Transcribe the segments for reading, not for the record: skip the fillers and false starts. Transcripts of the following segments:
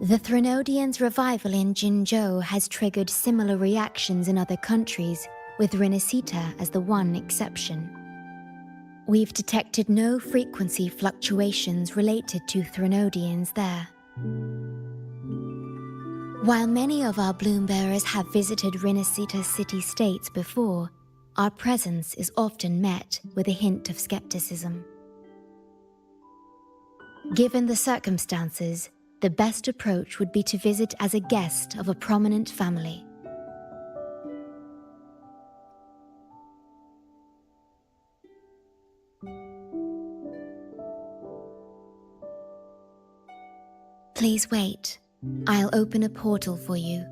The Threnodians' revival in Jinzhou has triggered similar reactions in other countries, with Rinascita as the one exception. We've detected no frequency fluctuations related to Threnodians there. While many of our bloom-bearers have visited Rinascita city-states before, our presence is often met with a hint of skepticism. Given the circumstances, the best approach would be to visit as a guest of a prominent family. Please wait. I'll open a portal for you.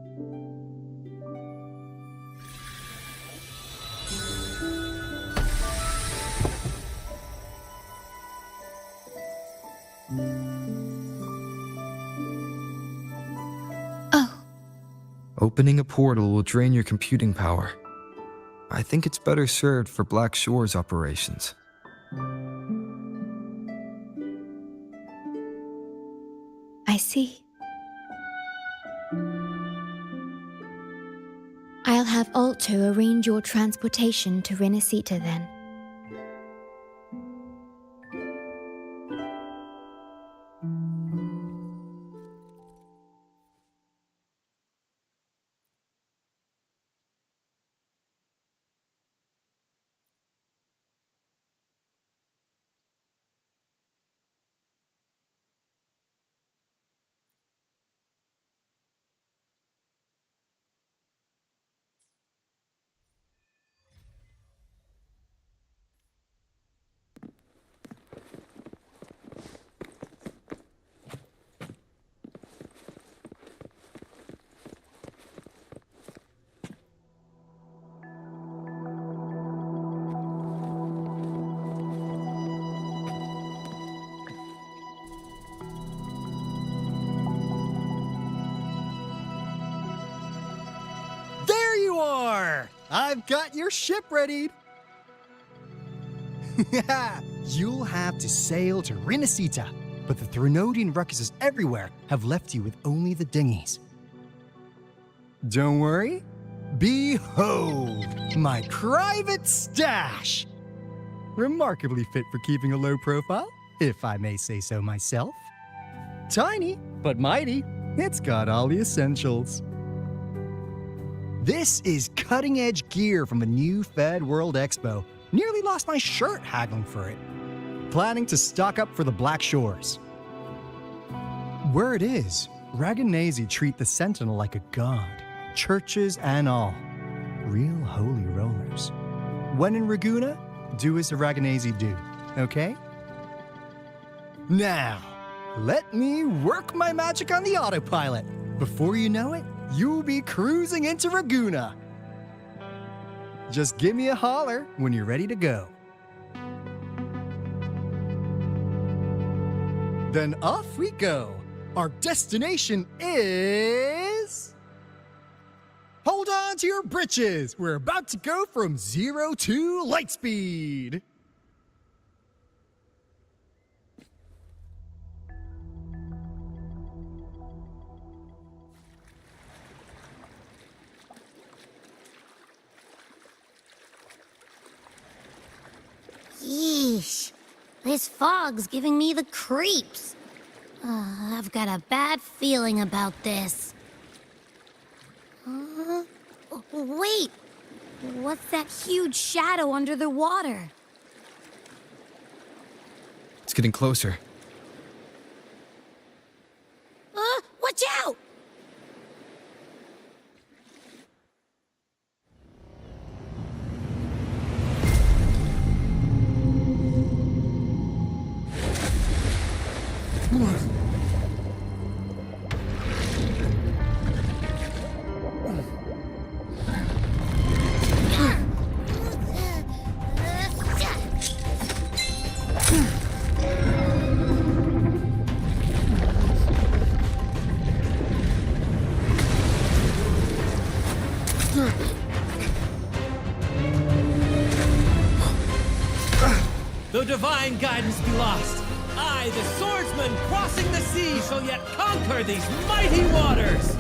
Oh. Opening a portal will drain your computing power. I think it's better served for Black Shore's operations. I see. I'll have Alto arrange your transportation to Rinascita then. I've got your ship readied. You'll have to sail to Rinascita, but the Threnodian ruckuses everywhere have left you with only the dinghies. Don't worry. Behold, my private stash! Remarkably fit for keeping a low profile, if I may say so myself. Tiny, but mighty. It's got all the essentials. This is cutting-edge gear from the new Fed World Expo. Nearly lost my shirt haggling for it. Planning to stock up for the Black Shores. Word is, Raganazi treat the Sentinel like a god. Churches and all. Real holy rollers. When in Raguna, do as the Raganazi do, okay? Now, let me work my magic on the autopilot. Before you know it, you'll be cruising into Raguna. Just give me a holler when you're ready to go. Then off we go. Our destination is... Hold on to your britches. We're about to go from 0 to light speed. Yeesh, this fog's giving me the creeps. I've got a bad feeling about this. Wait, what's that huge shadow under the water? It's getting closer. Watch out! Though divine guidance be lost, I, the swordsman, crossing the sea, shall yet conquer these mighty waters!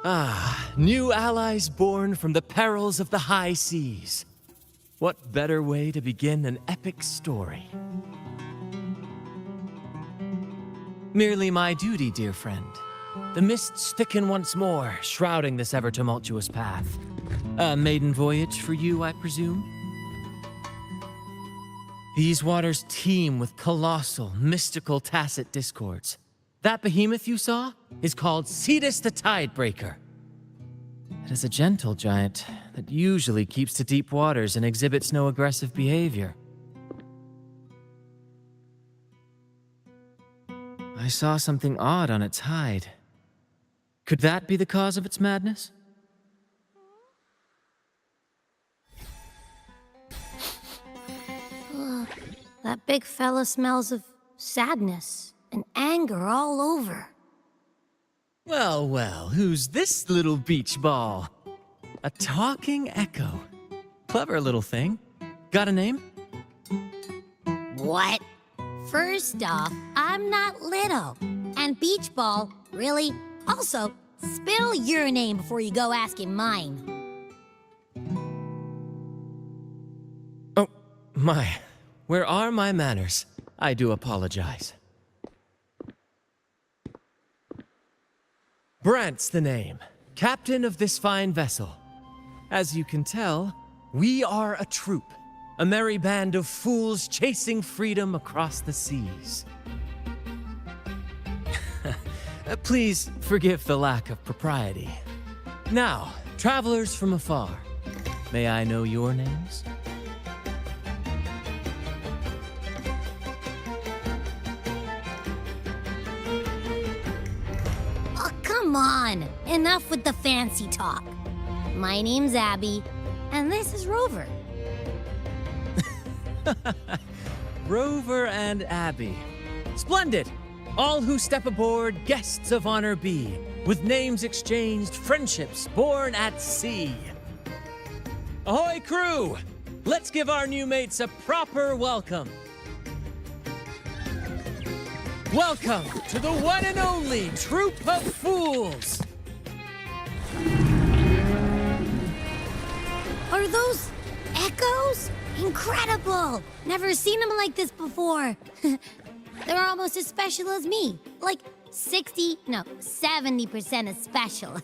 Ah, new allies born from the perils of the high seas. What better way to begin an epic story? Merely my duty, dear friend. The mists thicken once more, shrouding this ever-tumultuous path. A maiden voyage for you, I presume? These waters teem with colossal, mystical, tacit discords. That behemoth you saw is called Cetus the Tidebreaker. It is a gentle giant that usually keeps to deep waters and exhibits no aggressive behavior. I saw something odd on its hide. Could that be the cause of its madness? That big fella smells of sadness and anger all over. Well, well, who's this little beach ball? A talking echo. Clever little thing. Got a name? What? First off, I'm not little. And Beach Ball, really? Also, spill your name before you go asking mine. Oh, my. Where are my manners? I do apologize. Brant's the name, captain of this fine vessel. As you can tell, we are a troop, a merry band of fools chasing freedom across the seas. Please forgive the lack of propriety. Now, travelers from afar, may I know your names? Come on, enough with the fancy talk. My name's Abby, and this is Rover. Rover and Abby. Splendid! All who step aboard, guests of honor be, with names exchanged, friendships born at sea. Ahoy, crew! Let's give our new mates a proper welcome. Welcome to the one and only Troop of Fools! Are those echoes? Incredible! Never seen them like this before. They're almost as special as me. Like 70% as special.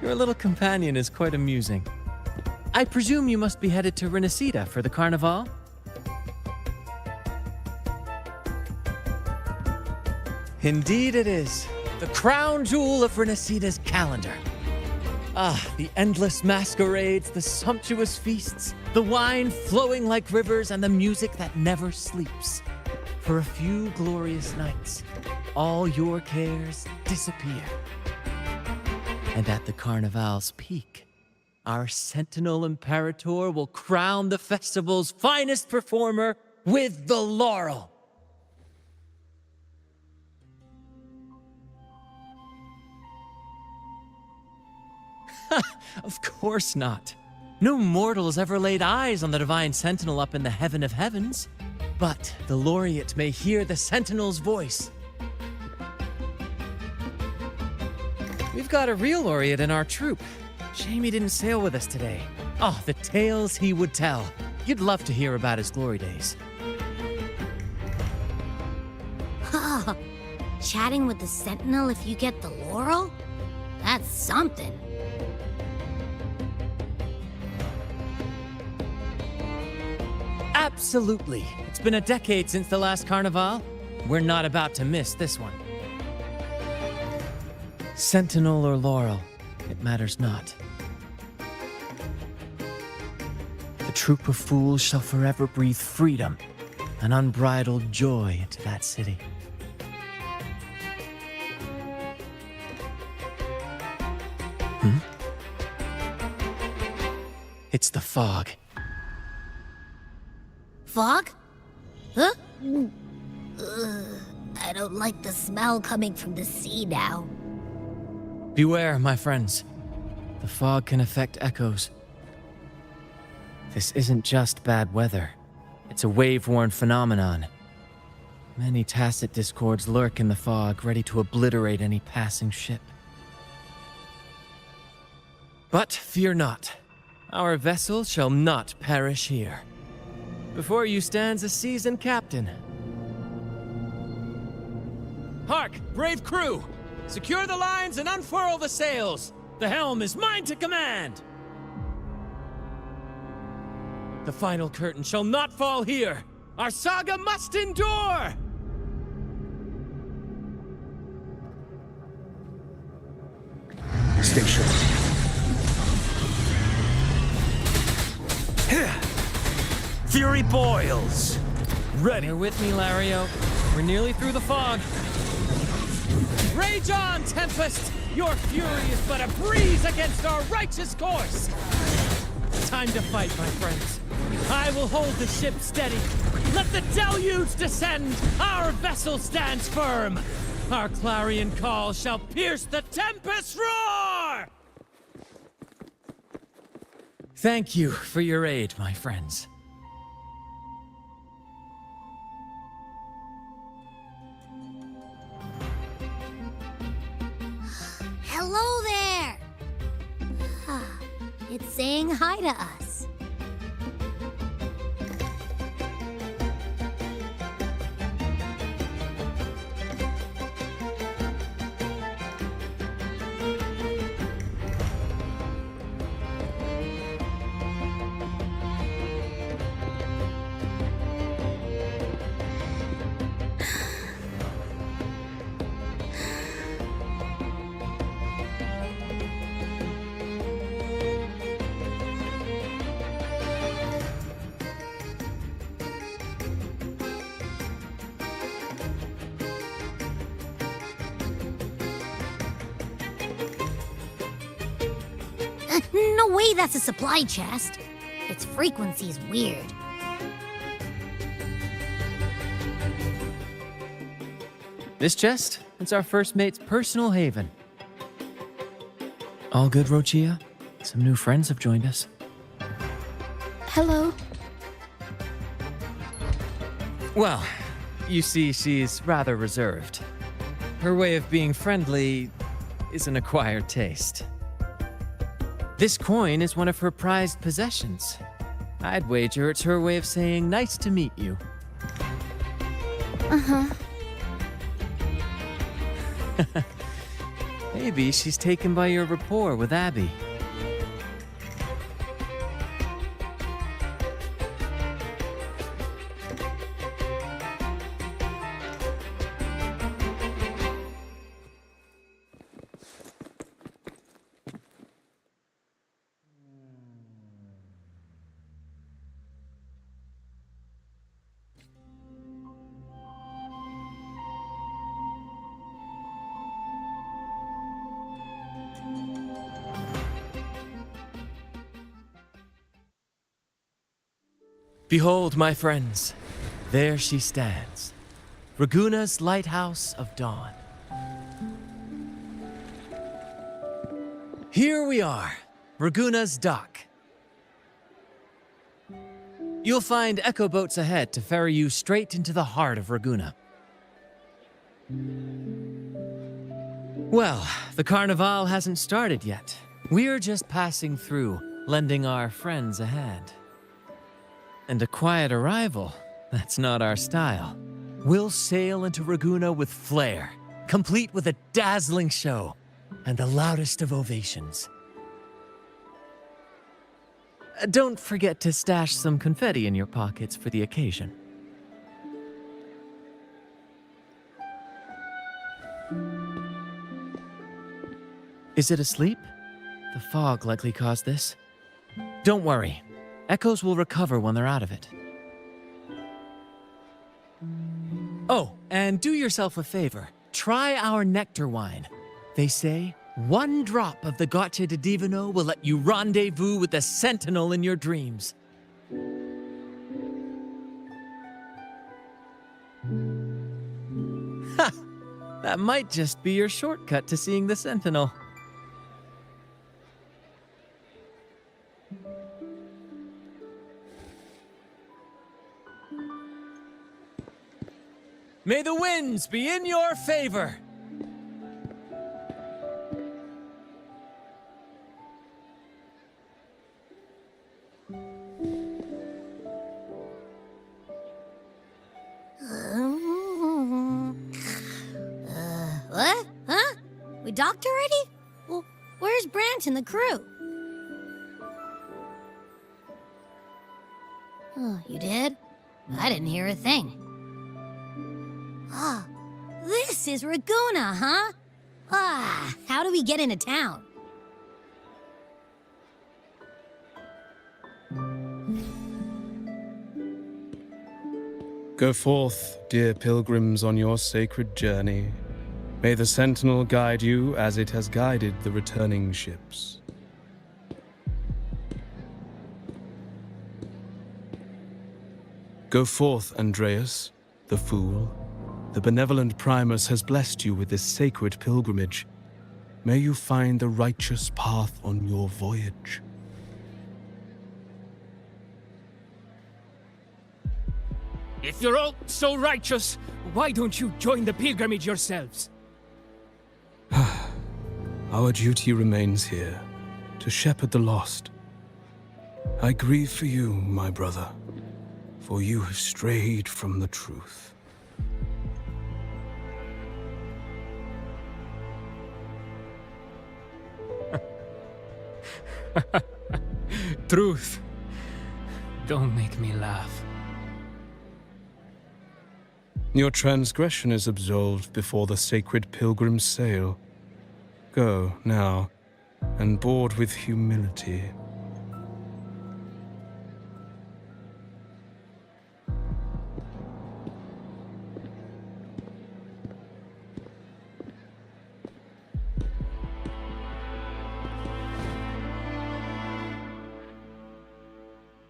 Your little companion is quite amusing. I presume you must be headed to Renacida for the Carnival? Indeed it is. The crown jewel of Renacida's calendar. Ah, the endless masquerades, the sumptuous feasts, the wine flowing like rivers, and the music that never sleeps. For a few glorious nights, all your cares disappear. And at the Carnival's peak, our Sentinel Imperator will crown the festival's finest performer with the laurel. Of course not. No mortal has ever laid eyes on the Divine Sentinel up in the heaven of heavens. But the laureate may hear the Sentinel's voice. We've got a real laureate in our troop. Shame he didn't sail with us today. Oh, the tales he would tell. You'd love to hear about his glory days. Chatting with the Sentinel if you get the laurel? That's something. Absolutely. It's been a decade since the last Carnival. We're not about to miss this one. Sentinel or Laurel, it matters not. The troop of fools shall forever breathe freedom and unbridled joy into that city. It's the fog. Fog? Huh? I don't like the smell coming from the sea now. Beware, my friends. The fog can affect echoes. This isn't just bad weather. It's a wave-worn phenomenon. Many tacit discords lurk in the fog, ready to obliterate any passing ship. But fear not. Our vessel shall not perish here. Before you stands a seasoned captain. Hark, brave crew! Secure the lines and unfurl the sails! The helm is mine to command! The final curtain shall not fall here! Our saga must endure! Stay sharp. Fury boils! Ready. You're with me, Lario. We're nearly through the fog. Rage on, Tempest! Your fury is but a breeze against our righteous course! Time to fight, my friends. I will hold the ship steady. Let the deluge descend! Our vessel stands firm! Our clarion call shall pierce the tempest roar! Thank you for your aid, my friends. Hello there! It's saying hi to us. No way that's a supply chest. Its frequency's weird. This chest? It's our first mate's personal haven. All good, Rochia? Some new friends have joined us. Hello. Well, you see, she's rather reserved. Her way of being friendly is an acquired taste. This coin is one of her prized possessions. I'd wager it's her way of saying nice to meet you. Uh-huh. Maybe she's taken by your rapport with Abby. Behold, my friends, there she stands, Raguna's Lighthouse of Dawn. Here we are, Raguna's dock. You'll find echo boats ahead to ferry you straight into the heart of Raguna. Well, the Carnival hasn't started yet. We're just passing through, lending our friends a hand. And a quiet arrival, that's not our style. We'll sail into Raguna with flair, complete with a dazzling show and the loudest of ovations. Don't forget to stash some confetti in your pockets for the occasion. Is it asleep? The fog likely caused this. Don't worry. Echoes will recover when they're out of it. Oh, and do yourself a favor. Try our nectar wine. They say 1 drop of the Gotcha de Divino will let you rendezvous with the Sentinel in your dreams. Ha! That might just be your shortcut to seeing the Sentinel. May the winds be in your favor! What? Huh? We docked already? Well, where's Brant and the crew? Oh, you did? I didn't hear a thing. Ah, this is Raguna, huh? Ah, how do we get into town? Go forth, dear pilgrims, on your sacred journey. May the Sentinel guide you as it has guided the returning ships. Go forth, Andreas, the fool. The benevolent Primus has blessed you with this sacred pilgrimage. May you find the righteous path on your voyage. If you're all so righteous, why don't you join the pilgrimage yourselves? Our duty remains here, to shepherd the lost. I grieve for you, my brother, for you have strayed from the truth. Truth. Don't make me laugh. Your transgression is absolved before the sacred pilgrims sail. Go, now, and board with humility.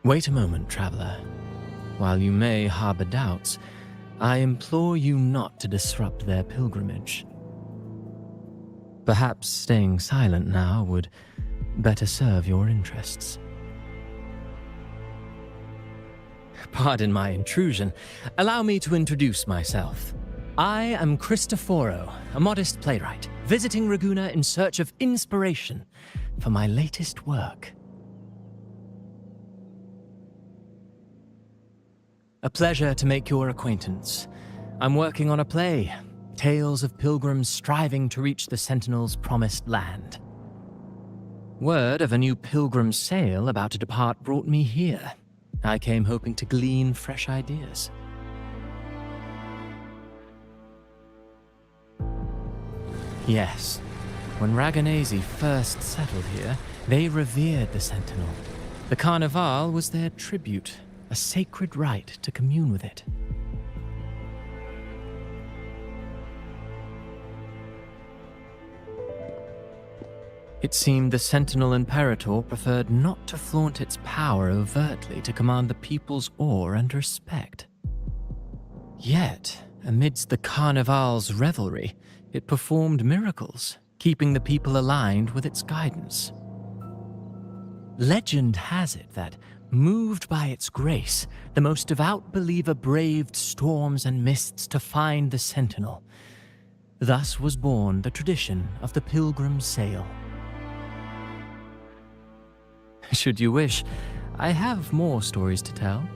Wait a moment, traveler. While you may harbor doubts, I implore you not to disrupt their pilgrimage. Perhaps staying silent now would better serve your interests. Pardon my intrusion. Allow me to introduce myself. I am Cristoforo, a modest playwright, visiting Raguna in search of inspiration for my latest work. A pleasure to make your acquaintance. I'm working on a play, tales of pilgrims striving to reach the Sentinel's promised land. Word of a new pilgrim sail about to depart brought me here. I came hoping to glean fresh ideas. Yes, when Raganesi first settled here, they revered the Sentinel. The Carnival was their tribute, a sacred right to commune with it. It seemed the Sentinel Imperator preferred not to flaunt its power overtly to command the people's awe and respect. Yet, amidst the Carnival's revelry, it performed miracles, keeping the people aligned with its guidance. Legend has it that, moved by its grace, the most devout believer braved storms and mists to find the Sentinel. Thus was born the tradition of the pilgrim sail. Should you wish, I have more stories to tell.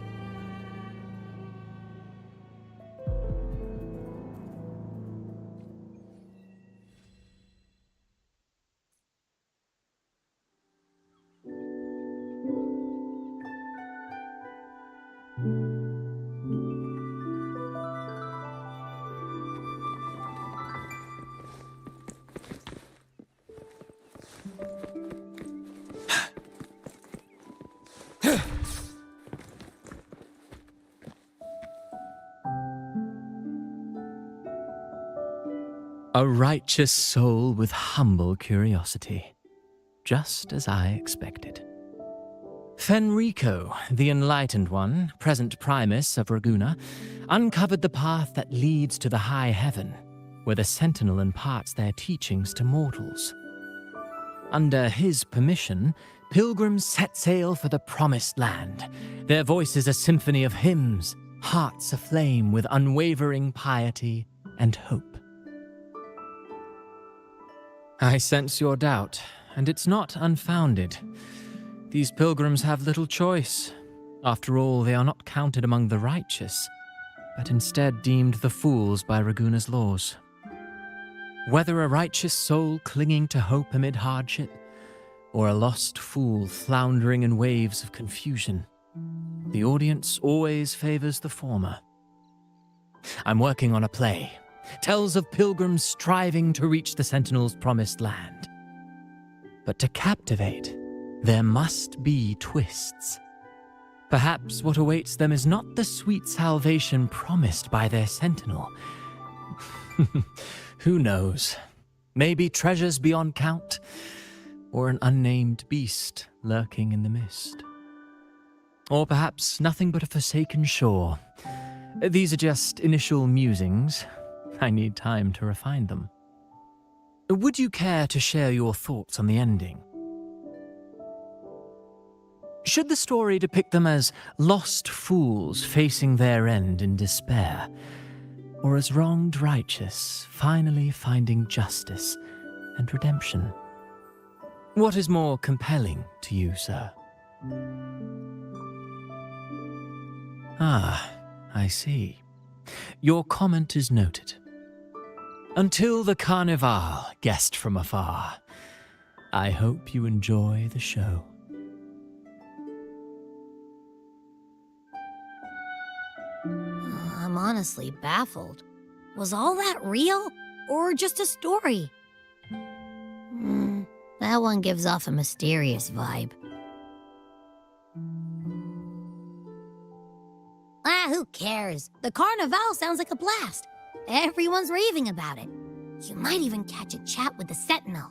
A righteous soul with humble curiosity, just as I expected. Fenrico, the Enlightened One, present Primus of Raguna, uncovered the path that leads to the high heaven, where the Sentinel imparts their teachings to mortals. Under his permission, pilgrims set sail for the Promised Land, their voices a symphony of hymns, hearts aflame with unwavering piety and hope. I sense your doubt, and it's not unfounded. These pilgrims have little choice. After all, they are not counted among the righteous, but instead deemed the fools by Raguna's laws. Whether a righteous soul clinging to hope amid hardship, or a lost fool floundering in waves of confusion, the audience always favors the former. I'm working on a play. Tells of pilgrims striving to reach the Sentinel's promised land. But to captivate, there must be twists. Perhaps what awaits them is not the sweet salvation promised by their Sentinel. Who knows? Maybe treasures beyond count, or an unnamed beast lurking in the mist. Or perhaps nothing but a forsaken shore. These are just initial musings. I need time to refine them. Would you care to share your thoughts on the ending? Should the story depict them as lost fools facing their end in despair, or as wronged righteous finally finding justice and redemption? What is more compelling to you, sir? Ah, I see. Your comment is noted. Until the Carnival, guest from afar, I hope you enjoy the show. I'm honestly baffled. Was all that real, or just a story? That one gives off a mysterious vibe. Who cares? The Carnival sounds like a blast. Everyone's raving about it. You might even catch a chat with the Sentinel.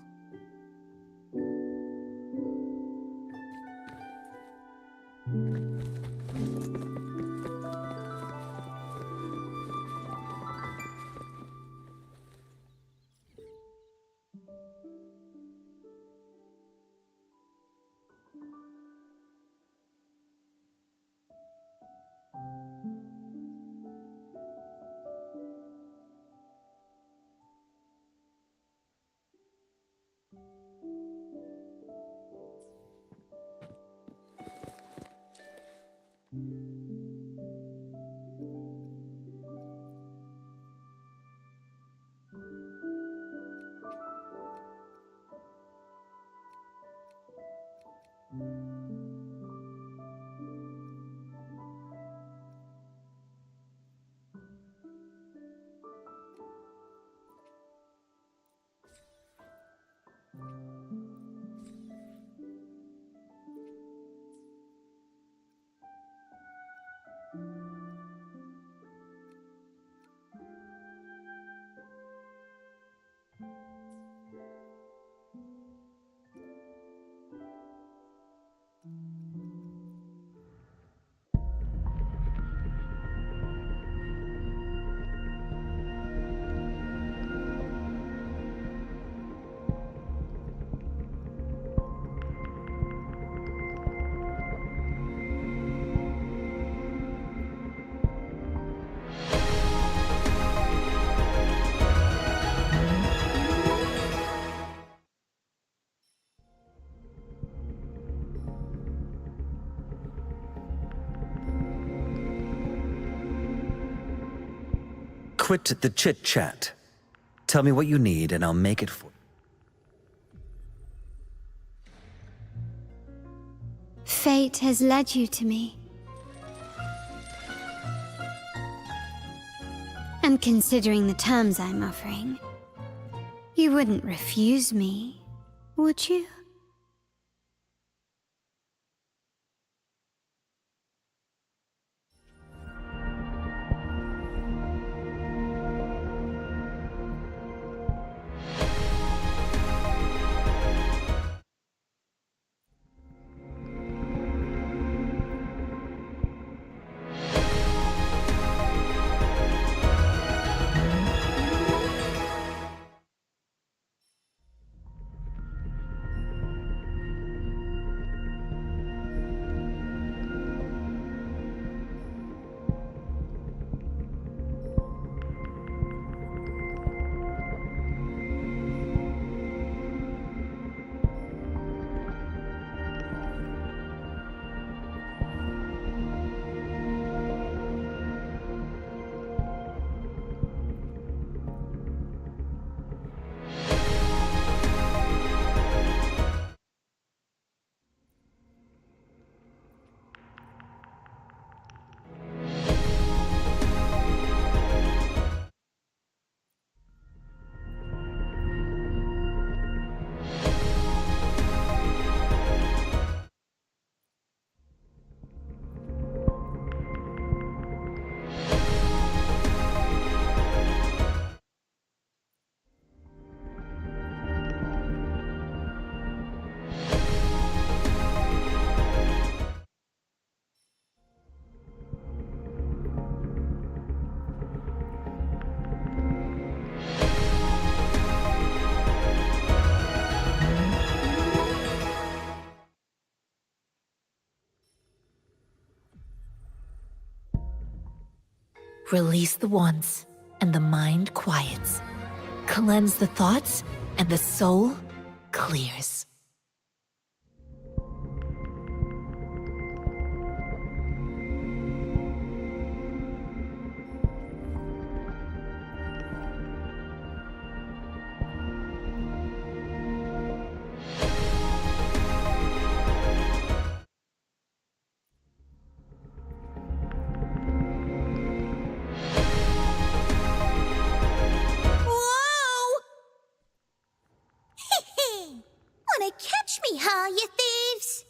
Quit the chit-chat. Tell me what you need and I'll make it for you. Fate has led you to me. And considering the terms I'm offering, you wouldn't refuse me, would you? Release the wands, and the mind quiets. Cleanse the thoughts, and the soul clears. Whoa! Wanna catch me, huh, you thieves?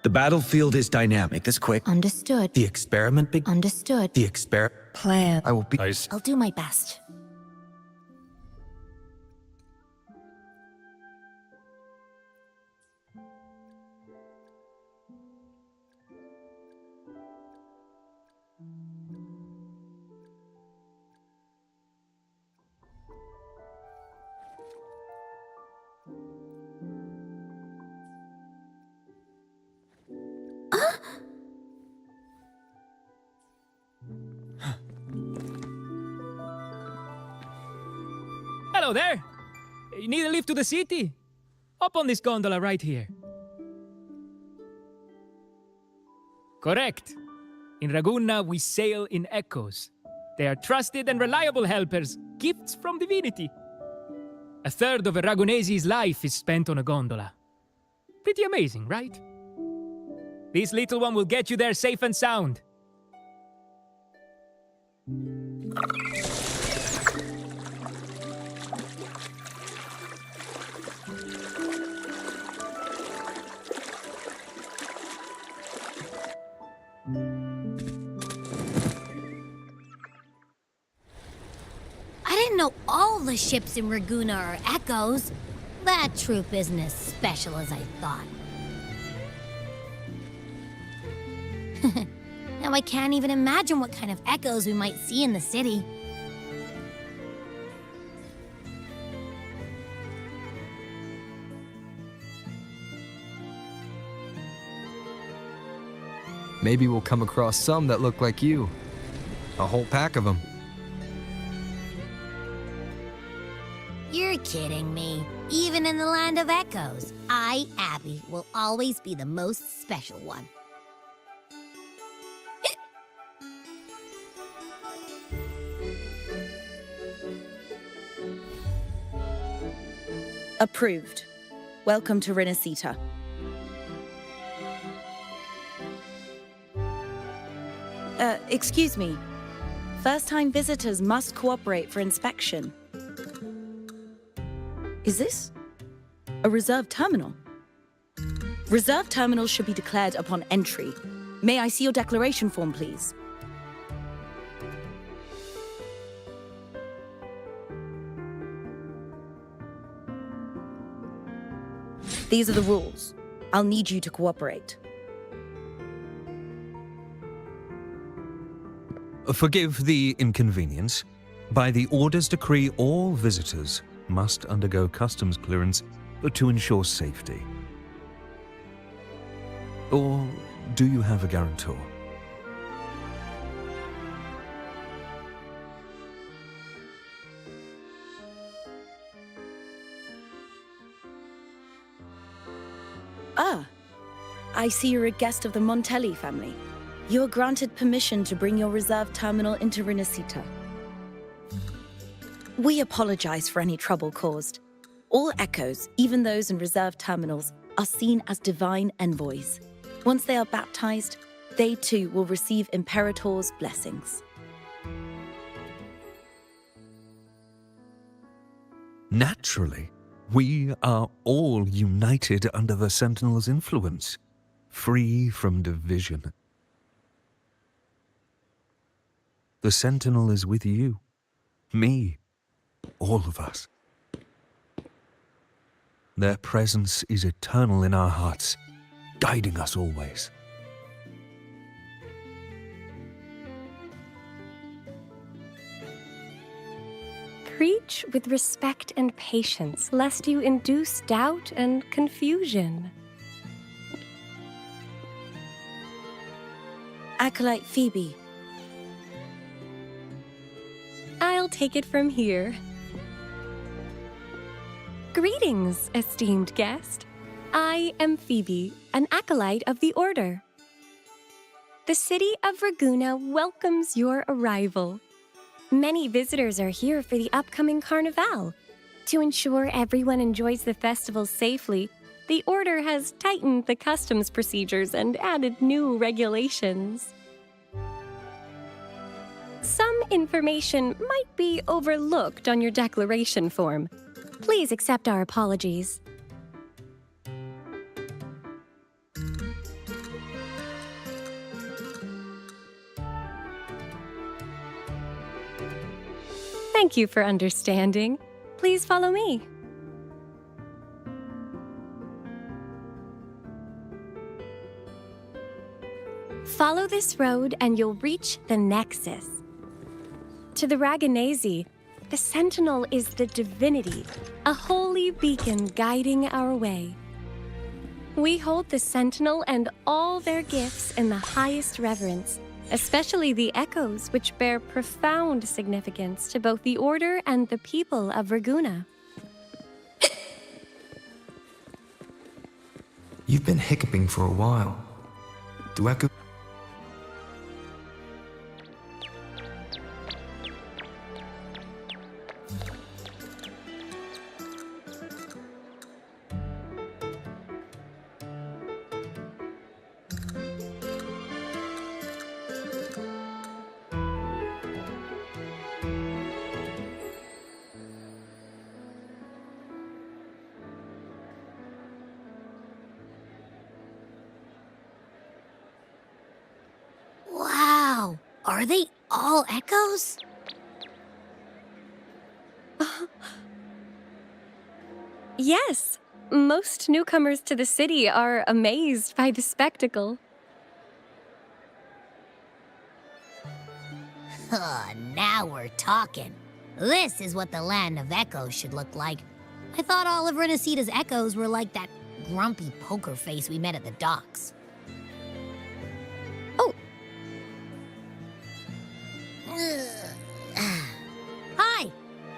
The battlefield is dynamic. Make this quick. Understood. The experiment Understood. The Plan. I will be. I'll do my best. Hello there! You need a lift to the city? Hop on this gondola right here. Correct. In Ragunna, we sail in echoes. They are trusted and reliable helpers, gifts from divinity. A third of a Ragunese's life is spent on a gondola. Pretty amazing, right? This little one will get you there safe and sound. I didn't know all the ships in Ragunna are echoes. That troop isn't as special as I thought. Now I can't even imagine what kind of echoes we might see in the city. Maybe we'll come across some that look like you. A whole pack of them. You're kidding me. Even in the land of echoes, I, Abby, will always be the most special one. Approved. Welcome to Renacita. Excuse me. First-time visitors must cooperate for inspection. Is this a reserved terminal? Reserved terminals should be declared upon entry. May I see your declaration form, please? These are the rules. I'll need you to cooperate. Forgive the inconvenience. By the Order's decree, all visitors must undergo customs clearance to ensure safety. Or do you have a guarantor? Ah, I see you're a guest of the Montelli family. You are granted permission to bring your reserve terminal into Renacita. We apologize for any trouble caused. All echoes, even those in reserve terminals, are seen as divine envoys. Once they are baptized, they too will receive Imperator's blessings. Naturally, we are all united under the Sentinel's influence, free from division. The Sentinel is with you, me, all of us. Their presence is eternal in our hearts, guiding us always. Preach with respect and patience, lest you induce doubt and confusion. Acolyte Phoebe. I'll take it from here. Greetings, esteemed guest. I am Phoebe, an acolyte of the Order. The city of Ragusa welcomes your arrival. Many visitors are here for the upcoming Carnival. To ensure everyone enjoys the festival safely, the Order has tightened the customs procedures and added new regulations. Some information might be overlooked on your declaration form. Please accept our apologies. Thank you for understanding. Please follow me. Follow this road and you'll reach the Nexus. To the Raganese, the Sentinel is the divinity, a holy beacon guiding our way. We hold the Sentinel and all their gifts in the highest reverence, especially the echoes, which bear profound significance to both the Order and the people of Ragusa. You've been hiccuping for a while. Do echo... Wow! Are they all echoes? Yes, most newcomers to the city are amazed by the spectacle. Now we're talking. This is what the land of echoes should look like. I thought all of Renacita's echoes were like that grumpy poker face we met at the docks. Oh. Hi,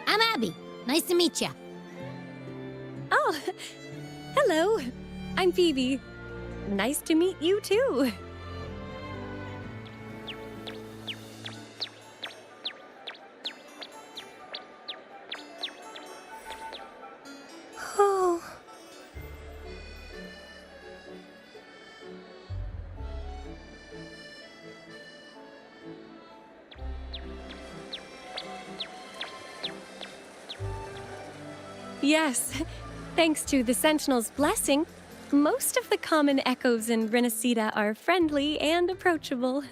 I'm Abby. Nice to meet you. Oh, hello. I'm Phoebe. Nice to meet you too. Yes, thanks to the Sentinel's blessing, most of the common echoes in Renacita are friendly and approachable.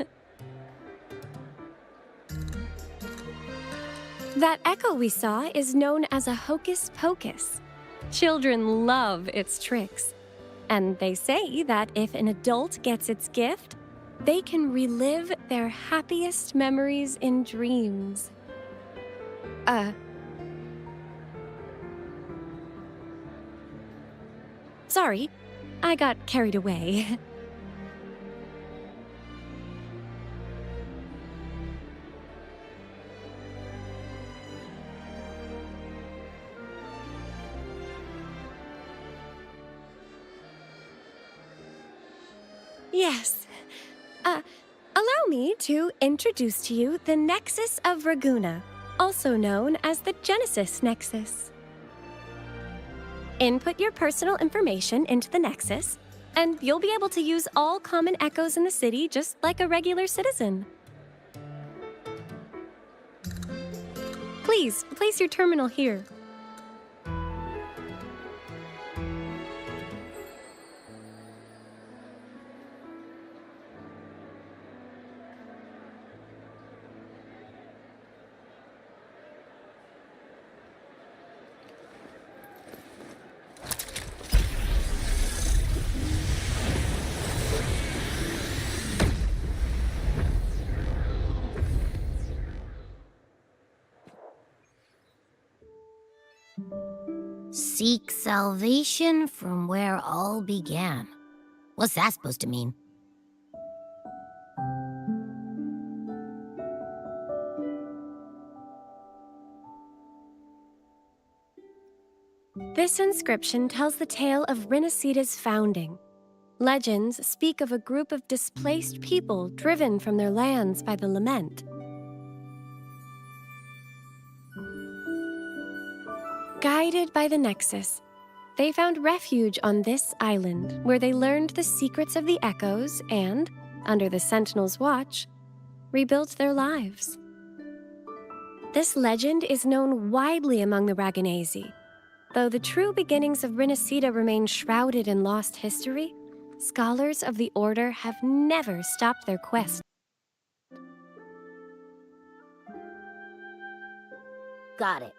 That echo we saw is known as a hocus pocus. Children love its tricks. And they say that if an adult gets its gift, they can relive their happiest memories in dreams. Sorry, I got carried away. Yes. Allow me to introduce to you the Nexus of Raguna, also known as the Genesis Nexus. Input your personal information into the Nexus, and you'll be able to use all common echoes in the city just like a regular citizen. Please, place your terminal here. Seek salvation from where all began. What's that supposed to mean? This inscription tells the tale of Renacita's founding. Legends speak of a group of displaced people driven from their lands by the lament. Guided by the Nexus, they found refuge on this island where they learned the secrets of the echoes and, under the Sentinel's watch, rebuilt their lives. This legend is known widely among the Raganesi. Though the true beginnings of Renacita remain shrouded in lost history, scholars of the Order have never stopped their quest. Got it.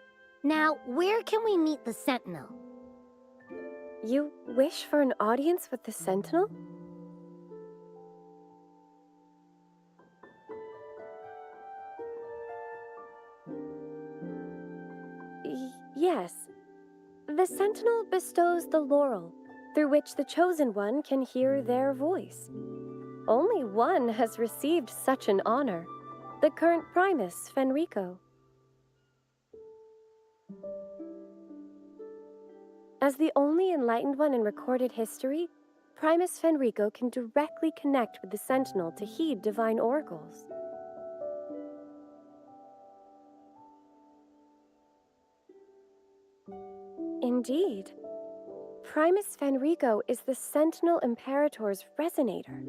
Now, where can we meet the Sentinel? You wish for an audience with the Sentinel? Yes. The Sentinel bestows the laurel, through which the Chosen One can hear their voice. Only one has received such an honor, the current Primus, Fenrico. As the only enlightened one in recorded history, Primus Fenrico can directly connect with the Sentinel to heed divine oracles. Indeed. Primus Fenrico is the Sentinel Imperator's resonator.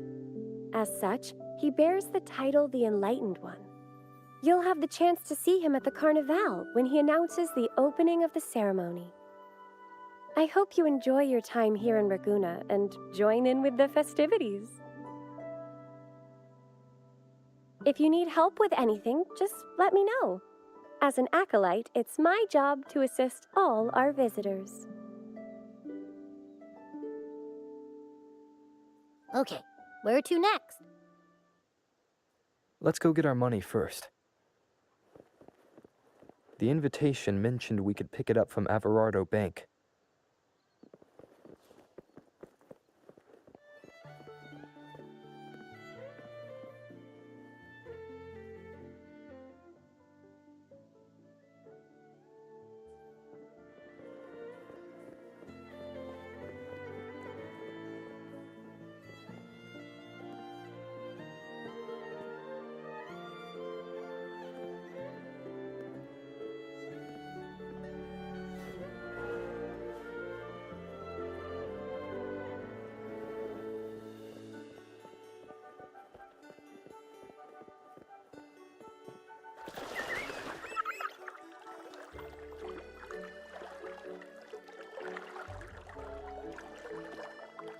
As such, he bears the title the Enlightened One. You'll have the chance to see him at the Carnival when he announces the opening of the ceremony. I hope you enjoy your time here in Raguna and join in with the festivities. If you need help with anything, just let me know. As an acolyte, it's my job to assist all our visitors. Okay, where to next? Let's go get our money first. The invitation mentioned we could pick it up from Averardo Bank.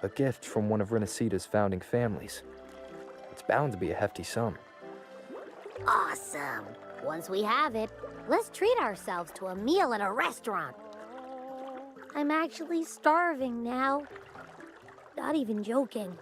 a gift from one of Renacita's founding families. It's bound to be a hefty sum. Awesome! Once we have it, let's treat ourselves to a meal at a restaurant. I'm actually starving now. Not even joking.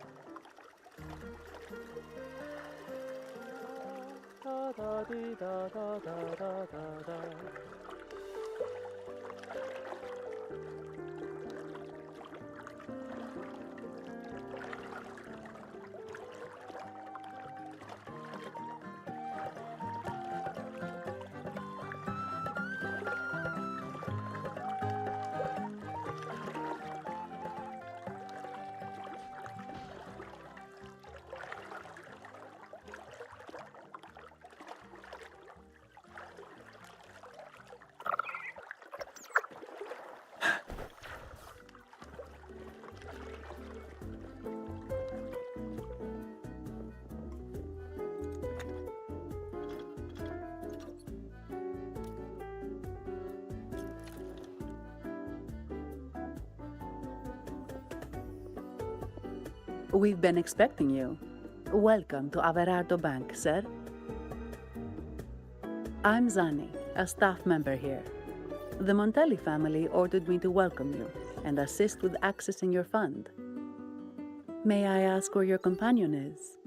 We've been expecting you. Welcome to Averardo Bank, sir. I'm Zani, a staff member here. The Montelli family ordered me to welcome you and assist with accessing your fund. May I ask where your companion is?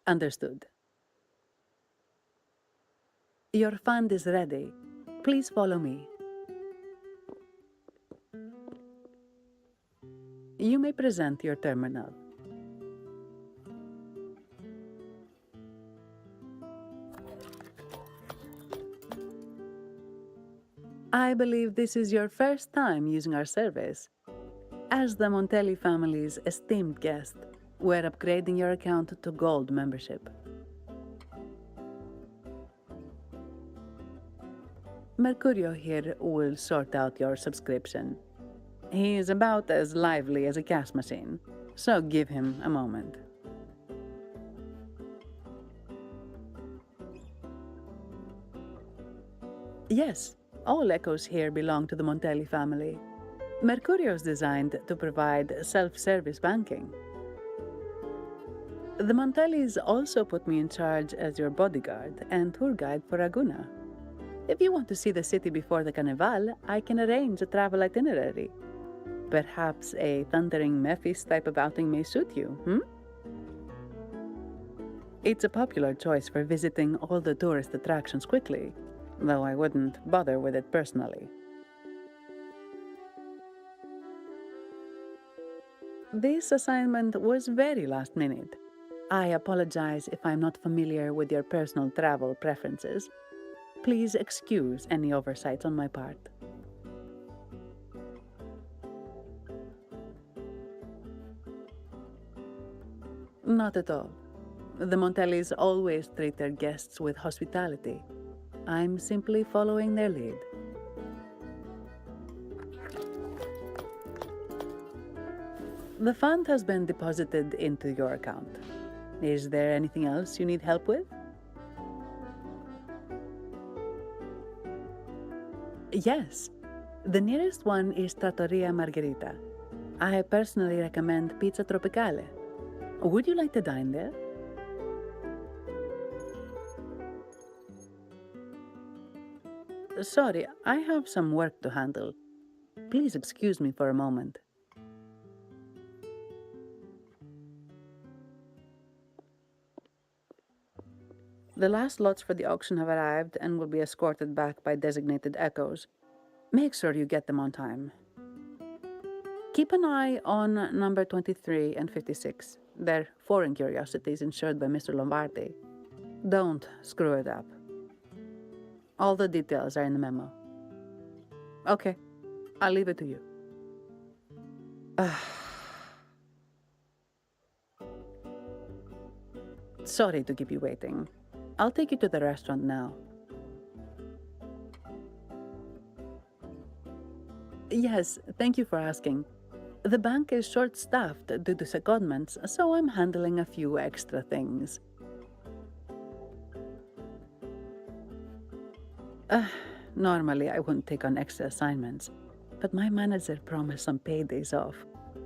Understood. Your fund is ready. Please follow me. You may present your terminal. I believe this is your first time using our service. As the Montelli family's esteemed guest, we're upgrading your account to Gold membership. Mercurio here will sort out your subscription. He is about as lively as a cash machine, so give him a moment. Yes, all echoes here belong to the Montelli family. Mercurio is designed to provide self-service banking. The Montellis also put me in charge as your bodyguard and tour guide for Raguna. If you want to see the city before the Carnival, I can arrange a travel itinerary. Perhaps a thundering Memphis type of outing may suit you, It's a popular choice for visiting all the tourist attractions quickly, though I wouldn't bother with it personally. This assignment was very last minute. I apologize if I'm not familiar with your personal travel preferences. Please excuse any oversights on my part. Not at all. The Montellis always treat their guests with hospitality. I'm simply following their lead. The fund has been deposited into your account. Is there anything else you need help with? Yes. The nearest one is Trattoria Margherita. I personally recommend Pizza Tropicale. Would you like to dine there? Sorry, I have some work to handle. Please excuse me for a moment. The last lots for the auction have arrived and will be escorted back by designated echoes. Make sure you get them on time. Keep an eye on number 23 and 56. They're foreign curiosities insured by Mr. Lombardi. Don't screw it up. All the details are in the memo. Okay, I'll leave it to you. Sorry to keep you waiting. I'll take you to the restaurant now. Yes, thank you for asking. The bank is short-staffed due to secondments, so I'm handling a few extra things. Normally, I wouldn't take on extra assignments, but my manager promised some paydays off,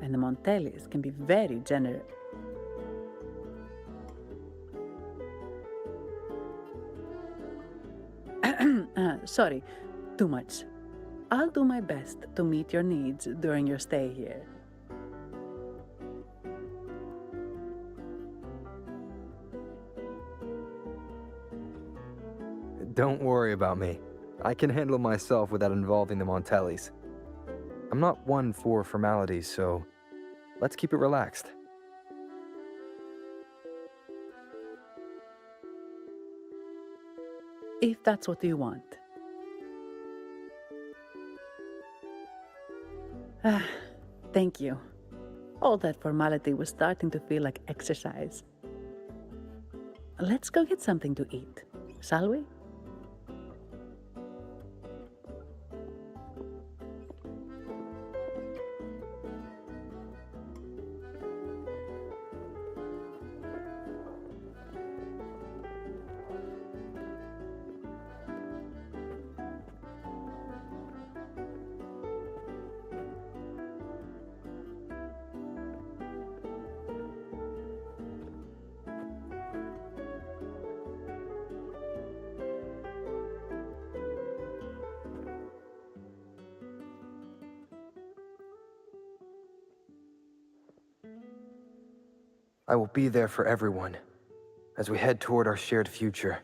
and the Montellis can be very generous. Sorry, too much. I'll do my best to meet your needs during your stay here. Don't worry about me. I can handle myself without involving the Montellis. I'm not one for formalities, so let's keep it relaxed. If that's what you want. Thank you. All that formality was starting to feel like exercise. Let's go get something to eat, shall we? I will be there for everyone as we head toward our shared future,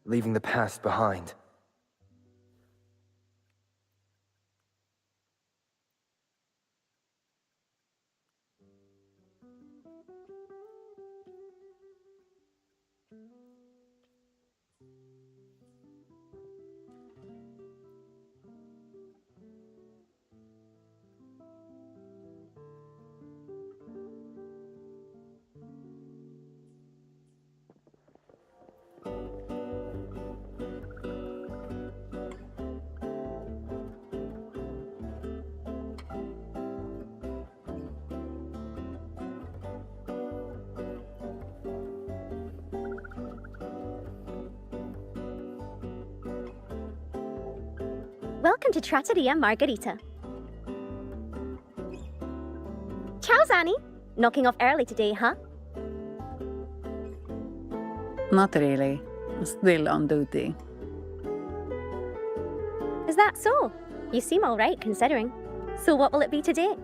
leaving the past behind. Welcome to Trattoria Margherita. Ciao, Zanni. Knocking off early today, huh? Not really. Still on duty. Is that so? You seem all right, considering. So what will it be today?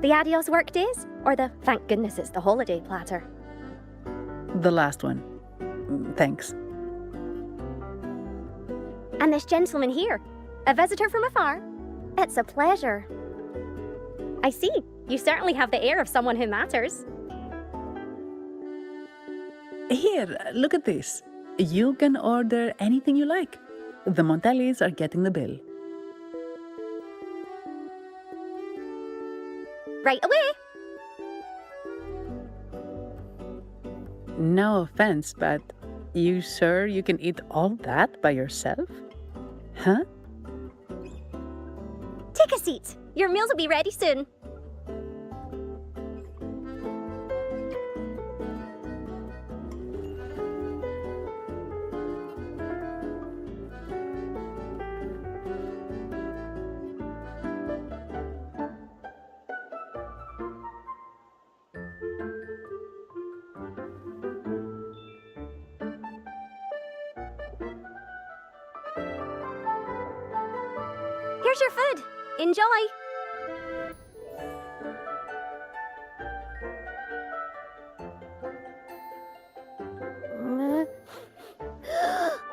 The adios work days? Or the thank goodness it's the holiday platter? The last one. Thanks. And this gentleman here, a visitor from afar? It's a pleasure. I see. You certainly have the air of someone who matters. Here, look at this. You can order anything you like. The Montellis are getting the bill. Right away. No offense, but you sure you can eat all that by yourself? Huh? Take a seat. Your meals will be ready soon. Here's your food. Enjoy.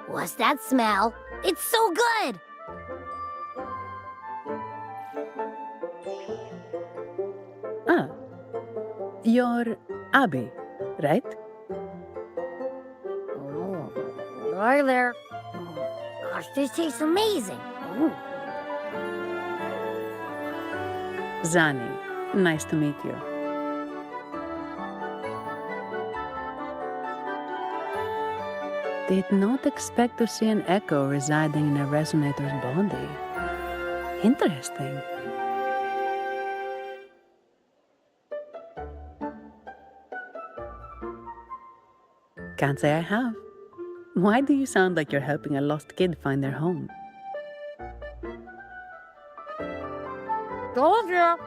What's that smell? It's so good! Ah, you're Abby, right? Oh, hi there. Gosh, this tastes amazing. Zanni, nice to meet you. Did not expect to see an echo residing in a resonator's body. Interesting. Can't say I have. Why do you sound like you're helping a lost kid find their home? Told you,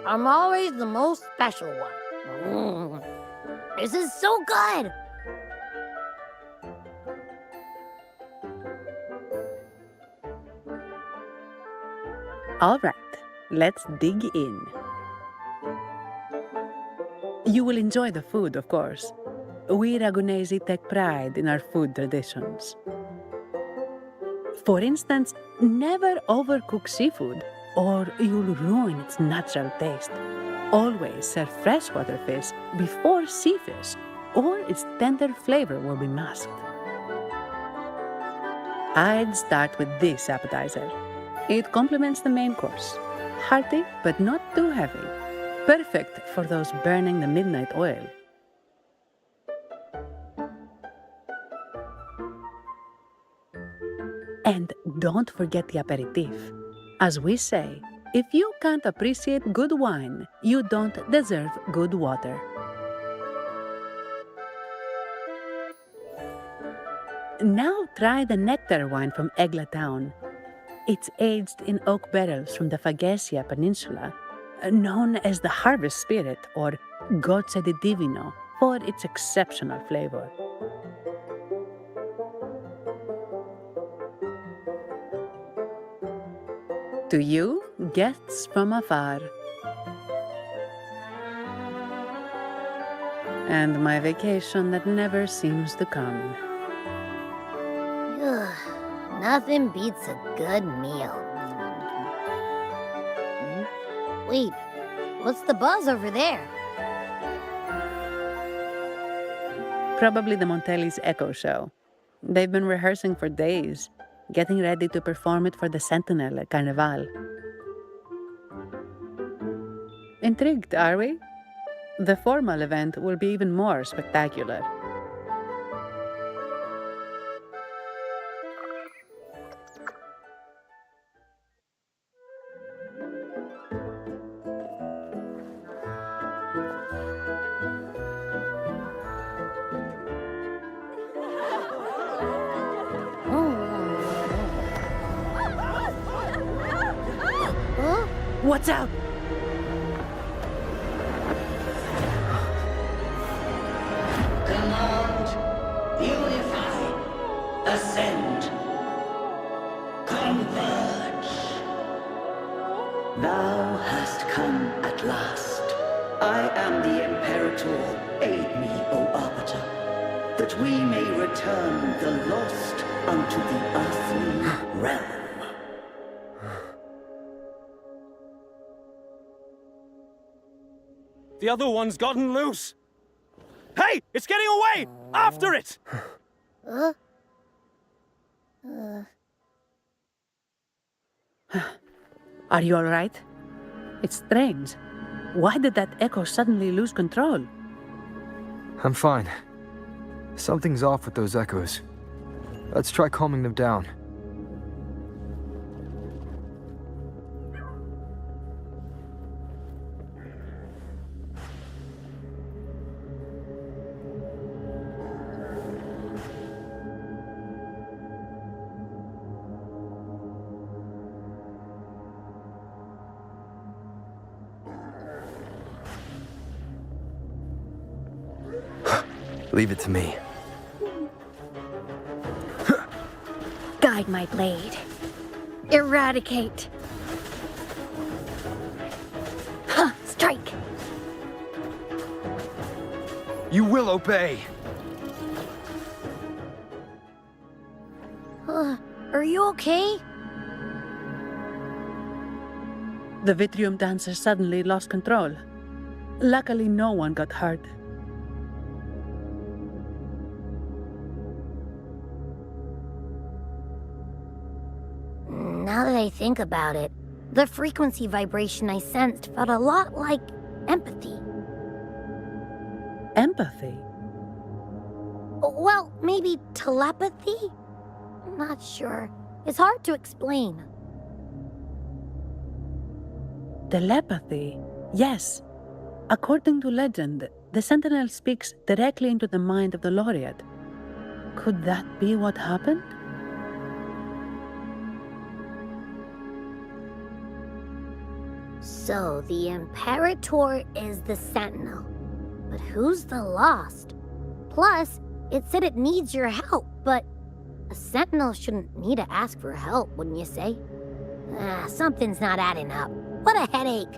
I'm always the most special one. This is so good! All right, let's dig in. You will enjoy the food, of course. We Ragunesi take pride in our food traditions. For instance, never overcook seafood, or you'll ruin its natural taste. Always serve freshwater fish before sea fish, or its tender flavor will be masked. I'd start with this appetizer. It complements the main course. Hearty, but not too heavy. Perfect for those burning the midnight oil. And don't forget the aperitif. As we say, if you can't appreciate good wine, you don't deserve good water. Now try the nectar wine from Egla town. It's aged in oak barrels from the Fagesia Peninsula, known as the Harvest Spirit or Gocce di Divino for its exceptional flavor. To you, guests from afar. And my vacation that never seems to come. Nothing beats a good meal. Wait, what's the buzz over there? Probably the Montelli's Echo Show. They've been rehearsing for days, getting ready to perform it for the Sentinel at Carnival. Intrigued, are we? The formal event will be even more spectacular. What's up? Command, unify, ascend, converge. Thou hast come at last. I am the Imperator. Aid me, O Arbiter, that we may return the lost unto the earthly realm. The other one's gotten loose. Hey, it's getting away! After it! Are you all right? It's strange. Why did that echo suddenly lose control? I'm fine. Something's off with those echoes. Let's try calming them down. Leave it to me. Guide my blade. Eradicate. Strike. You will obey. Are you okay? The Vitrium dancer suddenly lost control. Luckily, no one got hurt. Now that I think about it, the frequency vibration I sensed felt a lot like empathy. Empathy? Well, maybe telepathy? Not sure. It's hard to explain. Telepathy? Yes. According to legend, The sentinel speaks directly into the mind of the laureate. Could that be what happened? So the Imperator is the Sentinel. But who's the Lost? Plus, it said it needs your help, but a Sentinel shouldn't need to ask for help, wouldn't you say? Something's not adding up. What a headache.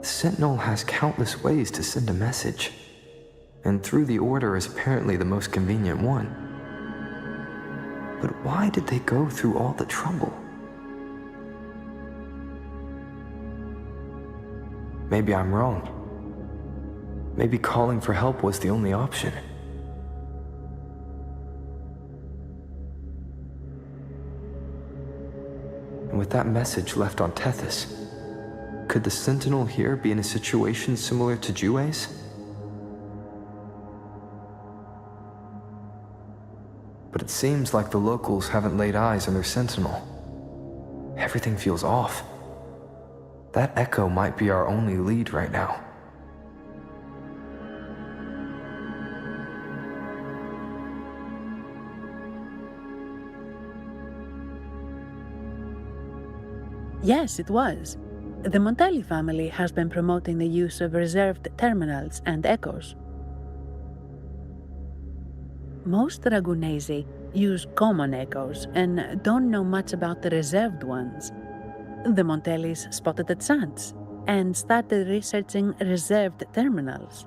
The Sentinel has countless ways to send a message, and through the Order is apparently the most convenient one. But why did they go through all the trouble? Maybe I'm wrong. Maybe calling for help was the only option. And with that message left on Tethys, could the Sentinel here be in a situation similar to WUWA's? But it seems like the locals haven't laid eyes on their Sentinel. Everything feels off. That echo might be our only lead right now. Yes, it was. The Montelli family has been promoting the use of reserved terminals and echoes. Most Ragunesi use common echoes and don't know much about the reserved ones. The Montellis spotted at Sans and started researching reserved terminals.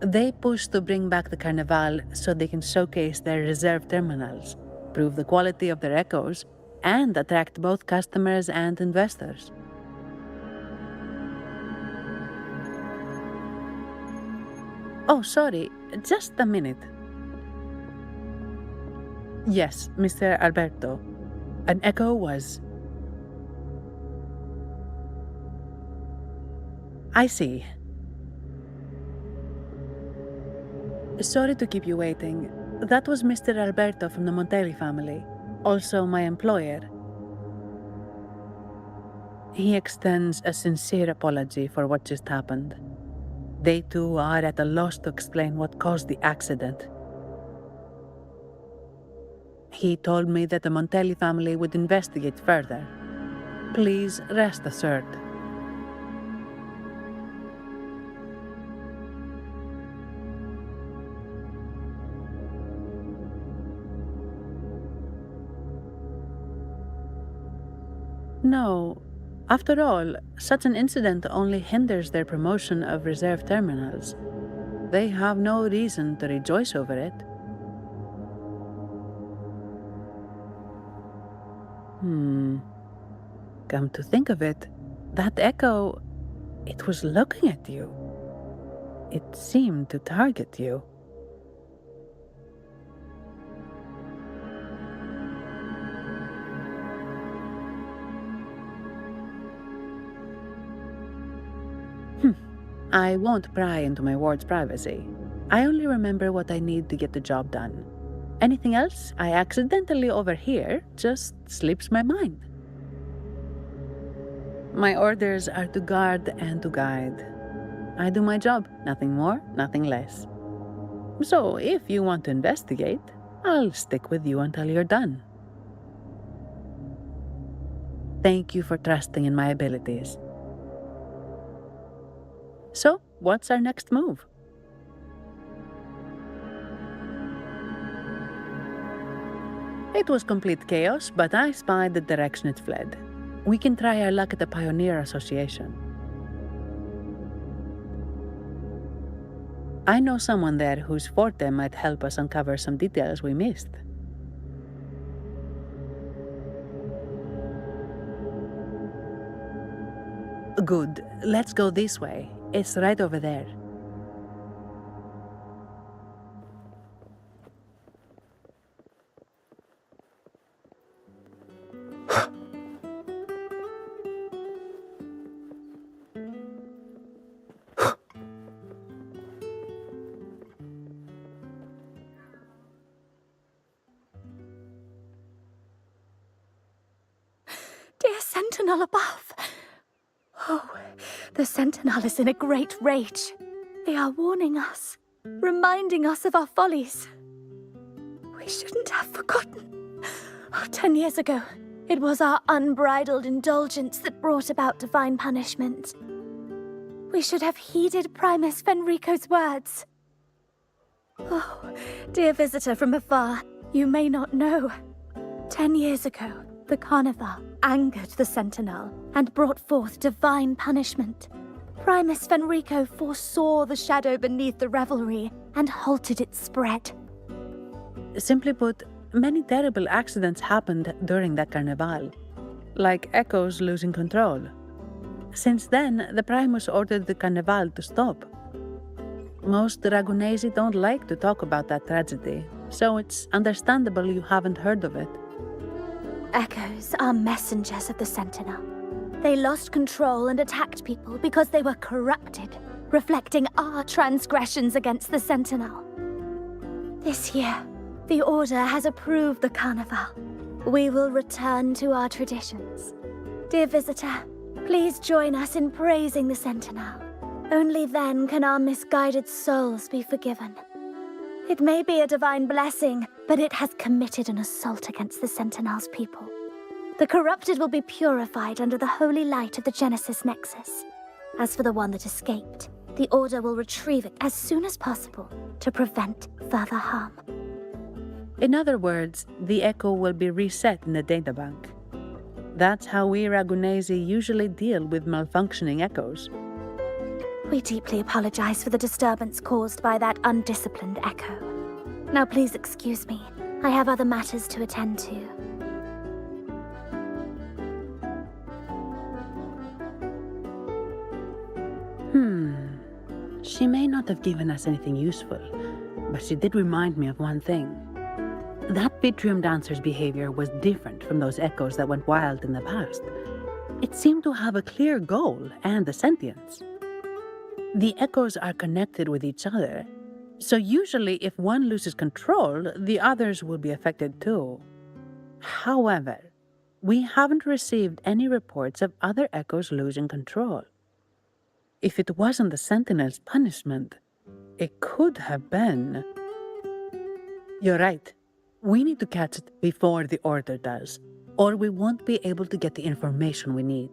They push to bring back the Carnival so they can showcase their reserved terminals, prove the quality of their echoes, and attract both customers and investors. Oh, sorry, just a minute. Yes, Mr. Alberto. An echo was... I see. Sorry to keep you waiting. That was Mr. Alberto from the Montelli family, also my employer. He extends a sincere apology for what just happened. They too are at a loss to explain what caused the accident. He told me that the Montelli family would investigate further. Please rest assured. No. After all, such an incident only hinders their promotion of reserve terminals. They have no reason to rejoice over it. Come to think of it, that echo, it was looking at you. It seemed to target you. I won't pry into my ward's privacy. I only remember what I need to get the job done. Anything else I accidentally overhear just slips my mind. My orders are to guard and to guide. I do my job, nothing more, nothing less. So if you want to investigate, I'll stick with you until you're done. Thank you for trusting in my abilities. So, what's our next move? It was complete chaos, but I spied the direction it fled. We can try our luck at the Pioneer Association. I know someone there whose forte might help us uncover some details we missed. Good. Let's go this way. It's right over there. sentinel above. Oh, the sentinel is in a great rage. They are warning us, reminding us of our follies. We shouldn't have forgotten. 10 years ago, it was our unbridled indulgence that brought about divine punishment. We should have heeded Primus Fenrico's words. Oh, dear visitor from afar, you may not know. 10 years ago, the Carnival angered the Sentinel and brought forth divine punishment. Primus Fenrico foresaw the shadow beneath the revelry and halted its spread. Simply put, many terrible accidents happened during that Carnival, like Echoes losing control. Since then, the Primus ordered the Carnival to stop. Most Dragonesi don't like to talk about that tragedy, so it's understandable you haven't heard of it. Echoes are messengers of the Sentinel. They lost control and attacked people because they were corrupted, reflecting our transgressions against the Sentinel. This year, the Order has approved the Carnival. We will return to our traditions. Dear visitor, please join us in praising the Sentinel. Only then can our misguided souls be forgiven. It may be a divine blessing, but it has committed an assault against the Sentinel's people. The corrupted will be purified under the holy light of the Genesis Nexus. As for the one that escaped, the Order will retrieve it as soon as possible to prevent further harm. In other words, the Echo will be reset in the databank. That's how we Ragunesi usually deal with malfunctioning Echoes. We deeply apologize for the disturbance caused by that undisciplined Echo. Now please excuse me. I have other matters to attend to. She may not have given us anything useful, but she did remind me of one thing. That Vitrium dancer's behavior was different from those Echoes that went wild in the past. It seemed to have a clear goal and a sentience. The Echoes are connected with each other, so usually if one loses control, the others will be affected too. However, we haven't received any reports of other Echoes losing control. If it wasn't the Sentinel's punishment, it could have been... You're right. We need to catch it before the Order does, or we won't be able to get the information we need.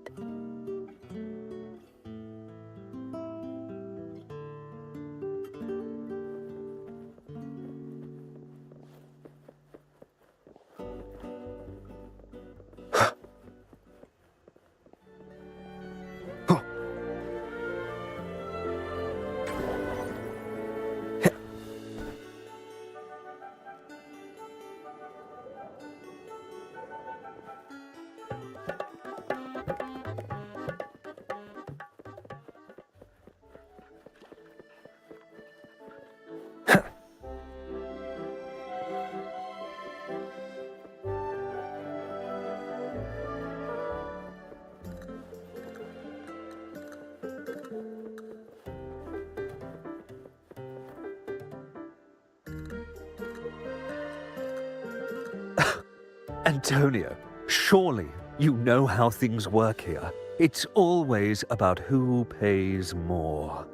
Antonio, surely you know how things work here. It's always about who pays more.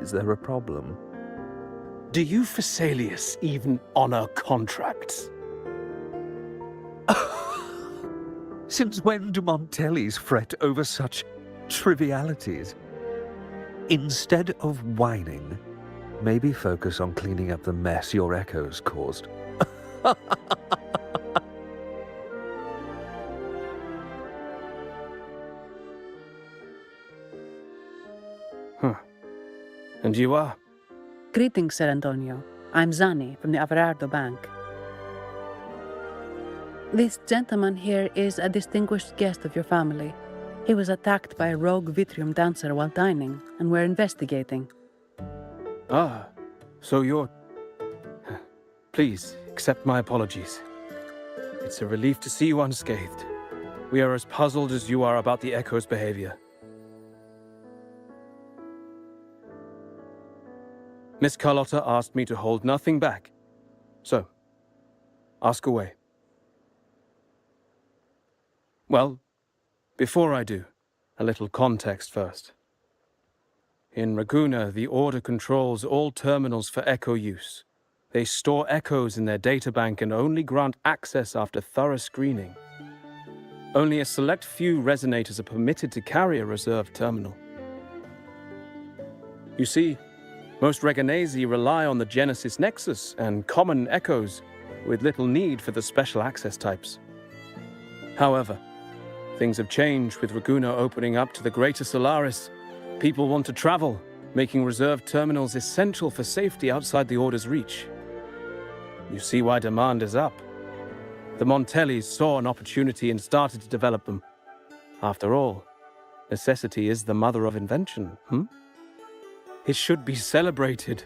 Is there a problem? Do you Phasaelius even honor contracts? Since when do Montellis fret over such trivialities? Instead of whining, maybe focus on cleaning up the mess your Echoes caused. And you are? Greetings, Sir Antonio. I'm Zani from the Averardo Bank. This gentleman here is a distinguished guest of your family. He was attacked by a rogue Vitrium dancer while dining, and we're investigating. Ah, so you're... Please, accept my apologies. It's a relief to see you unscathed. We are as puzzled as you are about the Echo's behavior. Miss Carlotta asked me to hold nothing back. So, ask away. Well, Before I do, a little context first. In Ragunna, the Order controls all terminals for Echo use. They store echoes in their databank and only grant access after thorough screening. Only a select few resonators are permitted to carry a reserved terminal. You see, most Reganesi rely on the Genesis Nexus and common echoes, with little need for the special access types. However, things have changed with Ragunna opening up to the greater Solaris. People want to travel, making reserved terminals essential for safety outside the Order's reach. You see why demand is up. The Montellis saw an opportunity and started to develop them. After all, necessity is the mother of invention, It should be celebrated,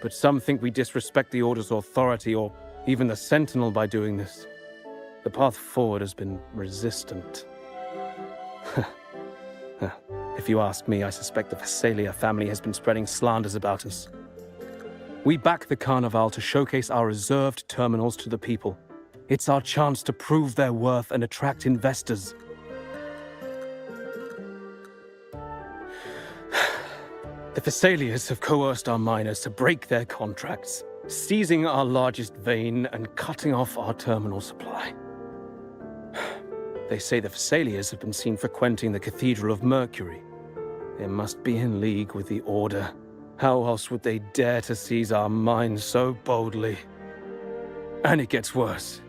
but some think we disrespect the Order's authority or even the Sentinel by doing this. The path forward has been resistant. If you ask me, I suspect the Phasalia family has been spreading slanders about us. We back the Carnival to showcase our reserved terminals to the people. It's our chance to prove their worth and attract investors. The Phasalias have coerced our miners to break their contracts, seizing our largest vein and cutting off our terminal supply. They say the Phasalias have been seen frequenting the Cathedral of Mercury. They must be in league with the Order. How else would they dare to seize our mines so boldly? And it gets worse.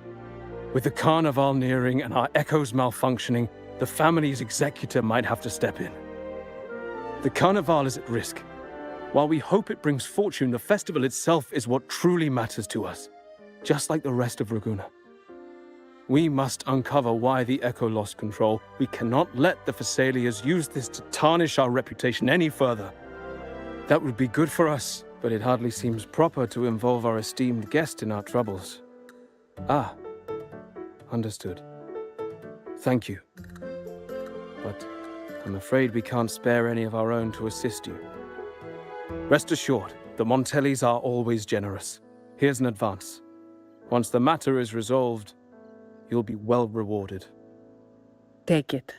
With the Carnival nearing and our echoes malfunctioning, the family's executor might have to step in. The Carnival is at risk. While we hope it brings fortune, the festival itself is what truly matters to us, just like the rest of Ragunna. We must uncover why the Echo lost control. We cannot let the Phasalias use this to tarnish our reputation any further. That would be good for us, but it hardly seems proper to involve our esteemed guest in our troubles. Ah, understood. Thank you. But I'm afraid we can't spare any of our own to assist you. Rest assured, the Montellis are always generous. Here's an advance. Once the matter is resolved, you'll be well rewarded. Take it.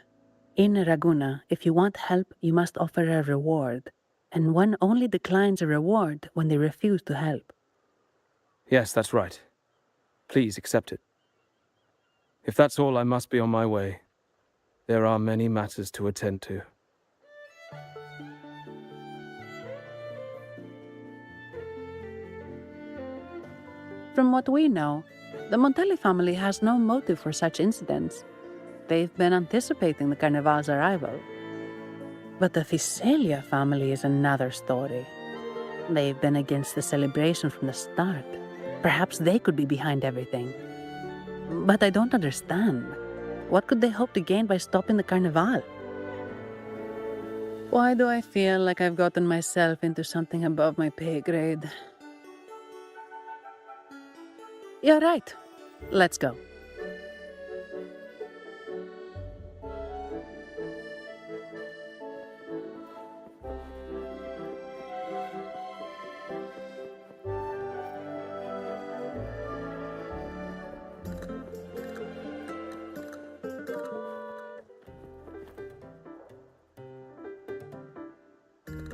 In Ragunna, if you want help, you must offer a reward. And one only declines a reward when they refuse to help. Yes, that's right. Please accept it. If that's all, I must be on my way. There are many matters to attend to. From what we know, the Montelli family has no motive for such incidents. They've been anticipating the Carnival's arrival. But the Phasalia family is another story. They've been against the celebration from the start. Perhaps they could be behind everything. But I don't understand. What could they hope to gain by stopping the Carnival? Why do I feel like I've gotten myself into something above my pay grade? You're right. Let's go.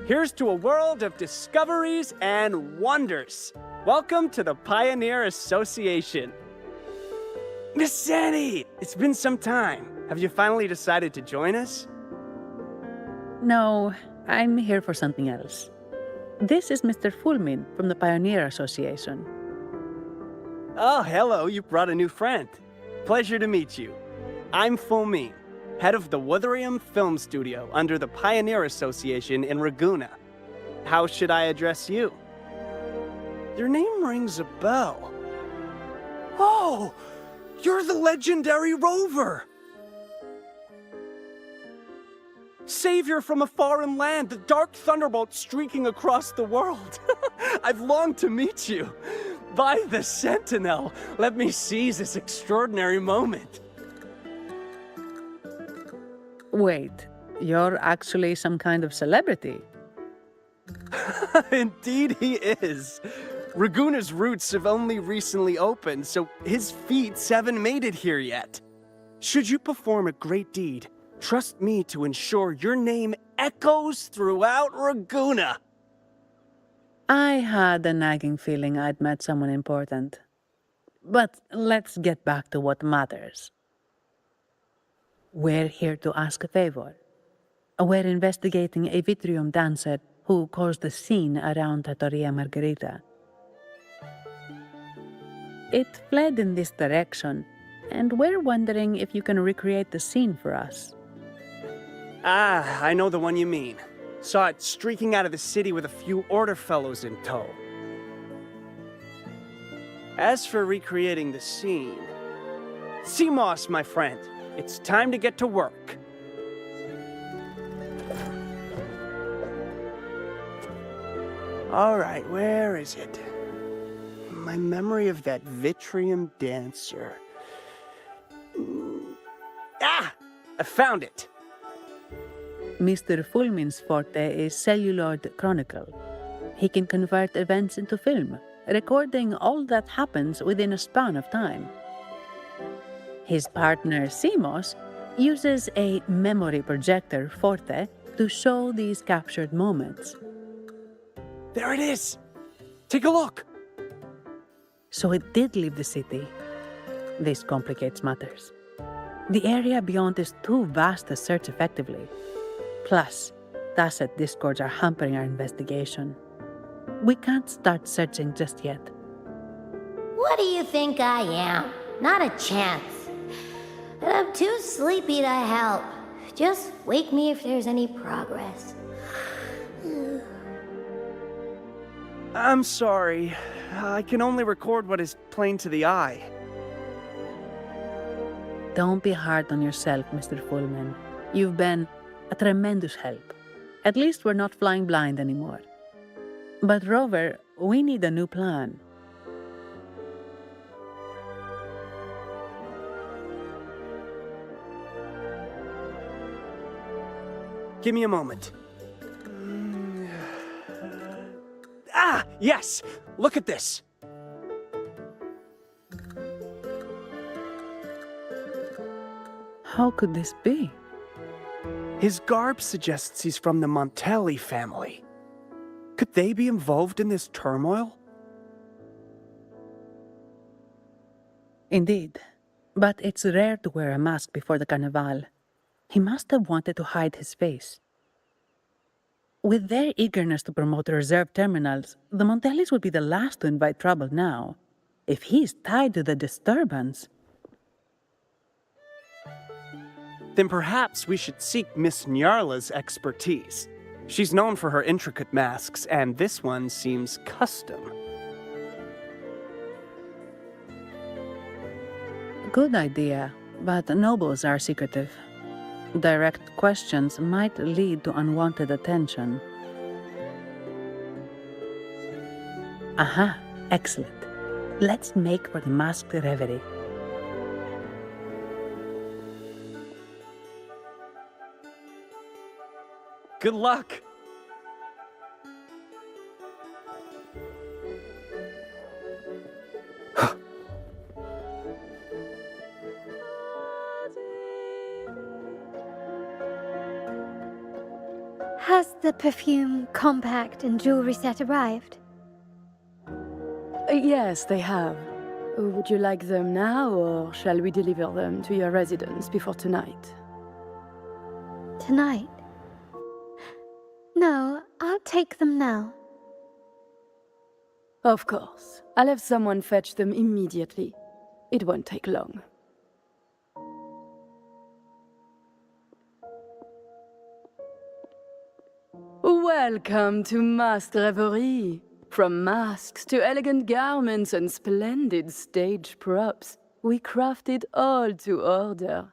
Here's to a world of discoveries and wonders. Welcome to the Pioneer Association. Miss Sandy, it's been some time. Have you finally decided to join us? No, I'm here for something else. This is Mr. Fulmin from the Pioneer Association. Oh, hello, you brought a new friend. Pleasure to meet you. I'm Fulmin, head of the Wutherium Film Studio under the Pioneer Association in Ragunna. How should I address you? Your name rings a bell. Oh, you're the legendary Rover! Savior from a foreign land, the dark thunderbolt streaking across the world. I've longed to meet you. By the Sentinel, let me seize this extraordinary moment. Wait, you're actually some kind of celebrity? Indeed he is. Ragunna's roots have only recently opened, so his feats haven't made it here yet. Should you perform a great deed, Trust me to ensure your name echoes throughout Ragoona. I had a nagging feeling I'd met someone important. But let's get back to what matters. We're here to ask a favor. We're investigating a Vitrium dancer who caused a scene around Trattoria Margherita. It fled in this direction, and we're wondering if you can recreate the scene for us. Ah, I know the one you mean. Saw it streaking out of the city with a few order fellows in tow. As for recreating the scene... Seamoss, my friend, it's time to get to work. Alright, where is it? My memory of that Vitrium dancer... Ah! I found it! Mr. Fulmin's forte is celluloid chronicle. He can convert events into film, recording all that happens within a span of time. His partner, Seamoss, uses a memory projector forte to show these captured moments. There it is! Take a look! So it did leave the city. This complicates matters. The area beyond is too vast to search effectively. Plus, tacit discords are hampering our investigation. We can't start searching just yet. What do you think I am? Not a chance. And I'm too sleepy to help. Just wake me if there's any progress. I'm sorry. I can only record what is plain to the eye. Don't be hard on yourself, Mr. Fullman. You've been a tremendous help. At least we're not flying blind anymore. But Rover, we need a new plan. Give me a moment. Ah, yes! Look at this! How could this be? His garb suggests he's from the Montelli family. Could they be involved in this turmoil? Indeed. But it's rare to wear a mask before the Carnival. He must have wanted to hide his face. With their eagerness to promote reserve terminals, the Montellis would be the last to invite trouble now. If he's tied to the disturbance... Then perhaps we should seek Miss Nyarla's expertise. She's known for her intricate masks, and this one seems custom. Good idea, but nobles are secretive. Direct questions might lead to unwanted attention. Aha, excellent. Let's make for the masked reverie. Good luck! Has the perfume, compact, and jewelry set arrived? Yes, they have. Would you like them now, or shall we deliver them to your residence before tonight? Tonight? No, I'll take them now. Of course. I'll have someone fetch them immediately. It won't take long. Welcome to Masked Reverie. From masks to elegant garments and splendid stage props, we crafted all to order.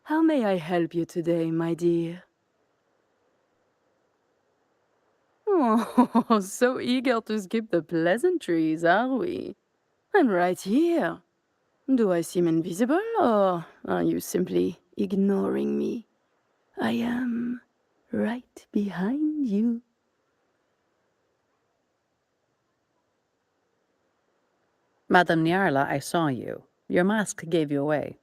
How may I help you today, my dear? Oh, so eager to skip the pleasantries, are we? I'm right here. Do I seem invisible, or are you simply ignoring me? I am right behind you. Madame Nyarla, I saw you. Your mask gave you away.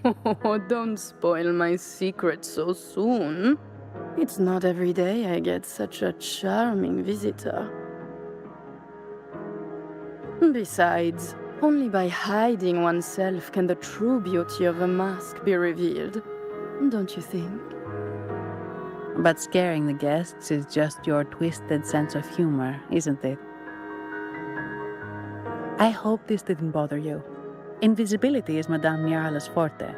Oh, don't spoil my secret so soon. It's not every day I get such a charming visitor. Besides, only by hiding oneself can the true beauty of a mask be revealed. Don't you think? But scaring the guests is just your twisted sense of humor, isn't it? I hope this didn't bother you. Invisibility is Madame Nyarla's forte.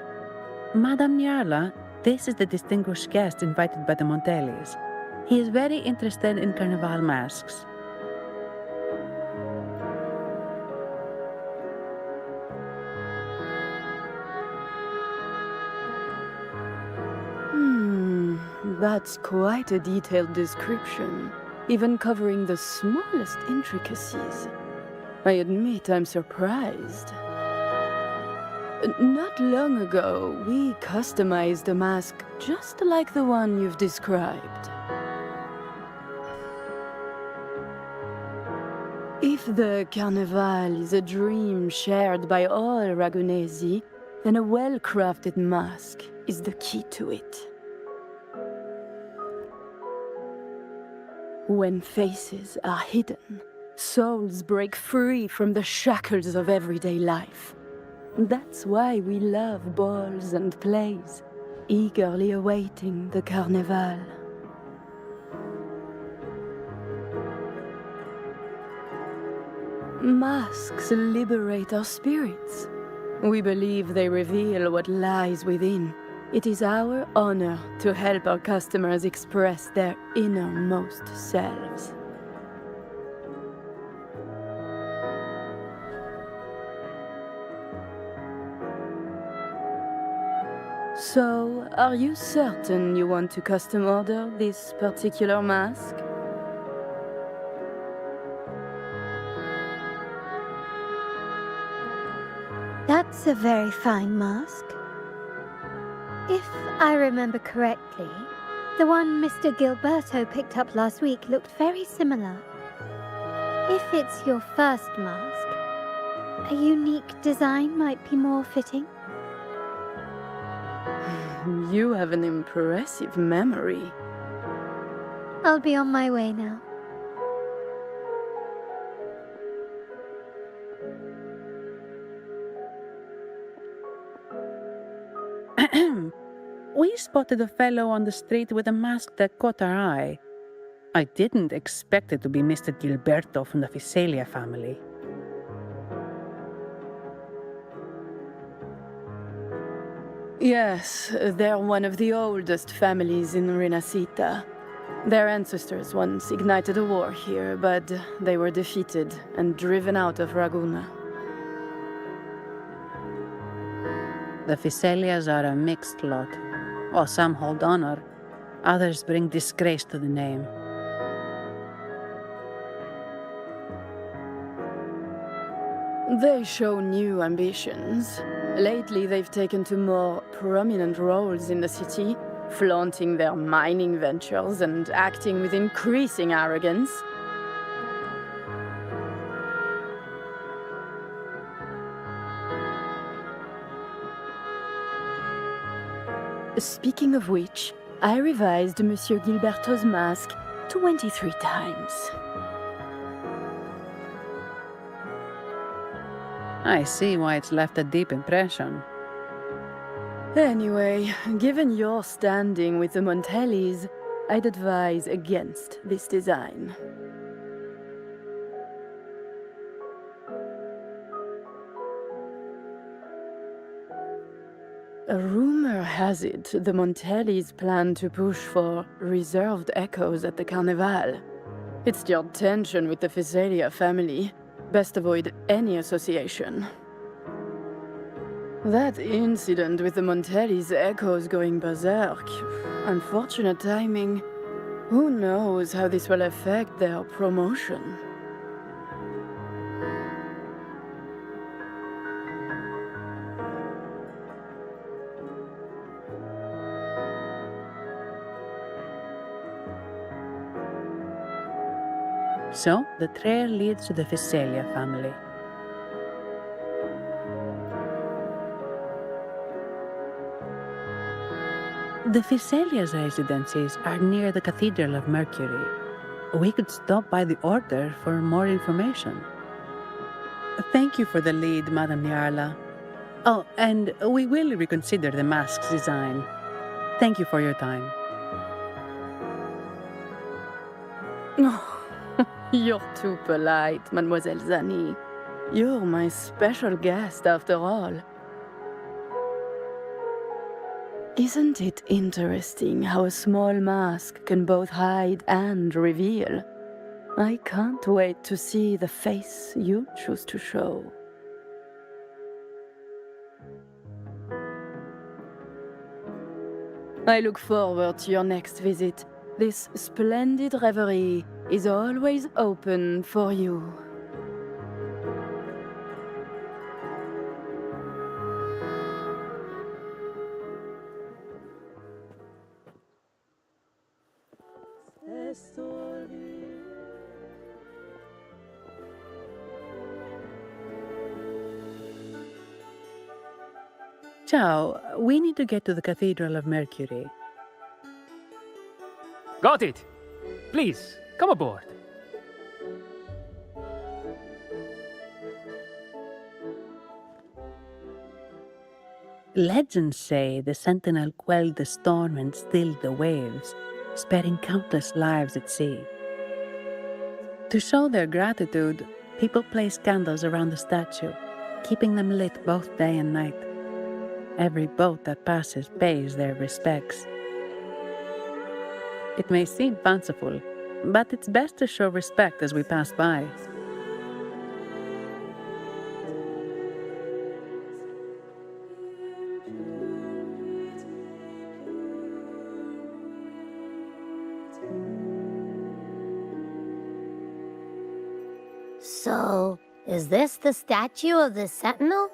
Madame Nyarla, this is the distinguished guest invited by the Montelis. He is very interested in carnival masks. That's quite a detailed description, even covering the smallest intricacies. I admit I'm surprised. Not long ago, we customized a mask just like the one you've described. If the Carnival is a dream shared by all Ragunesi, then a well-crafted mask is the key to it. When faces are hidden, souls break free from the shackles of everyday life. That's why we love balls and plays, eagerly awaiting the Carnival. Masks liberate our spirits. We believe they reveal what lies within. It is our honor to help our customers express their innermost selves. So, are you certain you want to custom order this particular mask? That's a very fine mask. If I remember correctly, the one Mr. Gilberto picked up last week looked very similar. If it's your first mask, a unique design might be more fitting. You have an impressive memory. I'll be on my way now. We spotted a fellow on the street with a mask that caught our eye. I didn't expect it to be Mr. Gilberto from the Fisalia family. Yes, they're one of the oldest families in Renacita. Their ancestors once ignited a war here, but they were defeated and driven out of Raguna. The Fisalias are a mixed lot. While some hold honor, others bring disgrace to the name. They show new ambitions. Lately, they've taken to more prominent roles in the city, flaunting their mining ventures and acting with increasing arrogance. Speaking of which, I revised Monsieur Gilberto's mask 23 times. I see why it's left a deep impression. Anyway, given your standing with the Montelis, I'd advise against this design. A rumor has it the Montelis plan to push for reserved echoes at the Carnival. It's stirred tension with the Fisalia family. Best avoid any association. That incident with the Montelis' echoes going berserk. Unfortunate timing. Who knows how this will affect their promotion? So, the trail leads to the Fisalia family. The Thessalia's residencies are near the Cathedral of Mercury. We could stop by the Order for more information. Thank you for the lead, Madame Nyarla. Oh, and we will reconsider the mask's design. Thank you for your time. Oh, you're too polite, Mademoiselle Zani. You're my special guest, after all. Isn't it interesting how a small mask can both hide and reveal? I can't wait to see the face you choose to show. I look forward to your next visit. This splendid reverie is always open for you. Ciao, we need to get to the Cathedral of Mercury. Got it! Please, come aboard. Legends say the Sentinel quelled the storm and stilled the waves, sparing countless lives at sea. To show their gratitude, people place candles around the statue, keeping them lit both day and night. Every boat that passes pays their respects. It may seem fanciful, but it's best to show respect as we pass by. So, is this the statue of the Sentinel?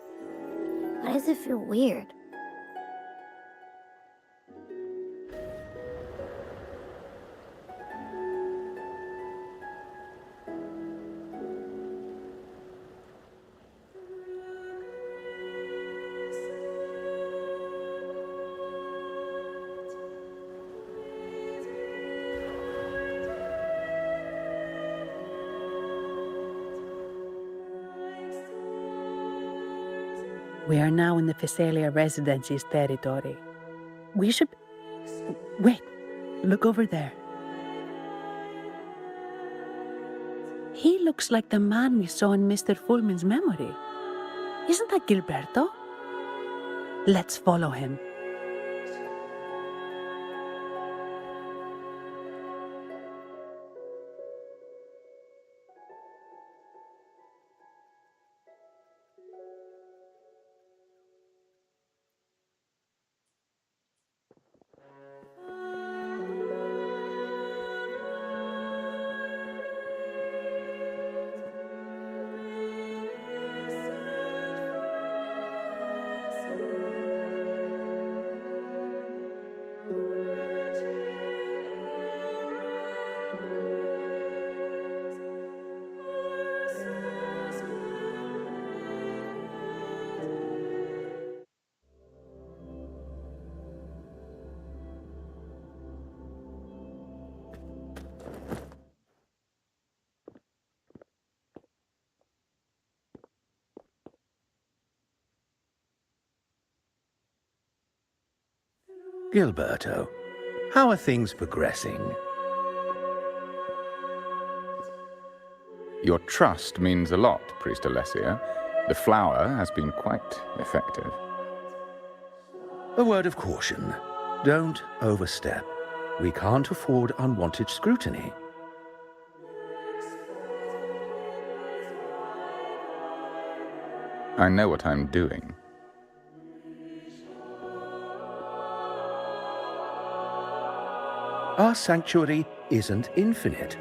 Why does it feel weird? We are now in the Thessalia Residency's territory. We should... Wait, look over there. He looks like the man we saw in Mr. Fulmin's memory. Isn't that Gilberto? Let's follow him. Gilberto, how are things progressing? Your trust means a lot, Priest Alessia. The flower has been quite effective. A word of caution. Don't overstep. We can't afford unwanted scrutiny. I know what I'm doing. Our sanctuary isn't infinite.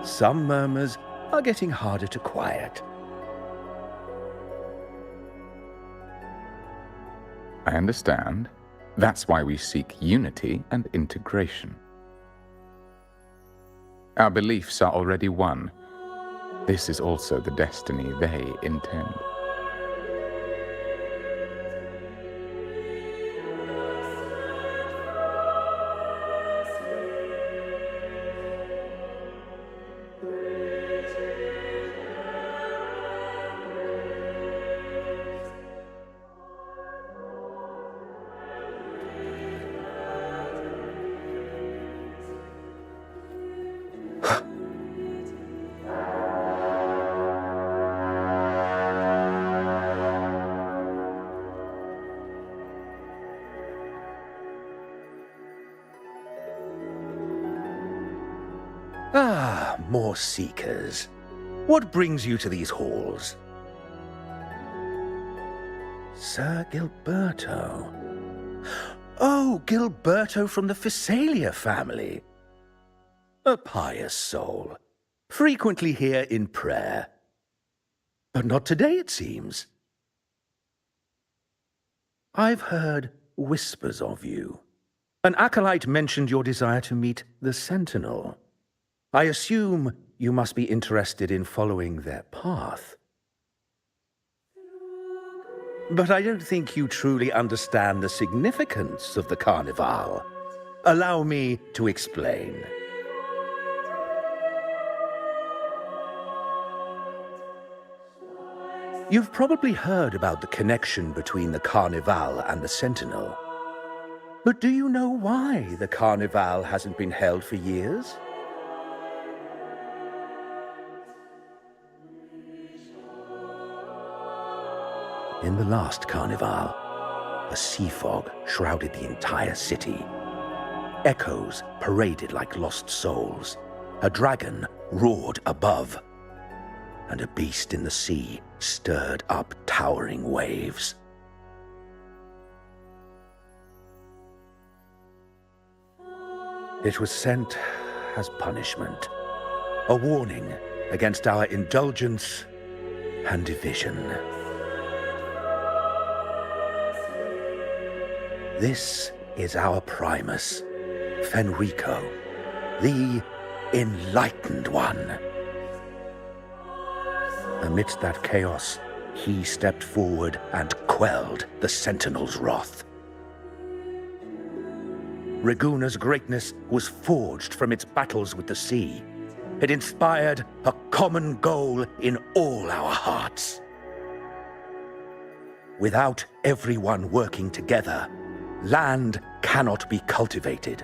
Some murmurs are getting harder to quiet. I understand. That's why we seek unity and integration. Our beliefs are already one. This is also the destiny they intend. Ah, more seekers. What brings you to these halls? Sir Gilberto. Oh, Gilberto from the Physalia family. A pious soul. Frequently here in prayer. But not today, it seems. I've heard whispers of you. An acolyte mentioned your desire to meet the Sentinel. I assume you must be interested in following their path. But I don't think you truly understand the significance of the Carnival. Allow me to explain. You've probably heard about the connection between the Carnival and the Sentinel. But do you know why the Carnival hasn't been held for years? In the last Carnival, a sea fog shrouded the entire city. Echoes paraded like lost souls. A dragon roared above. And a beast in the sea stirred up towering waves. It was sent as punishment, a warning against our indulgence and division. This is our Primus, Fenrico, the Enlightened One. Amidst that chaos, he stepped forward and quelled the Sentinel's wrath. Raguna's greatness was forged from its battles with the sea. It inspired a common goal in all our hearts. Without everyone working together, land cannot be cultivated,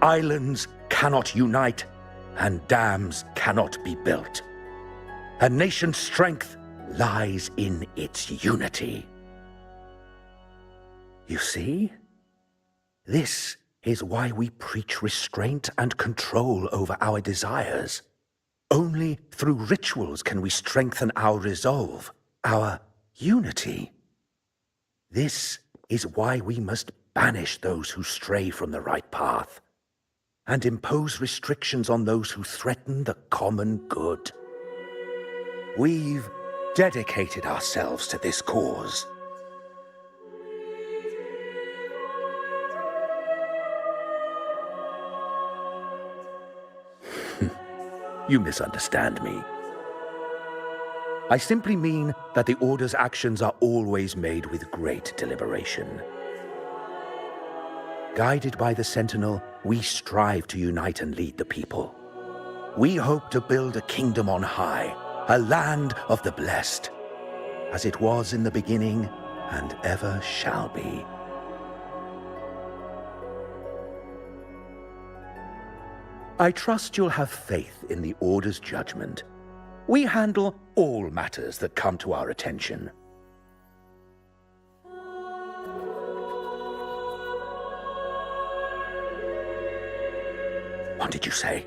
islands cannot unite, and dams cannot be built. A nation's strength lies in its unity. You see? This is why we preach restraint and control over our desires. Only through rituals can we strengthen our resolve, our unity. This is why we must banish those who stray from the right path, and impose restrictions on those who threaten the common good. We've dedicated ourselves to this cause. You misunderstand me. I simply mean that the Order's actions are always made with great deliberation. Guided by the Sentinel, we strive to unite and lead the people. We hope to build a kingdom on high, a land of the blessed, as it was in the beginning and ever shall be. I trust you'll have faith in the Order's judgment. We handle all matters that come to our attention. What did you say?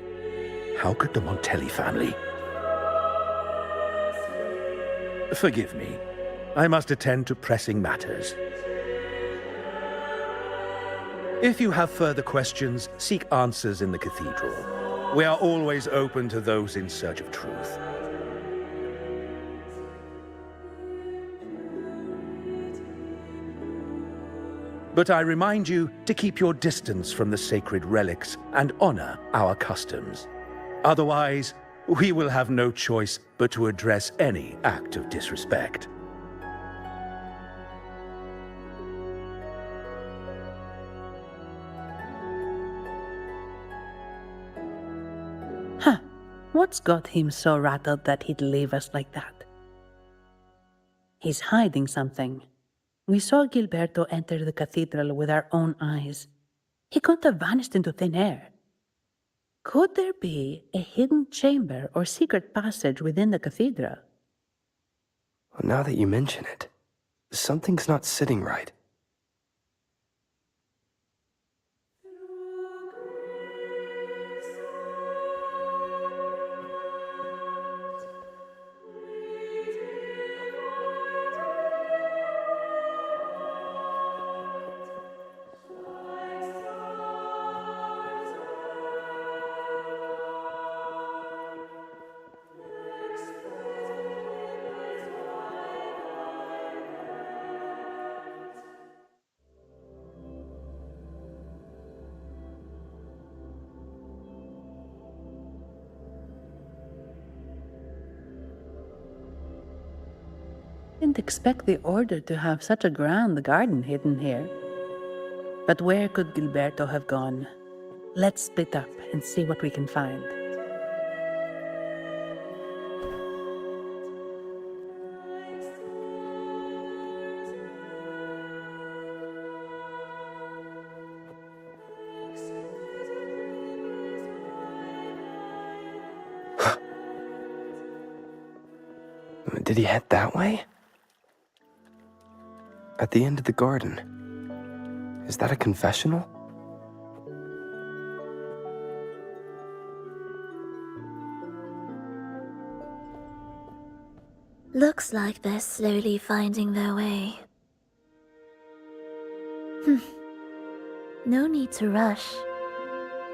How could the Montelli family? Forgive me. I must attend to pressing matters. If you have further questions, seek answers in the cathedral. We are always open to those in search of truth. But I remind you to keep your distance from the sacred relics and honor our customs. Otherwise, we will have no choice but to address any act of disrespect. Huh. What's got him so rattled that he'd leave us like that? He's hiding something. We saw Gilberto enter the cathedral with our own eyes. He couldn't have vanished into thin air. Could there be a hidden chamber or secret passage within the cathedral? Well, now that you mention it, something's not sitting right. didn't expect the Order to have such a grand garden hidden here. But where could Gilberto have gone? Let's split up and see what we can find. Did he head that way? At the end of the garden. Is that a confessional? Looks like they're slowly finding their way. No need to rush.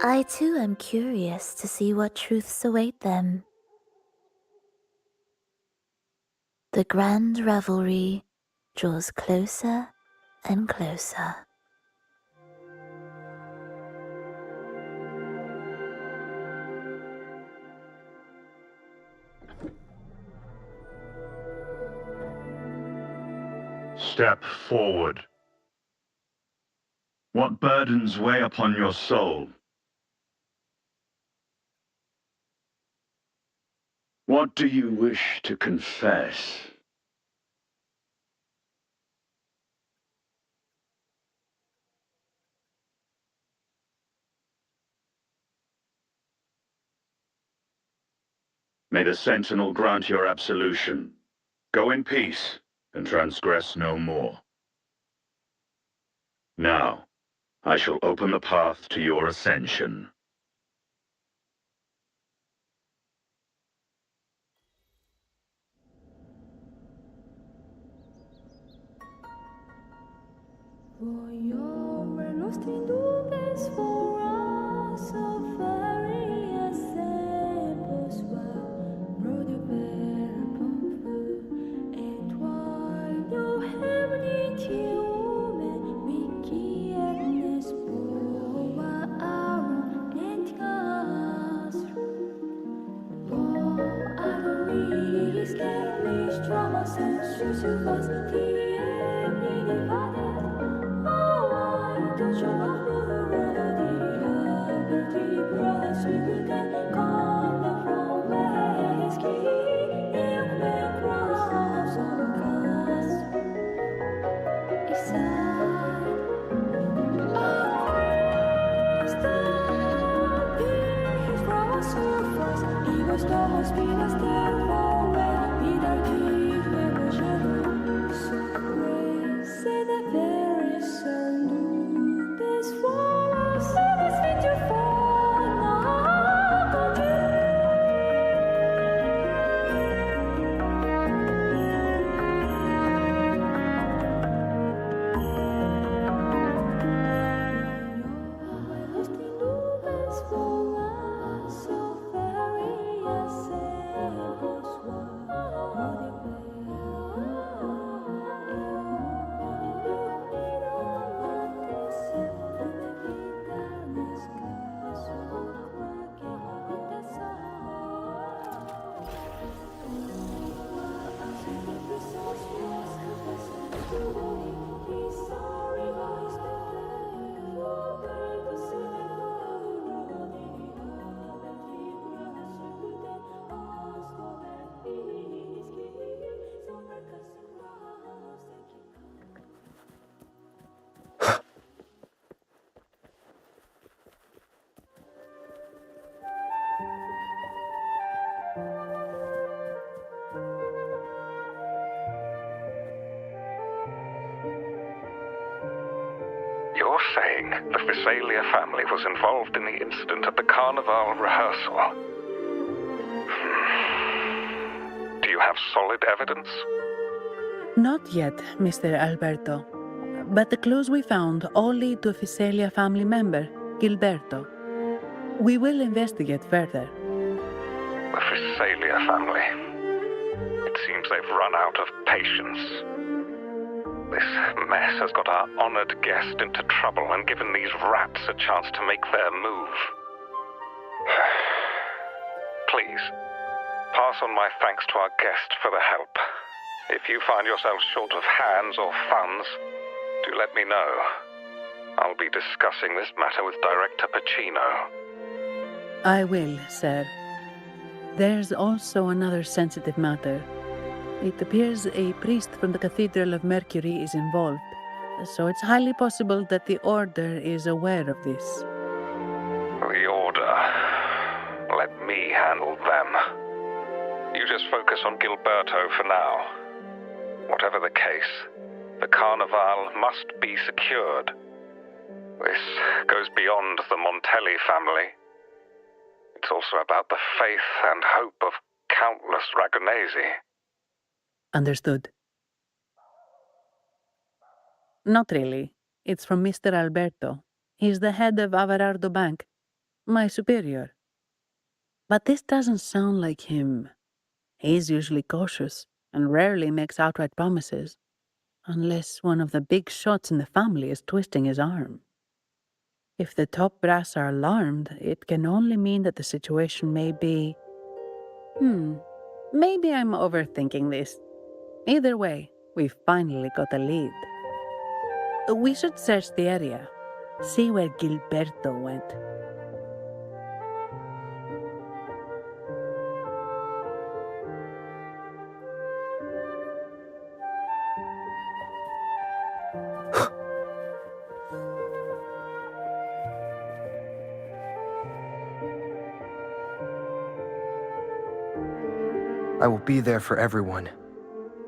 I too am curious to see what truths await them. The grand revelry draws closer and closer. Step forward. What burdens weigh upon your soul? What do you wish to confess? May the Sentinel grant your absolution. Go in peace, and transgress no more. Now, I shall open the path to your ascension. You're saying the Visalia family was involved in the incident at the Carnival rehearsal? Do you have solid evidence? Not yet, Mr. Alberto. But the clues we found all lead to a Visalia family member, Gilberto. We will investigate further. The Visalia family. It seems they've run out of patience. This mess has got our honored guest into trouble and given these rats a chance to make their move. Please, pass on my thanks to our guest for the help. If you find yourself short of hands or funds, do let me know. I'll be discussing this matter with Director Pacino. I will, sir. There's also another sensitive matter. It appears a priest from the Cathedral of Mercury is involved, so it's highly possible that the Order is aware of this. The Order. Let me handle them. You just focus on Gilberto for now. Whatever the case, the Carnival must be secured. This goes beyond the Montelli family. It's also about the faith and hope of countless Ragonesi. Understood. Not really. It's from Mr. Alberto. He's the head of Averardo Bank, my superior. But this doesn't sound like him. He's usually cautious and rarely makes outright promises, unless one of the big shots in the family is twisting his arm. If the top brass are alarmed, it can only mean that the situation may be... Maybe I'm overthinking this. Either way, we've finally got a lead. We should search the area, see where Gilberto went. I will be there for everyone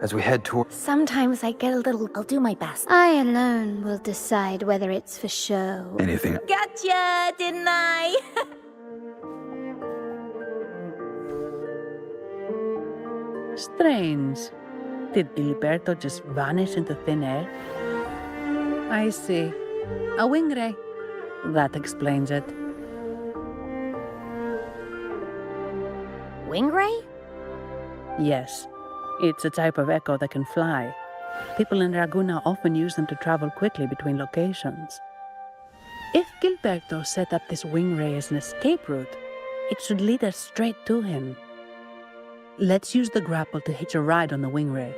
as we head toward... Sometimes I get a little... I'll do my best. I alone will decide whether it's for show. Anything? Gotcha, didn't I? Strange. Did Gilberto just vanish into thin air? I see. A wing ray. That explains it. Wing ray? Yes. It's a type of echo that can fly. People in Raguna often use them to travel quickly between locations. If Gilberto set up this wing ray as an escape route, it should lead us straight to him. Let's use the grapple to hitch a ride on the wing ray.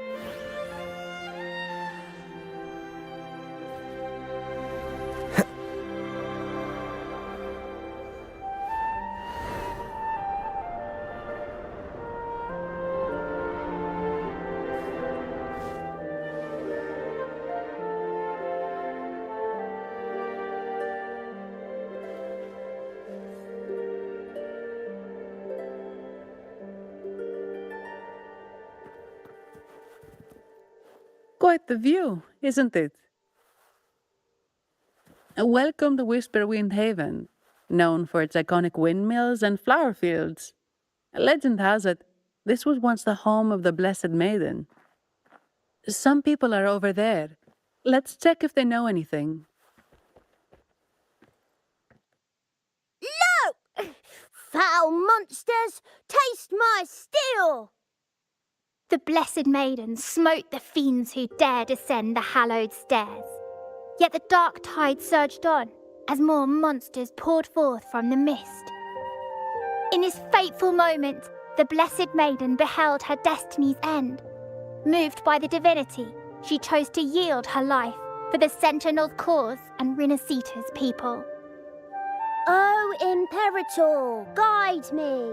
Quite the view, isn't it? Welcome to Whisperwind Haven, known for its iconic windmills and flower fields. Legend has it, this was once the home of the Blessed Maiden. Some people are over there. Let's check if they know anything. No! Foul monsters, taste my steel! The Blessed Maiden smote the fiends who dared ascend the hallowed stairs. Yet the dark tide surged on as more monsters poured forth from the mist. In this fateful moment, the Blessed Maiden beheld her destiny's end. Moved by the divinity, she chose to yield her life for the Sentinel's cause and Rinasita's people. Oh, Imperator, guide me!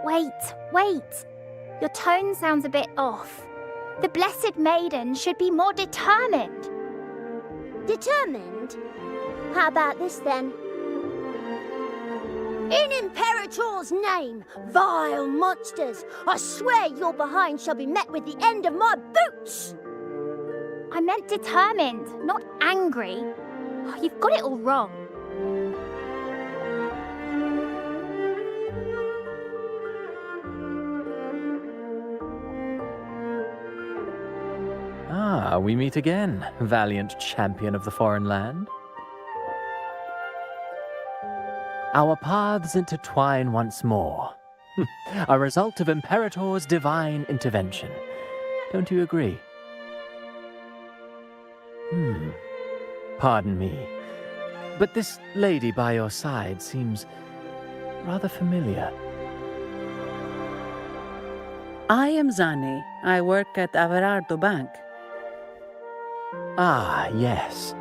Wait. Your tone sounds a bit off. The Blessed Maiden should be more determined. Determined? How about this then? In Imperator's name, vile monsters, I swear your behind shall be met with the end of my boots! I meant determined, not angry. You've got it all wrong. Ah, we meet again, valiant champion of the foreign land. Our paths intertwine once more. A result of Imperator's divine intervention. Don't you agree? Pardon me, but this lady by your side seems rather familiar. I am Zani. I work at Averardo Bank. Ah, yes.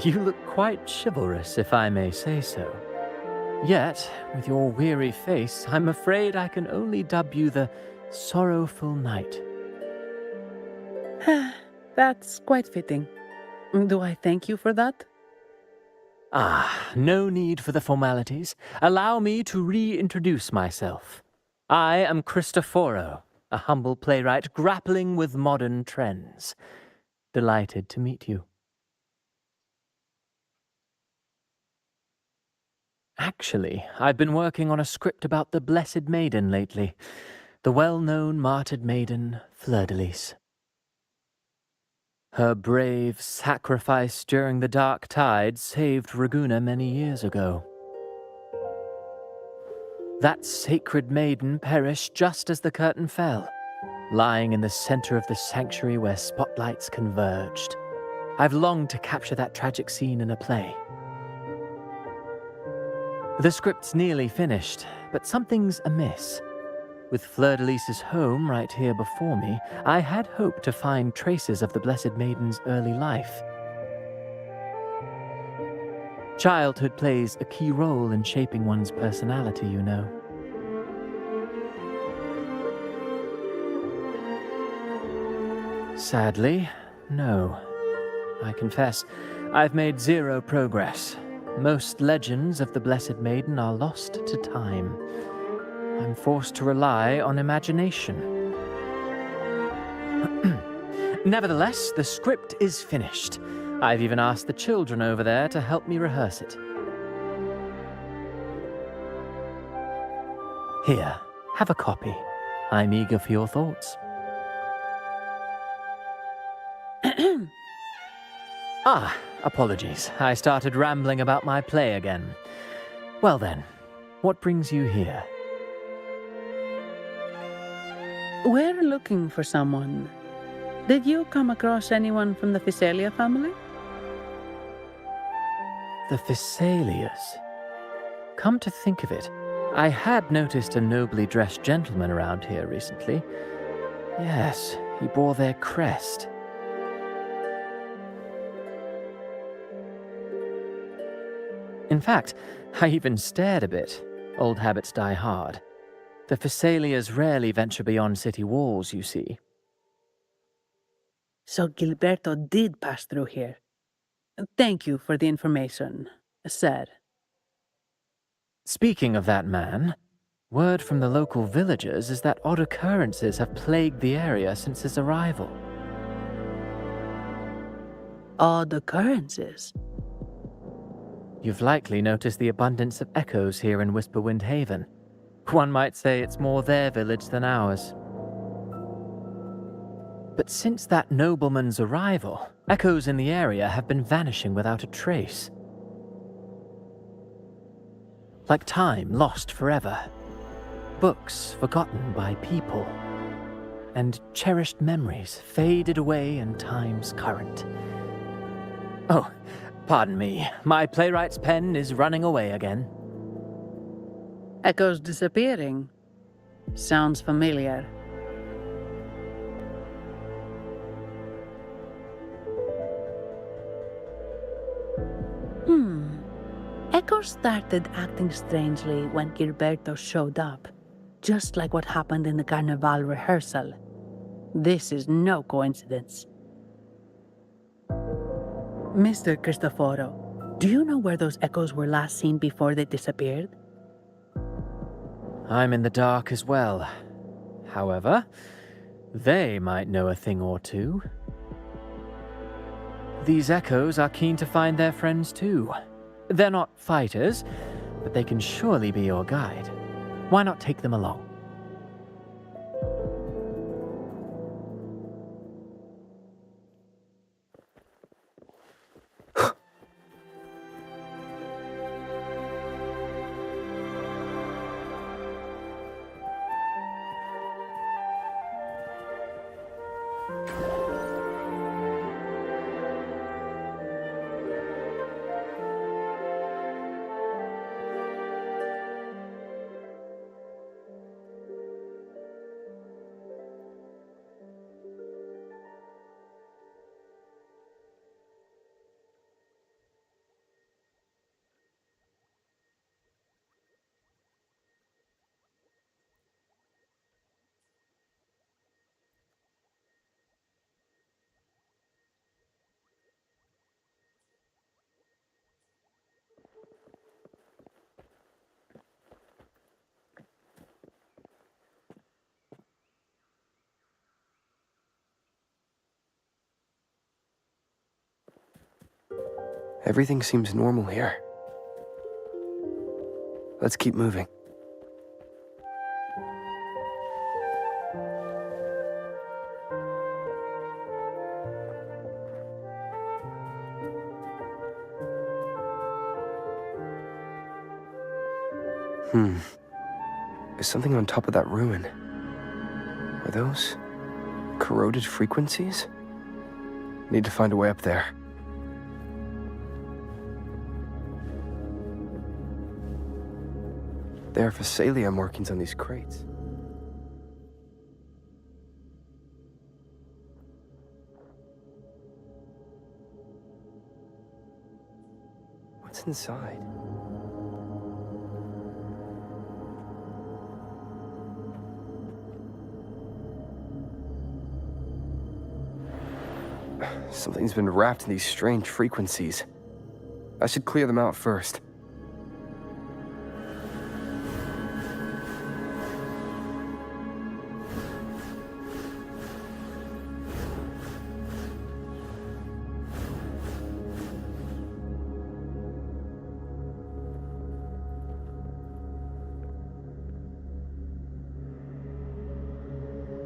You look quite chivalrous, if I may say so. Yet, with your weary face, I'm afraid I can only dub you the Sorrowful Knight. That's quite fitting. Do I thank you for that? Ah, no need for the formalities. Allow me to reintroduce myself. I am Cristoforo, a humble playwright grappling with modern trends. Delighted to meet you. Actually, I've been working on a script about the Blessed Maiden lately. The well-known martyred maiden, Fleur-de-Lis. Her brave sacrifice during the Dark Tide saved Ragunna many years ago. That sacred maiden perished just as the curtain fell, lying in the center of the sanctuary where spotlights converged. I've longed to capture that tragic scene in a play. The script's nearly finished, but something's amiss. With Fleur-de-Lis's home right here before me, I had hoped to find traces of the Blessed Maiden's early life. Childhood plays a key role in shaping one's personality, you know. Sadly, no. I confess, I've made zero progress. Most legends of the Blessed Maiden are lost to time. I'm forced to rely on imagination. Nevertheless, the script is finished. I've even asked the children over there to help me rehearse it. Here, have a copy. I'm eager for your thoughts. Ah, apologies. I started rambling about my play again. Well then, what brings you here? We're looking for someone. Did you come across anyone from the Physalia family? The Physalias. Come to think of it, I had noticed a nobly dressed gentleman around here recently. Yes, he bore their crest. In fact, I even stared a bit. Old habits die hard. The Physalias rarely venture beyond city walls, you see. So Gilberto did pass through here. Thank you for the information, sir. Speaking of that man, word from the local villagers is that odd occurrences have plagued the area since his arrival. Odd occurrences? You've likely noticed the abundance of echoes here in Whisperwind Haven. One might say it's more their village than ours. But since that nobleman's arrival, echoes in the area have been vanishing without a trace. Like time lost forever. Books forgotten by people. And cherished memories faded away in time's current. Oh, pardon me. My playwright's pen is running away again. Echoes disappearing. Sounds familiar. Echoes started acting strangely when Gilberto showed up, just like what happened in the Carnival rehearsal. This is no coincidence. Mr. Cristoforo, do you know where those echoes were last seen before they disappeared? I'm in the dark as well. However, they might know a thing or two. These echoes are keen to find their friends too. They're not fighters, but they can surely be your guide. Why not take them along? Everything seems normal here. Let's keep moving. There's something on top of that ruin. Are those corroded frequencies? Need to find a way up there. There are Phasalia markings on these crates. What's inside? Something's been wrapped in these strange frequencies. I should clear them out first.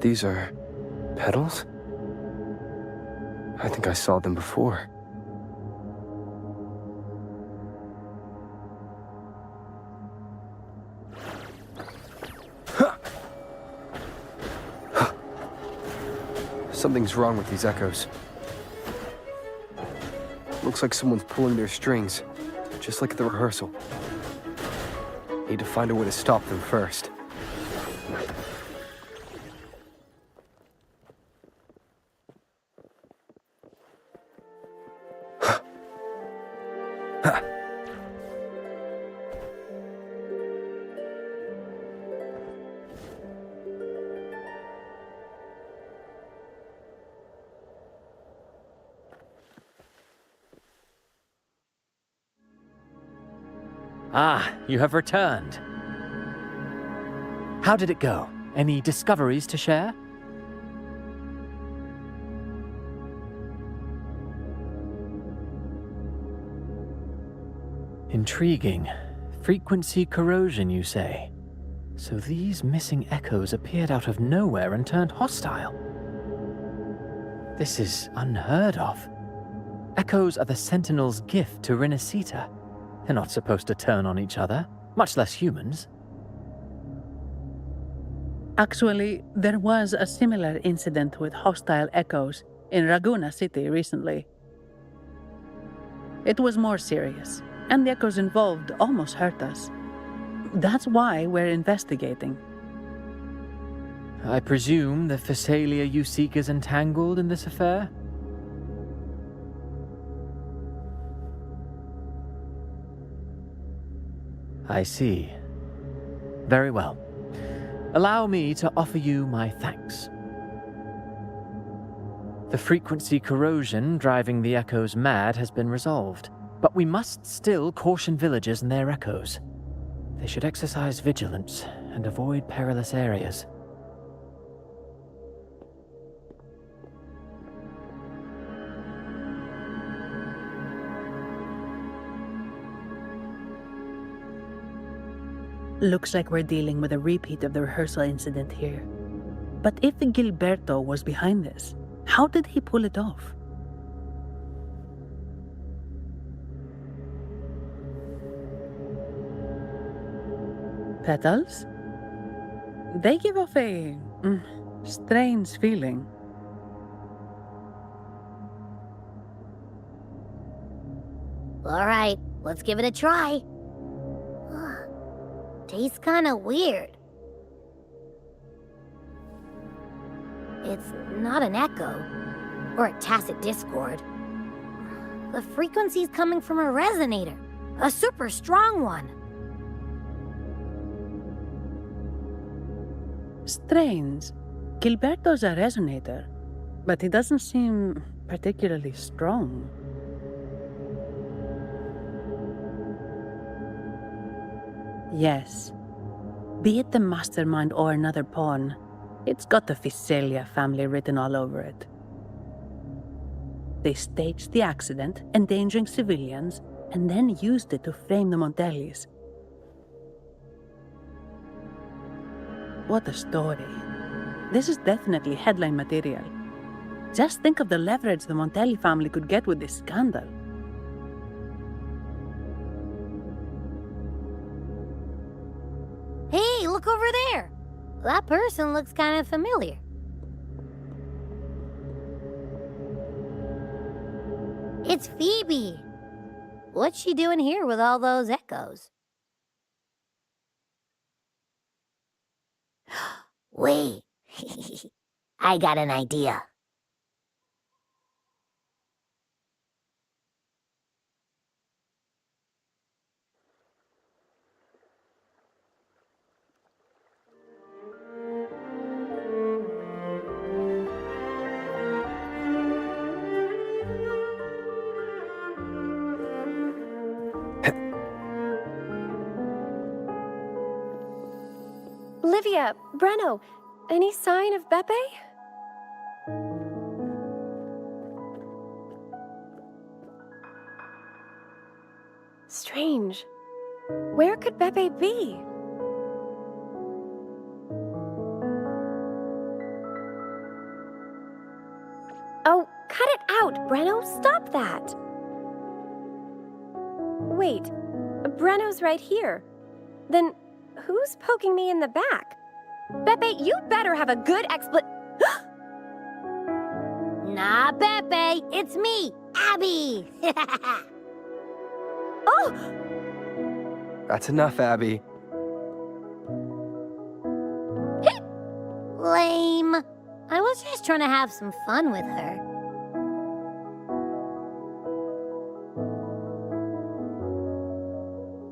These are petals? I think I saw them before. Something's wrong with these echoes. Looks like someone's pulling their strings, just like at the rehearsal. Need to find a way to stop them first. Ah, you have returned. How did it go? Any discoveries to share? Intriguing. Frequency corrosion, you say? So these missing echoes appeared out of nowhere and turned hostile. This is unheard of. Echoes are the Sentinel's gift to Renacita. They're not supposed to turn on each other, much less humans. Actually, there was a similar incident with hostile echoes in Raguena City recently. It was more serious, and the echoes involved almost hurt us. That's why we're investigating. I presume the Phasalia you seek is entangled in this affair? I see. Very well. Allow me to offer you my thanks. The frequency corrosion driving the echoes mad has been resolved, but we must still caution villagers and their echoes. They should exercise vigilance and avoid perilous areas. Looks like we're dealing with a repeat of the rehearsal incident here. But if Gilberto was behind this, how did he pull it off? Petals? They give off a strange feeling. All right, let's give it a try. Tastes kinda weird. It's not an echo, or a tacit discord. The frequency's coming from a resonator, a super strong one. Strange. Gilberto's a resonator, but he doesn't seem particularly strong. Yes. Be it the mastermind or another pawn, it's got the Phasalia family written all over it. They staged the accident, endangering civilians, and then used it to frame the Montellis. What a story. This is definitely headline material. Just think of the leverage the Montelli family could get with this scandal. Hey, look over there! That person looks kind of familiar. It's Phoebe! What's she doing here with all those echoes? Wait, I got an idea. Livia, Breno, any sign of Beppe? Strange. Where could Beppe be? Oh, cut it out, Breno! Stop that! Wait, Breno's right here. Then who's poking me in the back? Beppe, you better have a good Nah, Beppe, it's me, Abby! Oh! That's enough, Abby. Lame. I was just trying to have some fun with her.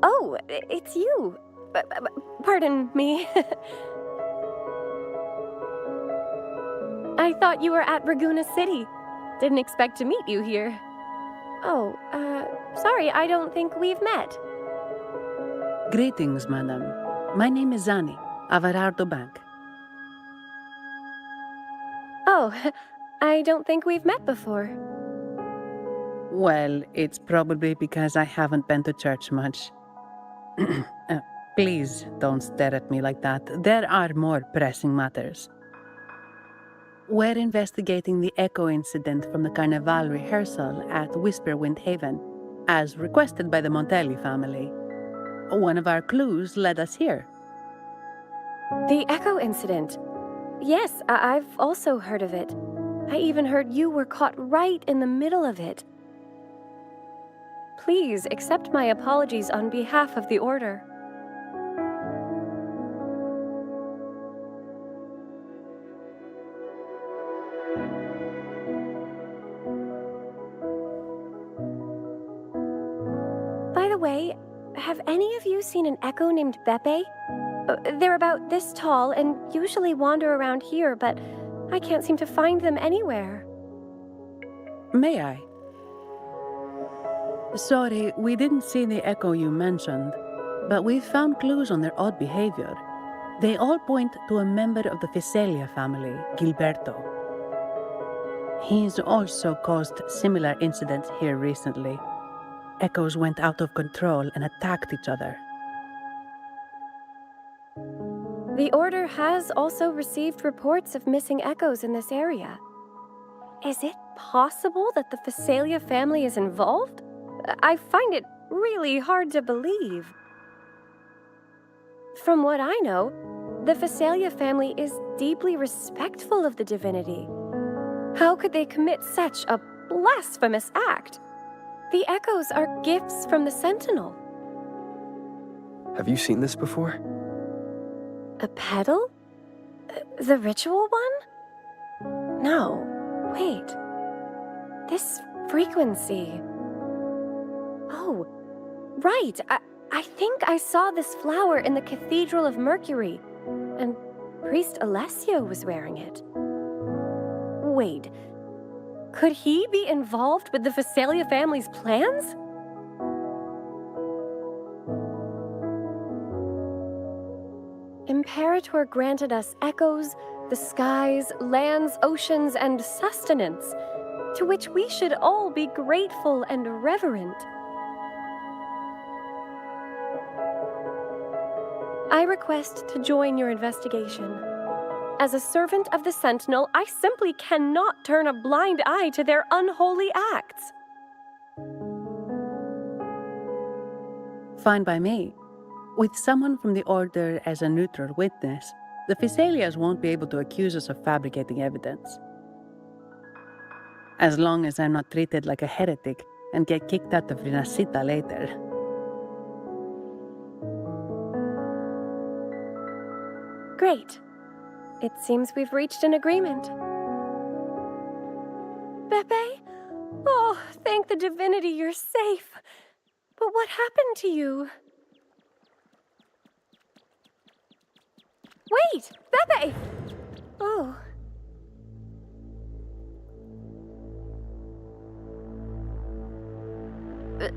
Oh, it's you. Pardon me. I thought you were at Raguena City. Didn't expect to meet you here. Oh, sorry, I don't think we've met. Greetings, madam. My name is Zani, Avarardo Bank. Oh, I don't think we've met before. Well, it's probably because I haven't been to church much. Please don't stare at me like that. There are more pressing matters. We're investigating the echo incident from the Carnival rehearsal at Whisperwind Haven, as requested by the Montelli family. One of our clues led us here. The echo incident. Yes, I've also heard of it. I even heard you were caught right in the middle of it. Please accept my apologies on behalf of the Order. By the way, have any of you seen an echo named Beppe? They're about this tall and usually wander around here, but I can't seem to find them anywhere. May I? Sorry, we didn't see the echo you mentioned, but we've found clues on their odd behavior. They all point to a member of the Fiselia family, Gilberto. He's also caused similar incidents here recently. Echoes went out of control and attacked each other. The Order has also received reports of missing echoes in this area. Is it possible that the Fiselia family is involved? I find it really hard to believe. From what I know, the Fiselia family is deeply respectful of the divinity. How could they commit such a blasphemous act? The echoes are gifts from the Sentinel. Have you seen this before? A pedal? The ritual one? No, wait. This frequency. Oh, right. I think I saw this flower in the Cathedral of Mercury, and Priest Alessio was wearing it. Wait, could he be involved with the Fiselia family's plans? Imperator granted us echoes, the skies, lands, oceans, and sustenance. to which we should all be grateful and reverent. I request to join your investigation. As a servant of the Sentinel, I simply cannot turn a blind eye to their unholy acts. Fine by me. With someone from the Order as a neutral witness, the Physaelias won't be able to accuse us of fabricating evidence. As long as I'm not treated like a heretic and get kicked out of Rinascita later. Great. It seems we've reached an agreement. Beppe? Oh, thank the divinity you're safe. But what happened to you? Wait! Beppe! Oh.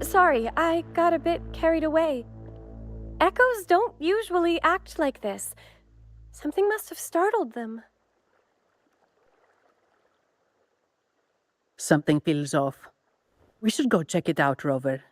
Sorry, I got a bit carried away. Echoes don't usually act like this. Something must have startled them. Something feels off. We should go check it out, Rover.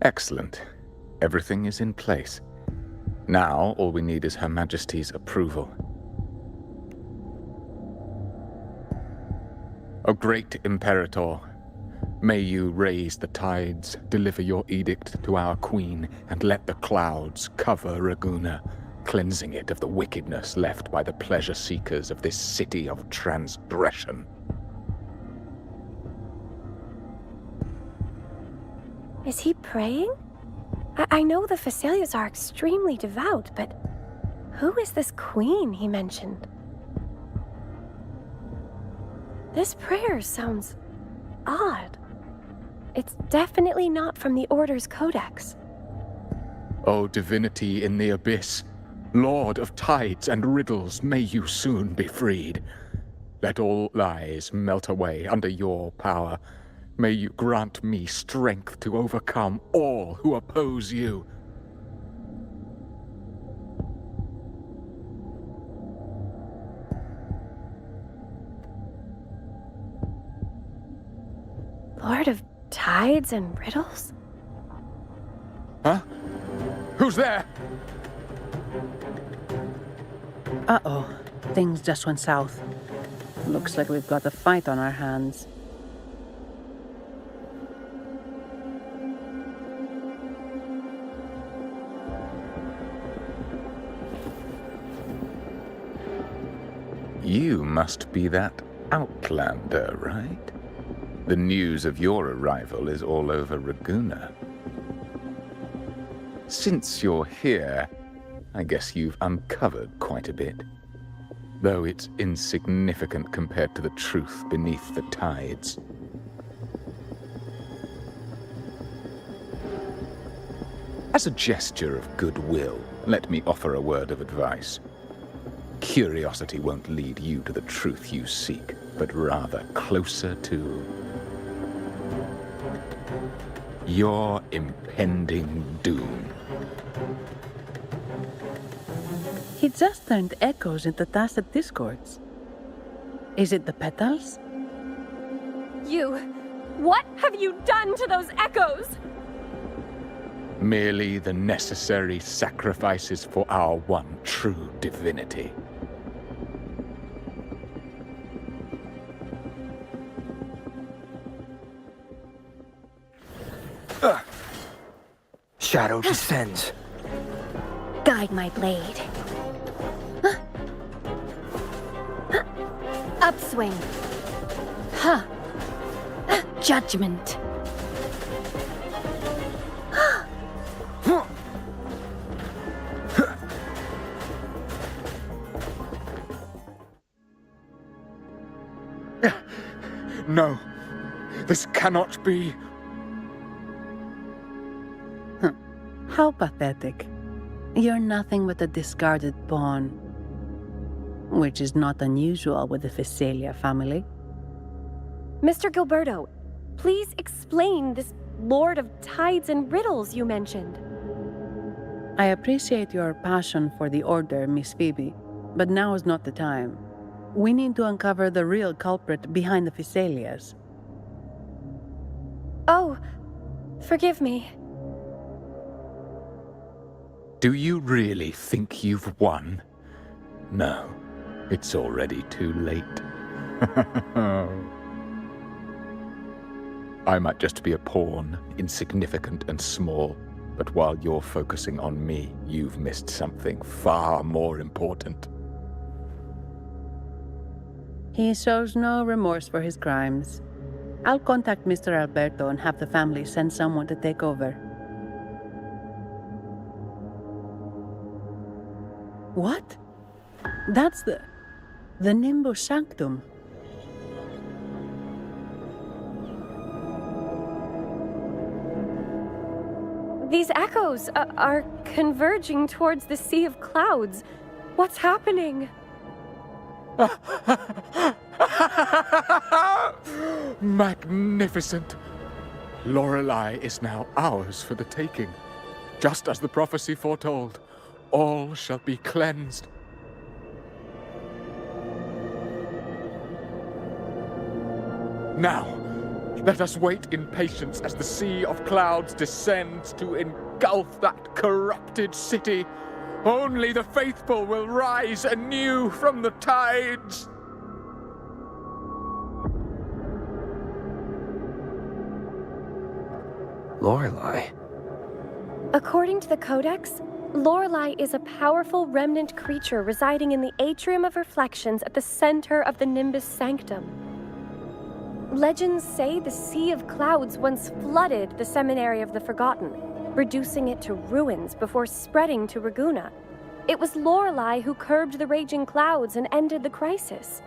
Excellent. Everything is in place. Now, all we need is Her Majesty's approval. O great Imperator, may you raise the tides, deliver your edict to our Queen, and let the clouds cover Raguna, cleansing it of the wickedness left by the pleasure-seekers of this city of transgression. Is he praying? I know the Physaelias are extremely devout, but who is this queen he mentioned? This prayer sounds odd. It's definitely not from the Order's codex. O divinity in the abyss, Lord of tides and riddles, may you soon be freed. Let all lies melt away under your power. May you grant me strength to overcome all who oppose you. Lord of tides and riddles? Huh? Who's there? Uh-oh. Things just went south. Looks like we've got a fight on our hands. You must be that outlander, right? The news of your arrival is all over Raguna. Since you're here, I guess you've uncovered quite a bit. Though it's insignificant compared to the truth beneath the tides. As a gesture of goodwill, let me offer a word of advice. Curiosity won't lead you to the truth you seek, but rather closer to your impending doom. He just turned echoes into tacit discords. Is it the petals? What have you done to those echoes? Merely the necessary sacrifices for our one true divinity. Shadow descends. Guide my blade. Upswing. Judgment. No, this cannot be. How pathetic. You're nothing but a discarded pawn. Which is not unusual with the Physalia family. Mr. Gilberto, please explain this Lord of Tides and Riddles you mentioned. I appreciate your passion for the Order, Miss Phoebe, but now is not the time. We need to uncover the real culprit behind the Physalias. Oh, forgive me. Do you really think you've won? No, it's already too late. I might just be a pawn, insignificant and small, but while you're focusing on me, you've missed something far more important. He shows no remorse for his crimes. I'll contact Mr. Alberto and have the family send someone to take over. What? That's the Nimbus Sanctum. These echoes are converging towards the Sea of Clouds. What's happening? Magnificent! Lorelei is now ours for the taking. Just as the prophecy foretold, all shall be cleansed. Now, let us wait in patience as the Sea of Clouds descends to engulf that corrupted city. Only the faithful will rise anew from the tides. Lorelei. According to the Codex, Lorelei is a powerful remnant creature residing in the Atrium of Reflections at the center of the Nimbus Sanctum. Legends say the Sea of Clouds once flooded the Seminary of the Forgotten, reducing it to ruins before spreading to Ragunna. It was Lorelei who curbed the raging clouds and ended the crisis.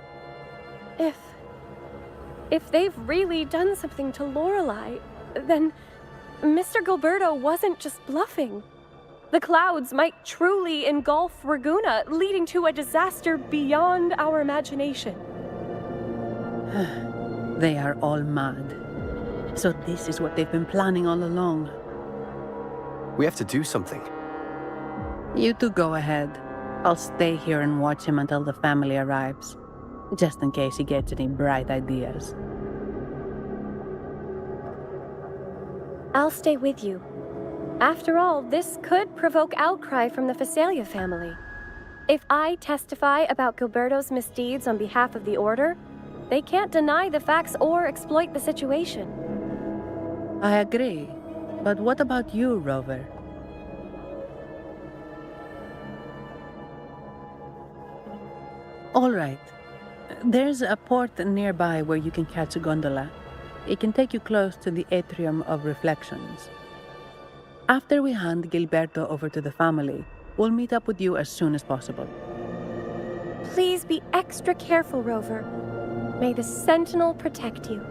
If they've really done something to Lorelei, then Mr. Gilberto wasn't just bluffing. The clouds might truly engulf Ragunna, leading to a disaster beyond our imagination. They are all mad. So this is what they've been planning all along. We have to do something. You two go ahead. I'll stay here and watch him until the family arrives, just in case he gets any bright ideas. I'll stay with you. After all, this could provoke outcry from the Physalia family. If I testify about Gilberto's misdeeds on behalf of the Order, they can't deny the facts or exploit the situation. I agree. But what about you, Rover? All right. There's a port nearby where you can catch a gondola. It can take you close to the Atrium of Reflections. After we hand Gilberto over to the family, we'll meet up with you as soon as possible. Please be extra careful, Rover. May the Sentinel protect you.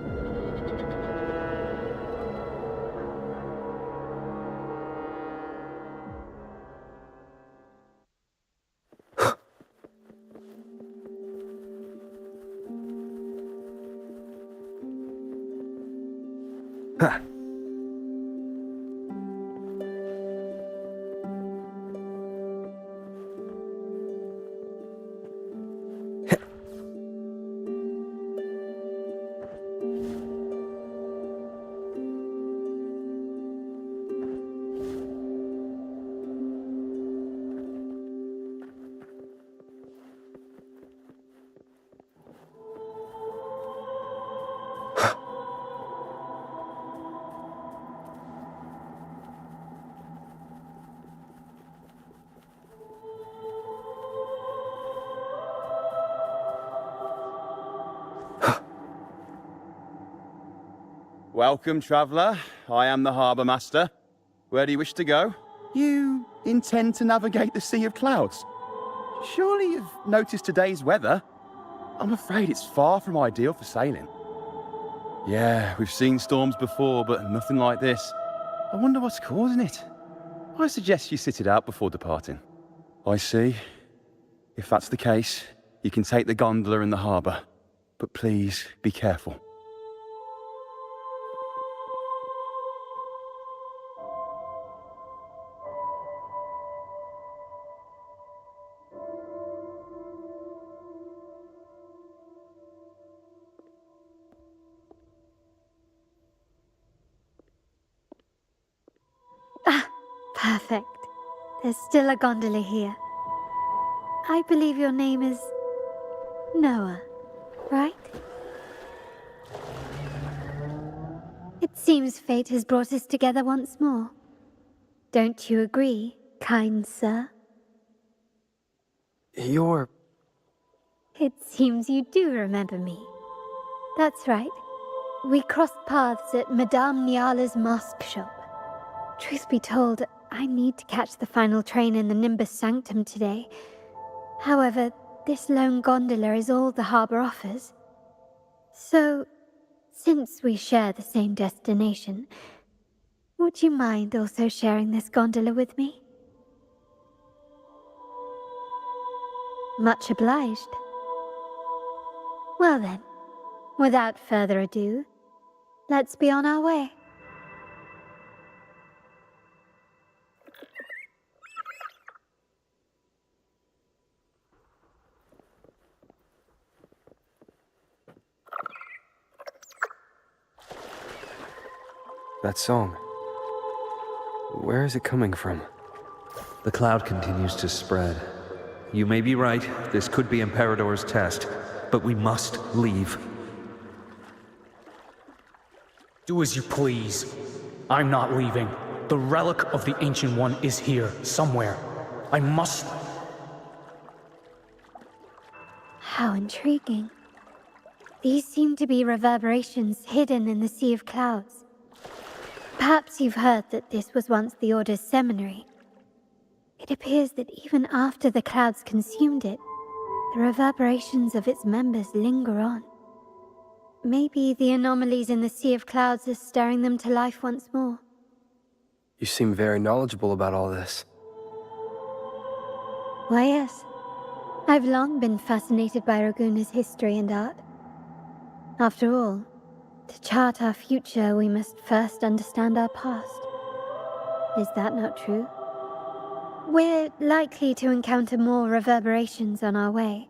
Welcome, traveller. I am the Harbour Master. Where do you wish to go? You intend to navigate the Sea of Clouds? Surely you've noticed today's weather? I'm afraid it's far from ideal for sailing. Yeah, we've seen storms before, but nothing like this. I wonder what's causing it. I suggest you sit it out before departing. I see. If that's the case, you can take the gondola in the harbour. But please, be careful. Perfect. There's still a gondola here. I believe your name is Noah, right? It seems fate has brought us together once more. Don't you agree, kind sir? You're... It seems you do remember me. That's right. We crossed paths at Madame Niala's mask shop. Truth be told, I need to catch the final train in the Nimbus Sanctum today. However, this lone gondola is all the harbour offers. So, since we share the same destination, would you mind also sharing this gondola with me? Much obliged. Well then, without further ado, let's be on our way. That song. Where is it coming from? The cloud continues to spread. You may be right, this could be Imperador's test, but we must leave. Do as you please. I'm not leaving. The relic of the Ancient One is here, somewhere. I must... How intriguing. These seem to be reverberations hidden in the sea of clouds. Perhaps you've heard that this was once the Order's seminary. It appears that even after the clouds consumed it, the reverberations of its members linger on. Maybe the anomalies in the sea of clouds are stirring them to life once more. You seem very knowledgeable about all this. Why, yes. I've long been fascinated by Raguna's history and art. After all, to chart our future, we must first understand our past. Is that not true? We're likely to encounter more reverberations on our way.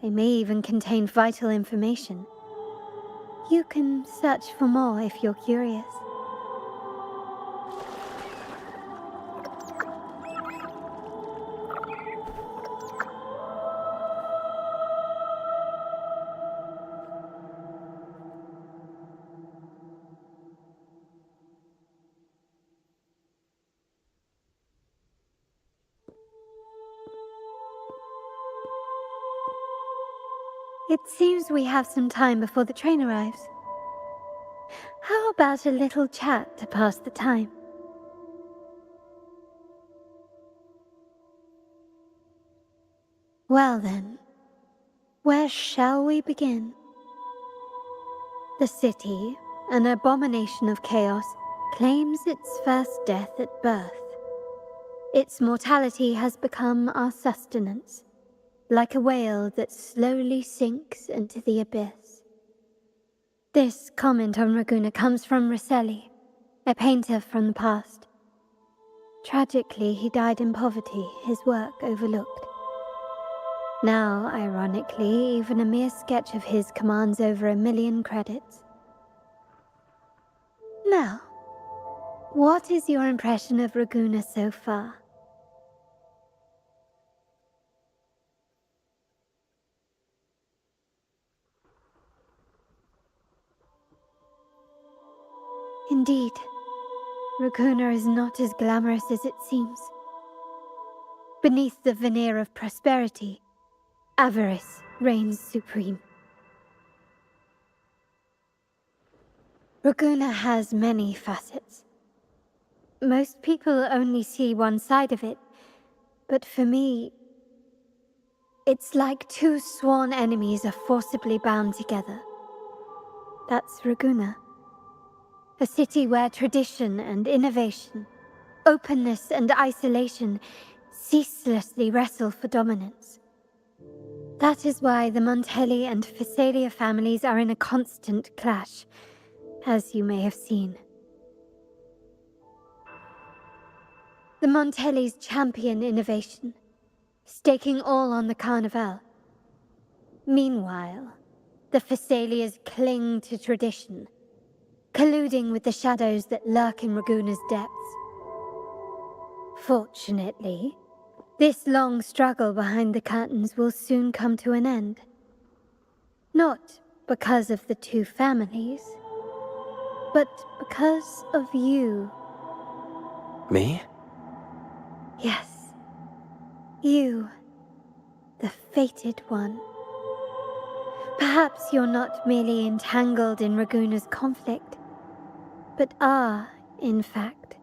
They may even contain vital information. You can search for more if you're curious. It seems we have some time before the train arrives. How about a little chat to pass the time? Well then, where shall we begin? The city, an abomination of chaos, claims its first death at birth. Its mortality has become our sustenance, like a whale that slowly sinks into the abyss. This comment on Raguna comes from Rosselli, a painter from the past. Tragically, he died in poverty, his work overlooked. Now, ironically, even a mere sketch of his commands over 1 million credits. Now, what is your impression of Raguna so far? Indeed, Raguna is not as glamorous as it seems. Beneath the veneer of prosperity, avarice reigns supreme. Raguna has many facets. Most people only see one side of it, but for me, it's like two sworn enemies are forcibly bound together. That's Raguena. A city where tradition and innovation, openness and isolation ceaselessly wrestle for dominance. That is why the Montelli and Phasalia families are in a constant clash, as you may have seen. The Montellis champion innovation, staking all on the Carnival. Meanwhile, the Phasalias cling to tradition, colluding with the shadows that lurk in Raguena's depths. Fortunately, this long struggle behind the curtains will soon come to an end. Not because of the two families, but because of you. Me? Yes. You, the fated one. Perhaps you're not merely entangled in Raguena's conflict, but are, in fact,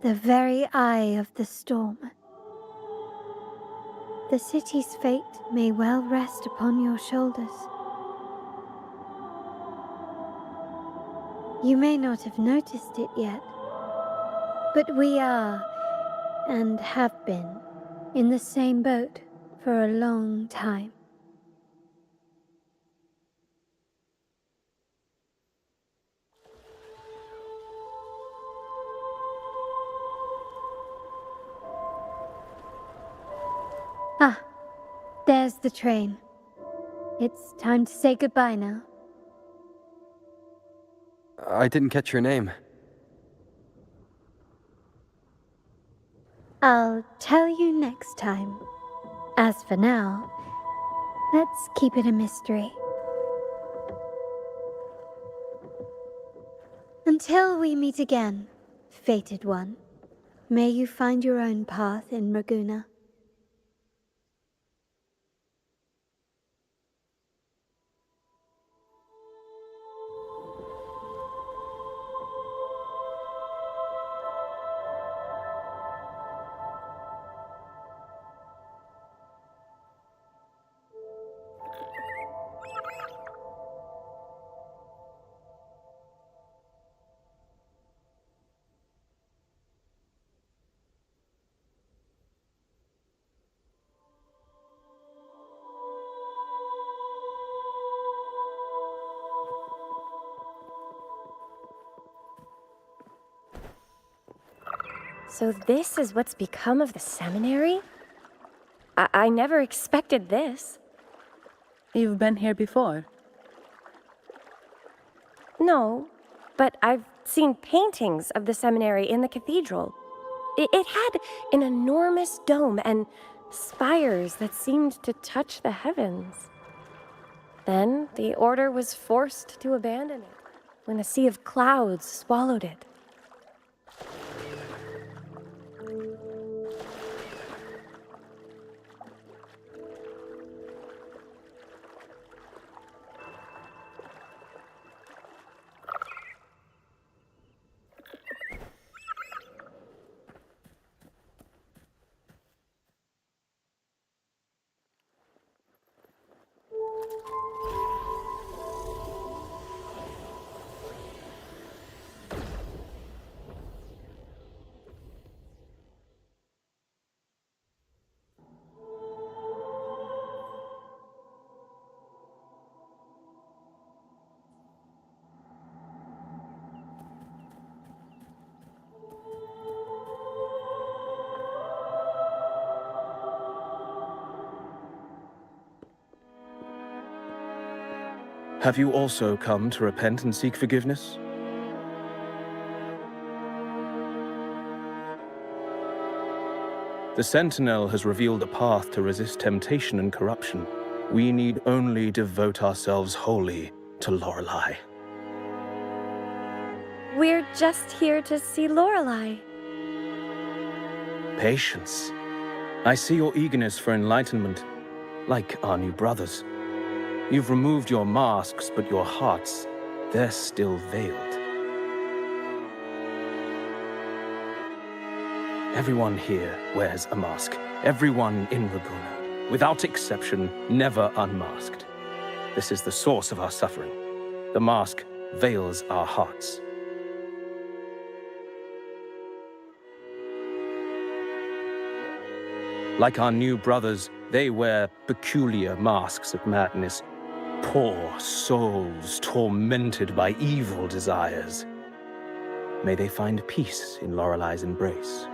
the very eye of the storm. The city's fate may well rest upon your shoulders. You may not have noticed it yet, but we are, and have been, in the same boat for a long time. Ah, there's the train. It's time to say goodbye now. I didn't catch your name. I'll tell you next time. As for now, let's keep it a mystery. Until we meet again, fated one, may you find your own path in Raguena. So this is what's become of the seminary? I never expected this. You've been here before? No, but I've seen paintings of the seminary in the cathedral. It had an enormous dome and spires that seemed to touch the heavens. Then the order was forced to abandon it when a sea of clouds swallowed it. Have you also come to repent and seek forgiveness? The Sentinel has revealed a path to resist temptation and corruption. We need only devote ourselves wholly to Lorelei. We're just here to see Lorelei. Patience. I see your eagerness for enlightenment, like our new brothers. You've removed your masks, but your hearts, they're still veiled. Everyone here wears a mask. Everyone in Raguena, without exception, never unmasked. This is the source of our suffering. The mask veils our hearts. Like our new brothers, they wear peculiar masks of madness. Poor souls tormented by evil desires. May they find peace in Lorelei's embrace.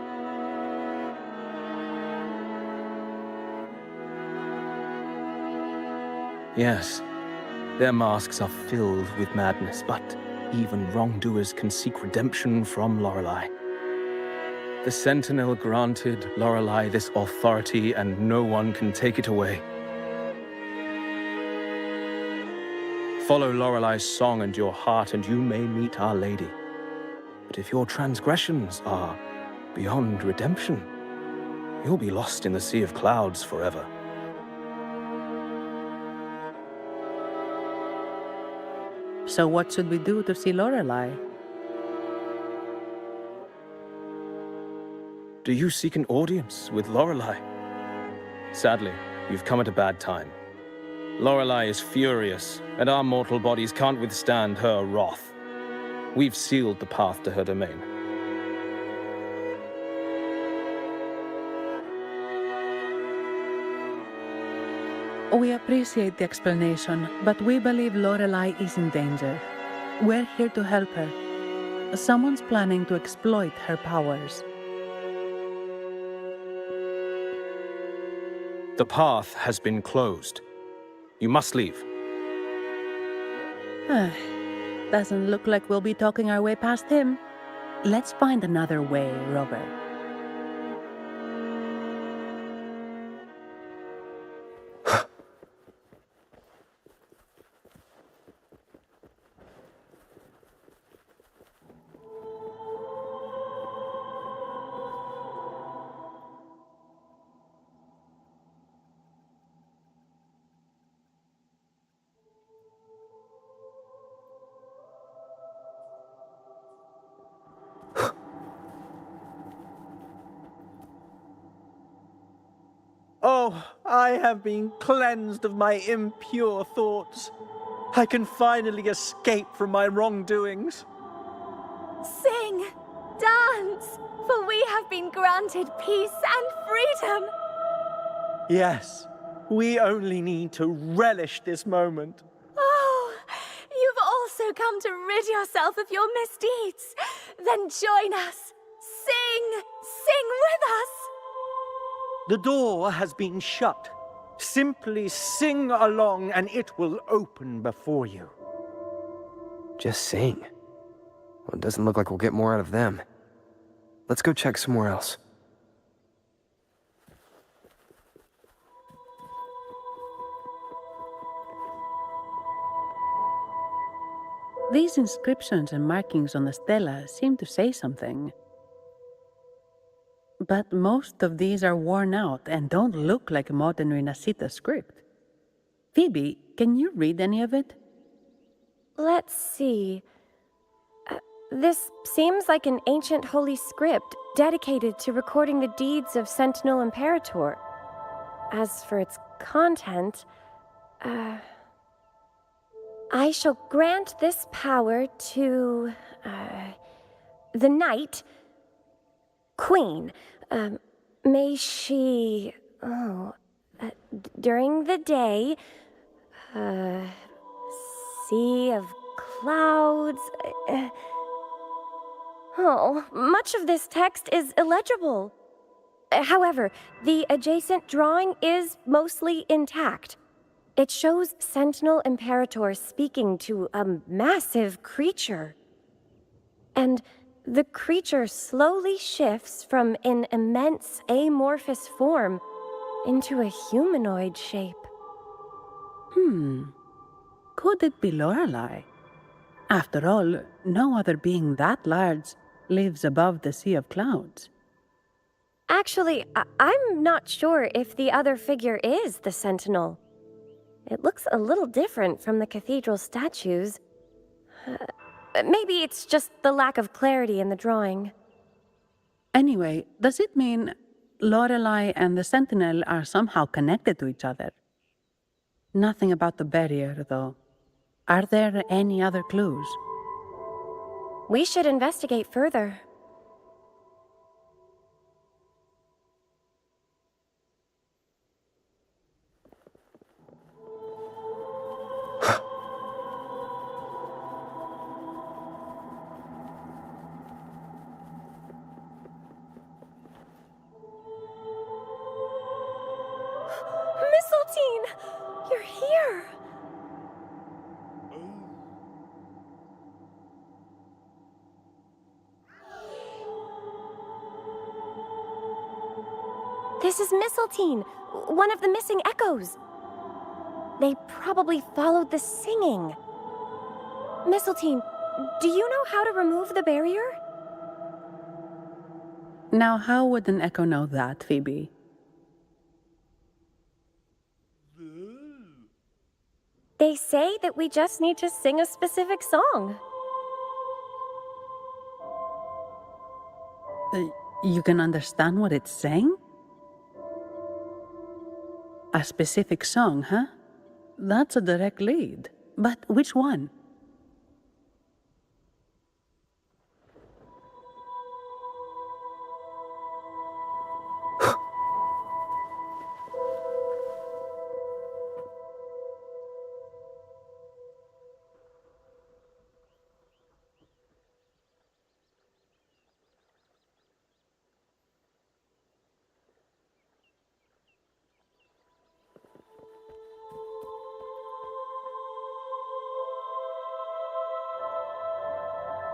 Yes, their masks are filled with madness, but even wrongdoers can seek redemption from Lorelei. The Sentinel granted Lorelei this authority, and no one can take it away. Follow Lorelei's song and your heart, and you may meet Our Lady. But if your transgressions are beyond redemption, you'll be lost in the sea of clouds forever. So what should we do to see Lorelei? Do you seek an audience with Lorelei? Sadly, you've come at a bad time. Lorelei is furious, and our mortal bodies can't withstand her wrath. We've sealed the path to her domain. We appreciate the explanation, but we believe Lorelei is in danger. We're here to help her. Someone's planning to exploit her powers. The path has been closed. You must leave. Doesn't look like we'll be talking our way past him. Let's find another way, Robert. Oh, I have been cleansed of my impure thoughts. I can finally escape from my wrongdoings. Sing, dance, for we have been granted peace and freedom. Yes, we only need to relish this moment. Oh, you've also come to rid yourself of your misdeeds. Then join us. Sing with us. The door has been shut. Simply sing along and it will open before you. Just sing. Well, it doesn't look like we'll get more out of them. Let's go check somewhere else. These inscriptions and markings on the stela seem to say something. But most of these are worn out and don't look like modern Renacita script. Phoebe, can you read any of it? Let's see. This seems like an ancient holy script dedicated to recording the deeds of Sentinel Imperator. As for its content, I shall grant this power to the Knight Queen. May she, during the day, sea of clouds. Much of this text is illegible. However, the adjacent drawing is mostly intact. It shows Sentinel Imperator speaking to a massive creature. And the creature slowly shifts from an immense amorphous form into a humanoid shape. Could it be Lorelei? After all, no other being that large lives above the sea of clouds. Actually, I'm not sure if the other figure is the Sentinel. It looks a little different from the cathedral statues. Maybe it's just the lack of clarity in the drawing. Anyway, does it mean Lorelei and the Sentinel are somehow connected to each other? Nothing about the barrier, though. Are there any other clues? We should investigate further. Mistletoe! You're here! This is Mistletoe, one of the missing echoes. They probably followed the singing. Mistletoe, do you know how to remove the barrier? Now, how would an echo know that, Phoebe? They say that we just need to sing a specific song. You can understand what it's saying? A specific song, huh? That's a direct lead. But which one?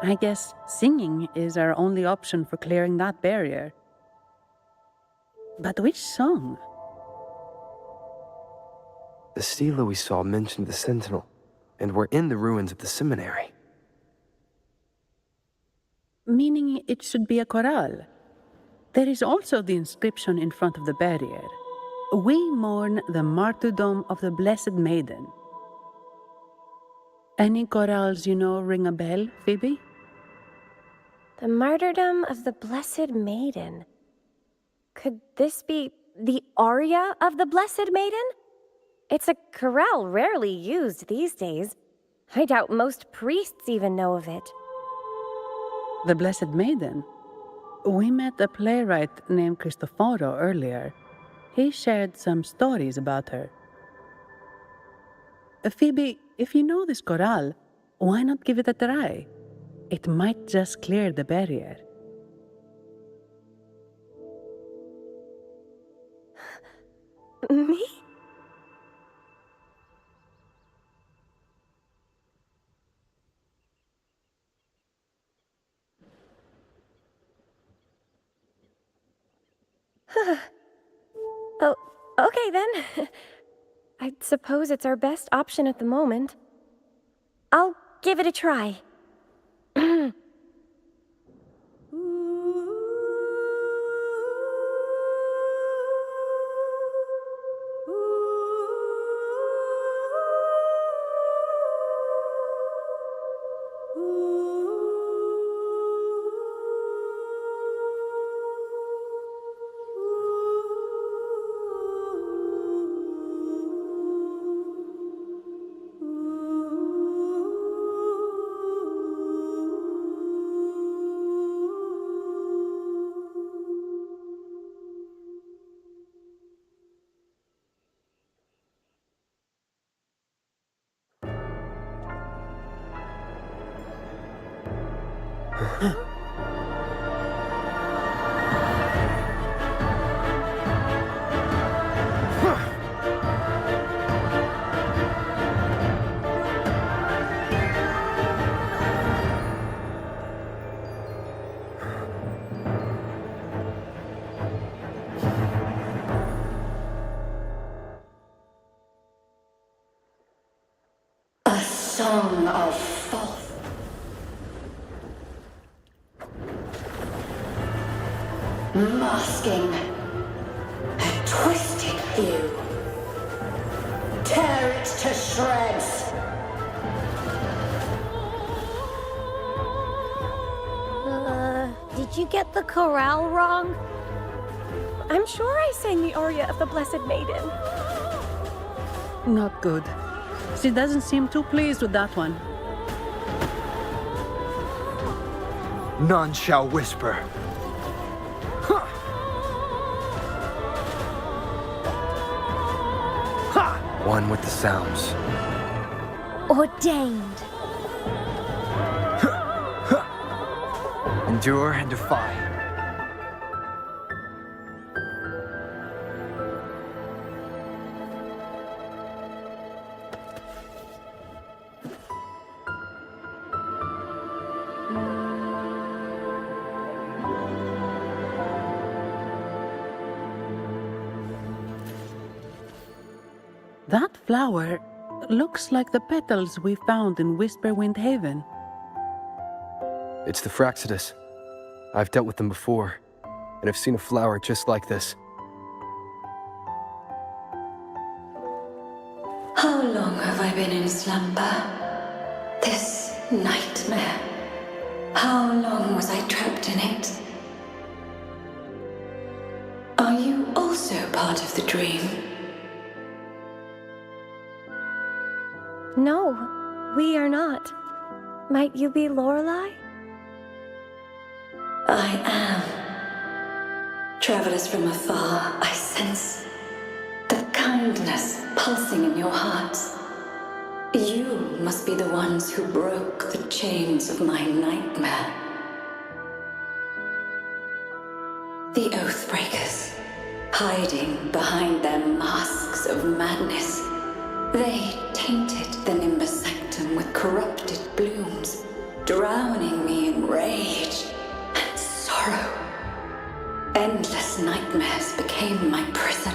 I guess singing is our only option for clearing that barrier. But which song? The stela we saw mentioned the Sentinel, and we're in the ruins of the seminary. Meaning it should be a chorale. There is also the inscription in front of the barrier. We mourn the martyrdom of the Blessed Maiden. Any chorales you know ring a bell, Phoebe? The martyrdom of the Blessed Maiden. Could this be the aria of the Blessed Maiden? It's a chorale rarely used these days. I doubt most priests even know of it. The Blessed Maiden? We met a playwright named Cristoforo earlier. He shared some stories about her. Phoebe, if you know this chorale, why not give it a try? It might just clear the barrier. Me? Oh, okay then. I suppose it's our best option at the moment. I'll give it a try. Song of Thoth. Masking a twisted view. Tear it to shreds. Did you get the chorale wrong? I'm sure I sang the aria of the Blessed Maiden. Not good. She doesn't seem too pleased with that one. None shall whisper. One with the sounds. Ordained. Endure and defy. That flower looks like the petals we found in Whisperwind Haven. It's the Fraxidus. I've dealt with them before, and I've seen a flower just like this. How long have I been in slumber? This nightmare. How long was I trapped in it? Are you also part of the dream? No, we are not. Might you be Lorelei? I am. Travelers from afar, I sense the kindness pulsing in your hearts. You must be the ones who broke the chains of my nightmare. The Oathbreakers, hiding behind their masks of madness. They tainted the Nimbus Sanctum with corrupted blooms, drowning me in rage and sorrow. Endless nightmares became my prison.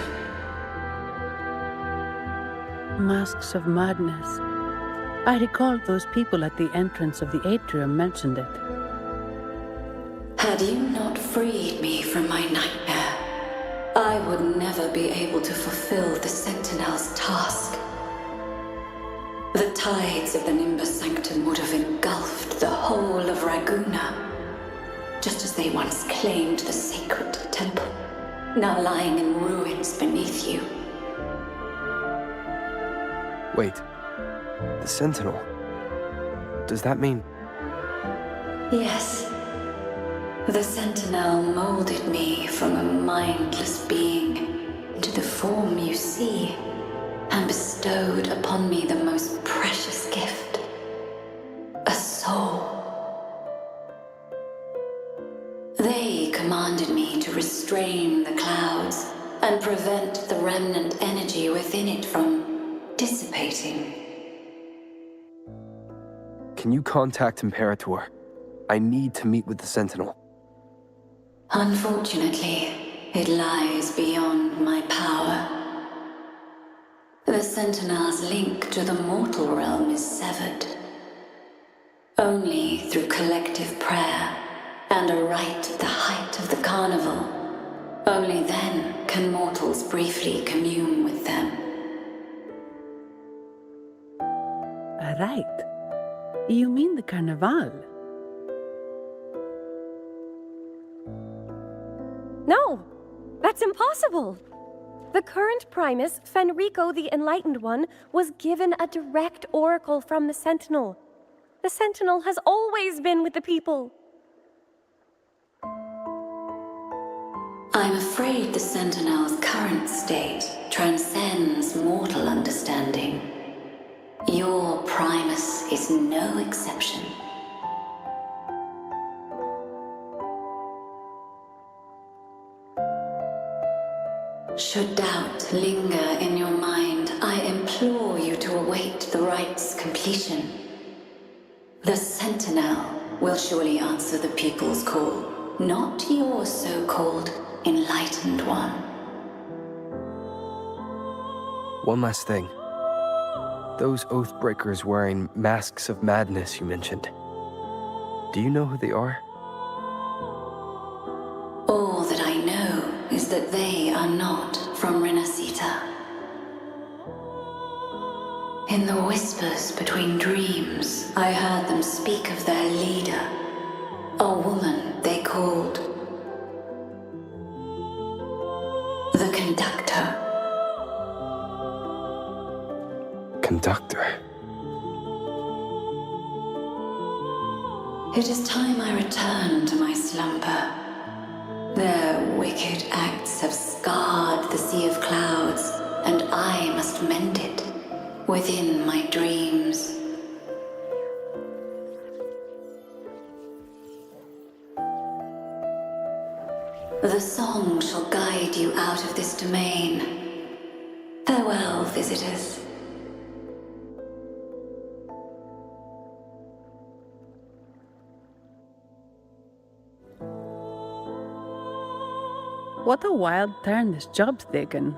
Masks of madness. I recall those people at the entrance of the atrium mentioned it. Had you not freed me from my nightmare, I would never be able to fulfill the Sentinel's task. The tides of the Nimbus Sanctum would have engulfed the whole of Raguna, just as they once claimed the sacred temple, now lying in ruins beneath you. Wait. The Sentinel. Does that mean... Yes. The Sentinel molded me from a mindless being into the form you see, and bestowed upon me the most precious gift, a soul. They commanded me to restrain the clouds and prevent the remnant energy within it from dissipating. Can you contact Imperator? I need to meet with the Sentinel. Unfortunately, it lies beyond my power. The Sentinel's link to the mortal realm is severed. Only through collective prayer and a rite at the height of the carnival, only then can mortals briefly commune with them. A rite? You mean the carnival? No, that's impossible. The current Primus, Fenrico the Enlightened One, was given a direct oracle from the Sentinel. The Sentinel has always been with the people. I'm afraid the Sentinel's current state transcends mortal understanding. Your Primus is no exception. Should doubt linger in your mind, I implore you to await the rite's completion. The Sentinel will surely answer the people's call, not your so-called Enlightened One. One last thing. Those Oathbreakers wearing masks of madness you mentioned. Do you know who they are? All that I know is that they are not from Renacita. In the whispers between dreams, I heard them speak of their leader, a woman they called the Conductor. Conductor? It is time I return to my slumber. Their wicked acts have scarred the sea of clouds, and I must mend it within my dreams. The song shall guide you out of this domain. Farewell, visitors. What a wild turn this job's taken.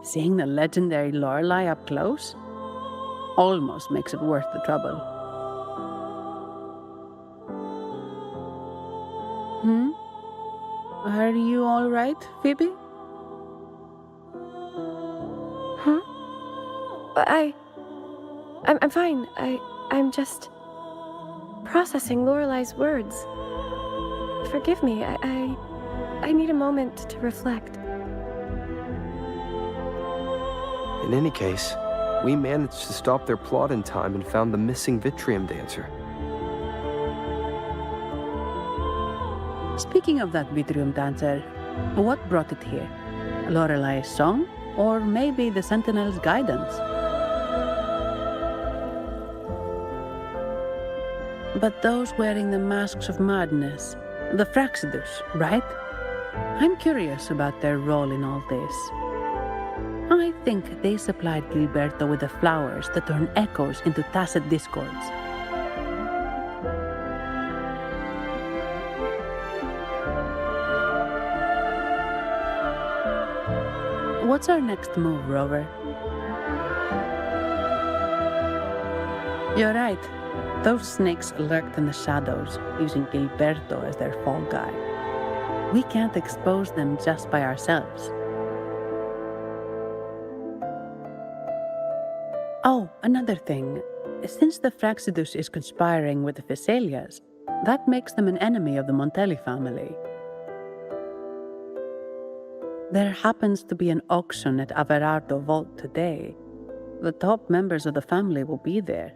Seeing the legendary Lorelei up close almost makes it worth the trouble. Are you all right, Phoebe? Huh? I'm fine. I'm just processing Lorelei's words. Forgive me. I need a moment to reflect. In any case, we managed to stop their plot in time and found the missing Vitrium dancer. Speaking of that Vitrium dancer, what brought it here? Lorelei's song? Or maybe the Sentinel's guidance? But those wearing the masks of madness, the Fraxidus, right? I'm curious about their role in all this. I think they supplied Gilberto with the flowers that turn echoes into tacit discords. What's our next move, Rover? You're right. Those snakes lurked in the shadows, using Gilberto as their fall guy. We can't expose them just by ourselves. Oh, another thing. Since the Fraxidus is conspiring with the Phassalias, that makes them an enemy of the Montelli family. There happens to be an auction at Averardo Vault today. The top members of the family will be there.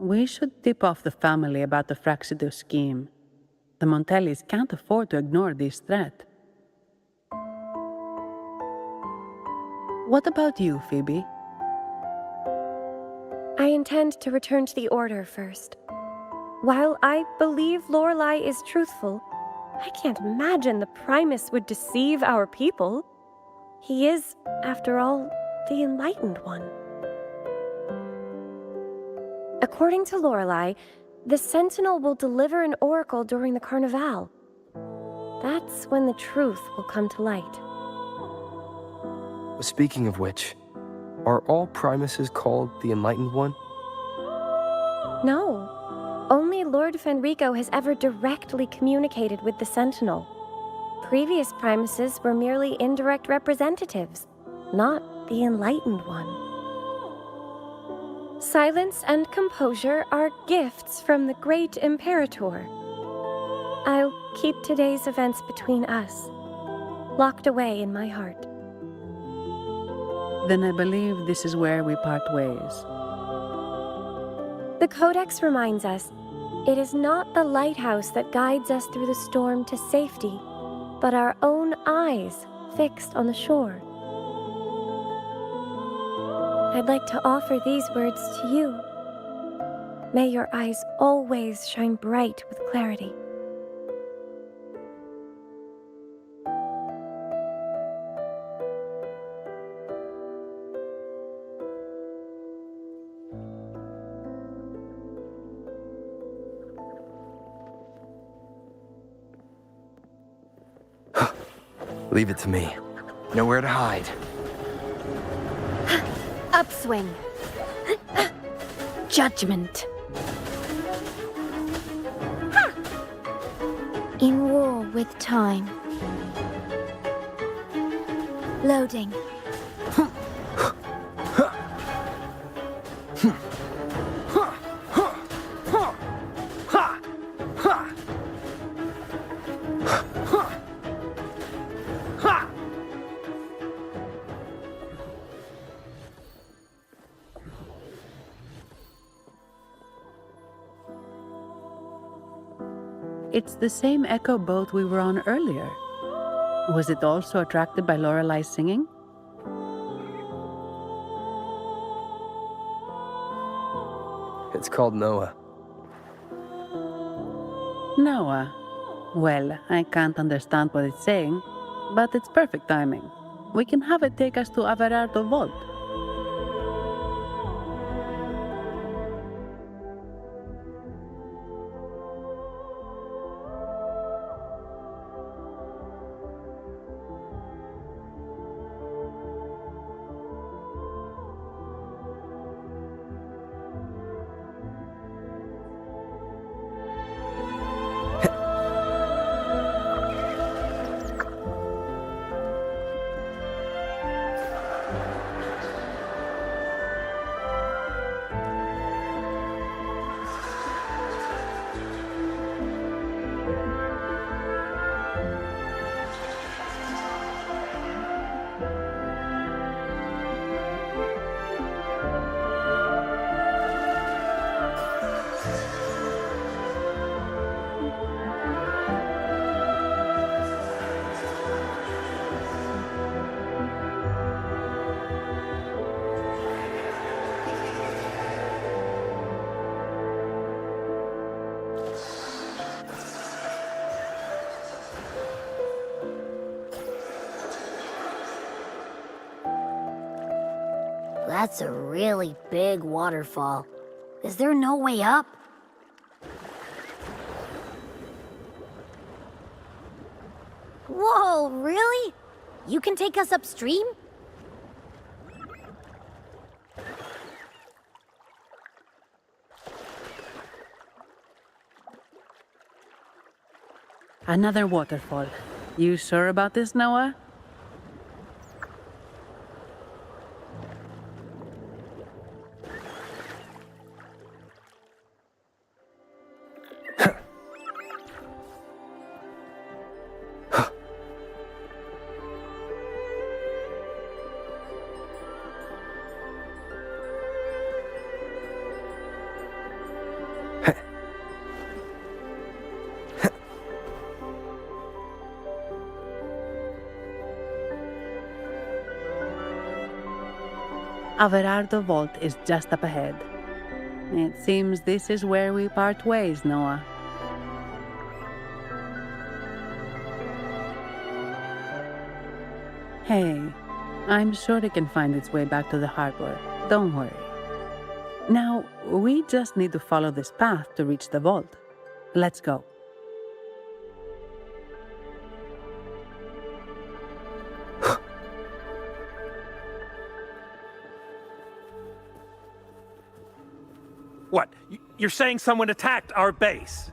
We should tip off the family about the Fraxidus scheme. The Montellis can't afford to ignore this threat. What about you, Phoebe? I intend to return to the Order first. While I believe Lorelei is truthful, I can't imagine the Primus would deceive our people. He is, after all, the Enlightened One. According to Lorelei, the Sentinel will deliver an oracle during the Carnival. That's when the truth will come to light. Speaking of which, are all Primuses called the Enlightened One? No. Only Lord Fenrico has ever directly communicated with the Sentinel. Previous Primuses were merely indirect representatives, not the Enlightened One. Silence and composure are gifts from the great Imperator. I'll keep today's events between us, locked away in my heart. Then I believe this is where we part ways. The Codex reminds us, it is not the lighthouse that guides us through the storm to safety, but our own eyes fixed on the shore. I'd like to offer these words to you. May your eyes always shine bright with clarity. Leave it to me. Nowhere to hide. Upswing. Judgment. In war with time. Loading. It's the same echo boat we were on earlier. Was it also attracted by Lorelai's singing? It's called Noah. Noah. Well, I can't understand what it's saying, but it's perfect timing. We can have it take us to Averardo Vault. That's a really big waterfall. Is there no way up? Whoa, really? You can take us upstream? Another waterfall. You sure about this, Noah? Averardo Vault is just up ahead. It seems this is where we part ways, Noah. Hey, I'm sure it can find its way back to the harbor. Don't worry. Now, we just need to follow this path to reach the vault. Let's go. What? You're saying someone attacked our base?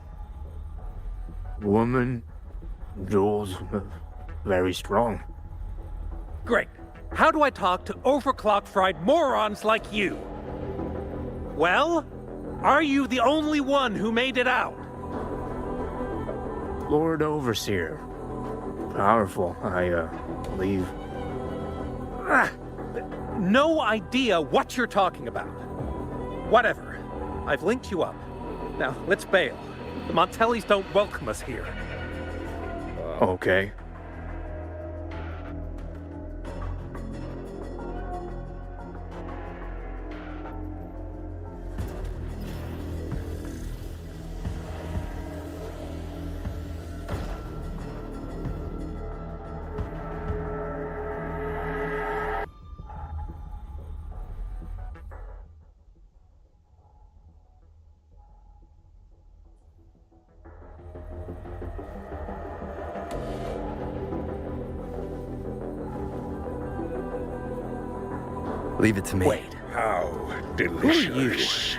Woman, Jules, very strong. Great. How do I talk to overclock-fried morons like you? Well, are you the only one who made it out? Lord Overseer. Powerful, I believe. No idea what you're talking about. Whatever. I've linked you up. Now, let's bail. The Montellis don't welcome us here. Okay. Leave it to me. Wait. How delicious.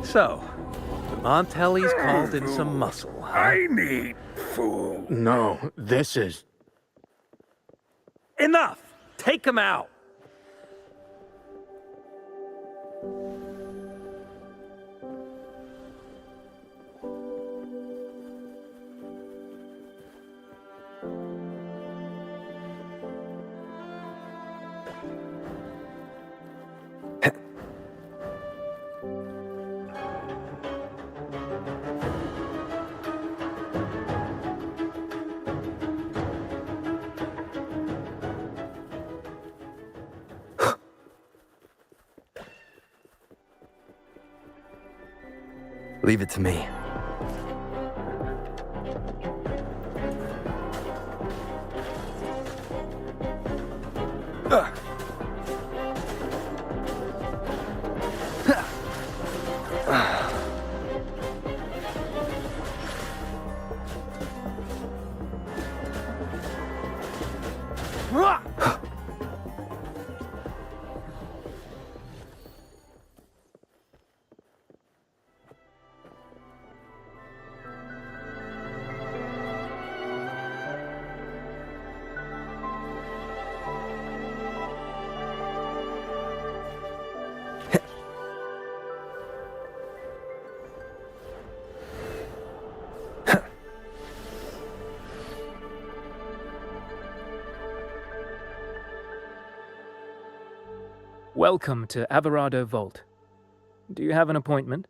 So, the Montellis called in some muscle, huh? I need food. No, this is... Enough! Take him out! Leave it to me. Welcome to Averado Vault. Do you have an appointment?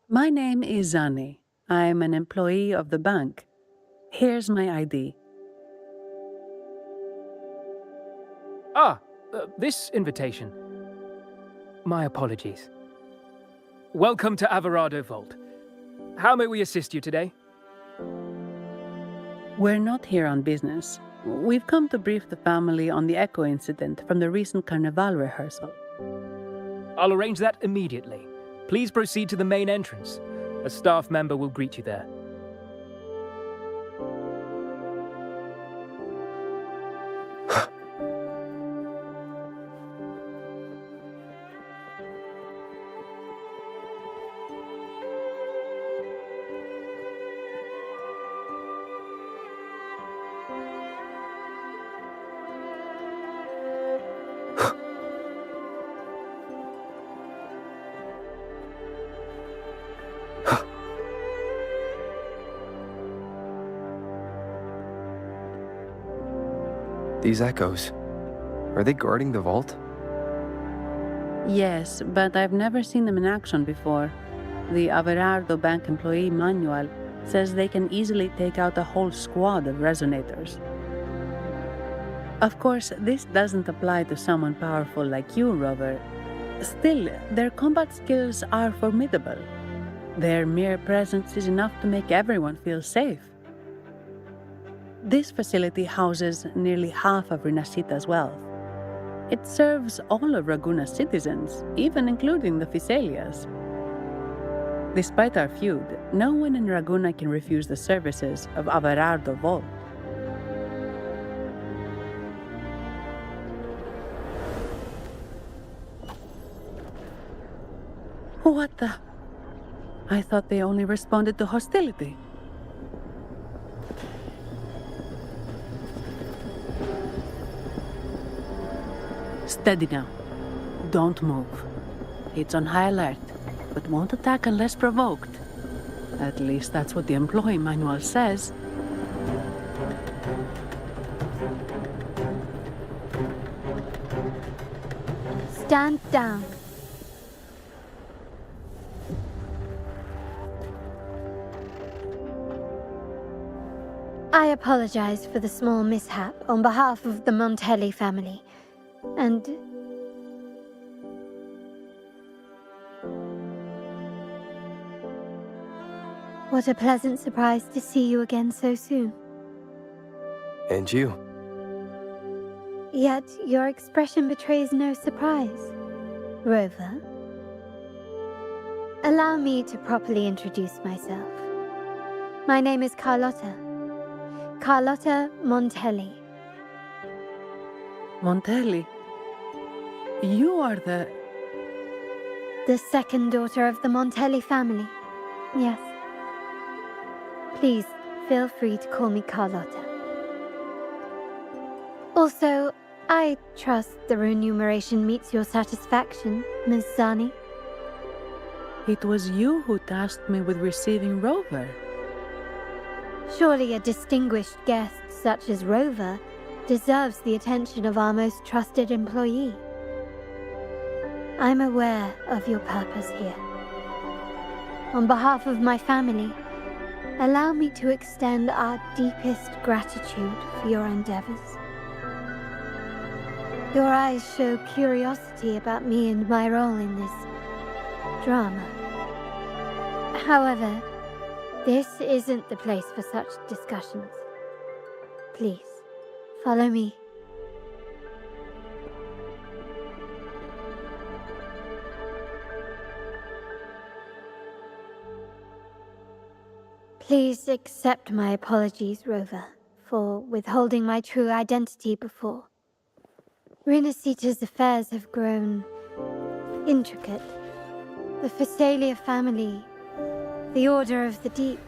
My name is Zani. I'm an employee of the bank. Here's my ID. This invitation. My apologies. Welcome to Averado Vault. How may we assist you today? We're not here on business. We've come to brief the family on the Echo incident from the recent Carnival rehearsal. I'll arrange that immediately. Please proceed to the main entrance. A staff member will greet you there. These echoes, are they guarding the vault? Yes, but I've never seen them in action before. The Averardo Bank employee manual says they can easily take out a whole squad of resonators. Of course, this doesn't apply to someone powerful like you, Rover. Still, their combat skills are formidable. Their mere presence is enough to make everyone feel safe. This facility houses nearly half of Rinascita's wealth. It serves all of Raguna's citizens, even including the Physaelias. Despite our feud, no one in Raguna can refuse the services of Averardo Vault. What the? I thought they only responded to hostility. Steady now. Don't move. It's on high alert, but won't attack unless provoked. At least that's what the employee manual says. Stand down. I apologize for the small mishap on behalf of the Montelli family. And what a pleasant surprise to see you again so soon. And you. Yet your expression betrays no surprise. Rover, allow me to properly introduce myself. My name is Carlotta. Carlotta Montelli. Montelli? You are the second daughter of the Montelli family. Yes. Please, feel free to call me Carlotta. Also, I trust the remuneration meets your satisfaction, Ms. Zani. It was you who tasked me with receiving Rover. Surely a distinguished guest such as Rover deserves the attention of our most trusted employee. I'm aware of your purpose here. On behalf of my family, allow me to extend our deepest gratitude for your endeavors. Your eyes show curiosity about me and my role in this drama. However, this isn't the place for such discussions. Please, follow me. Please accept my apologies, Rover, for withholding my true identity before. Rinasita's affairs have grown intricate. The Phasalia family, the Order of the Deep.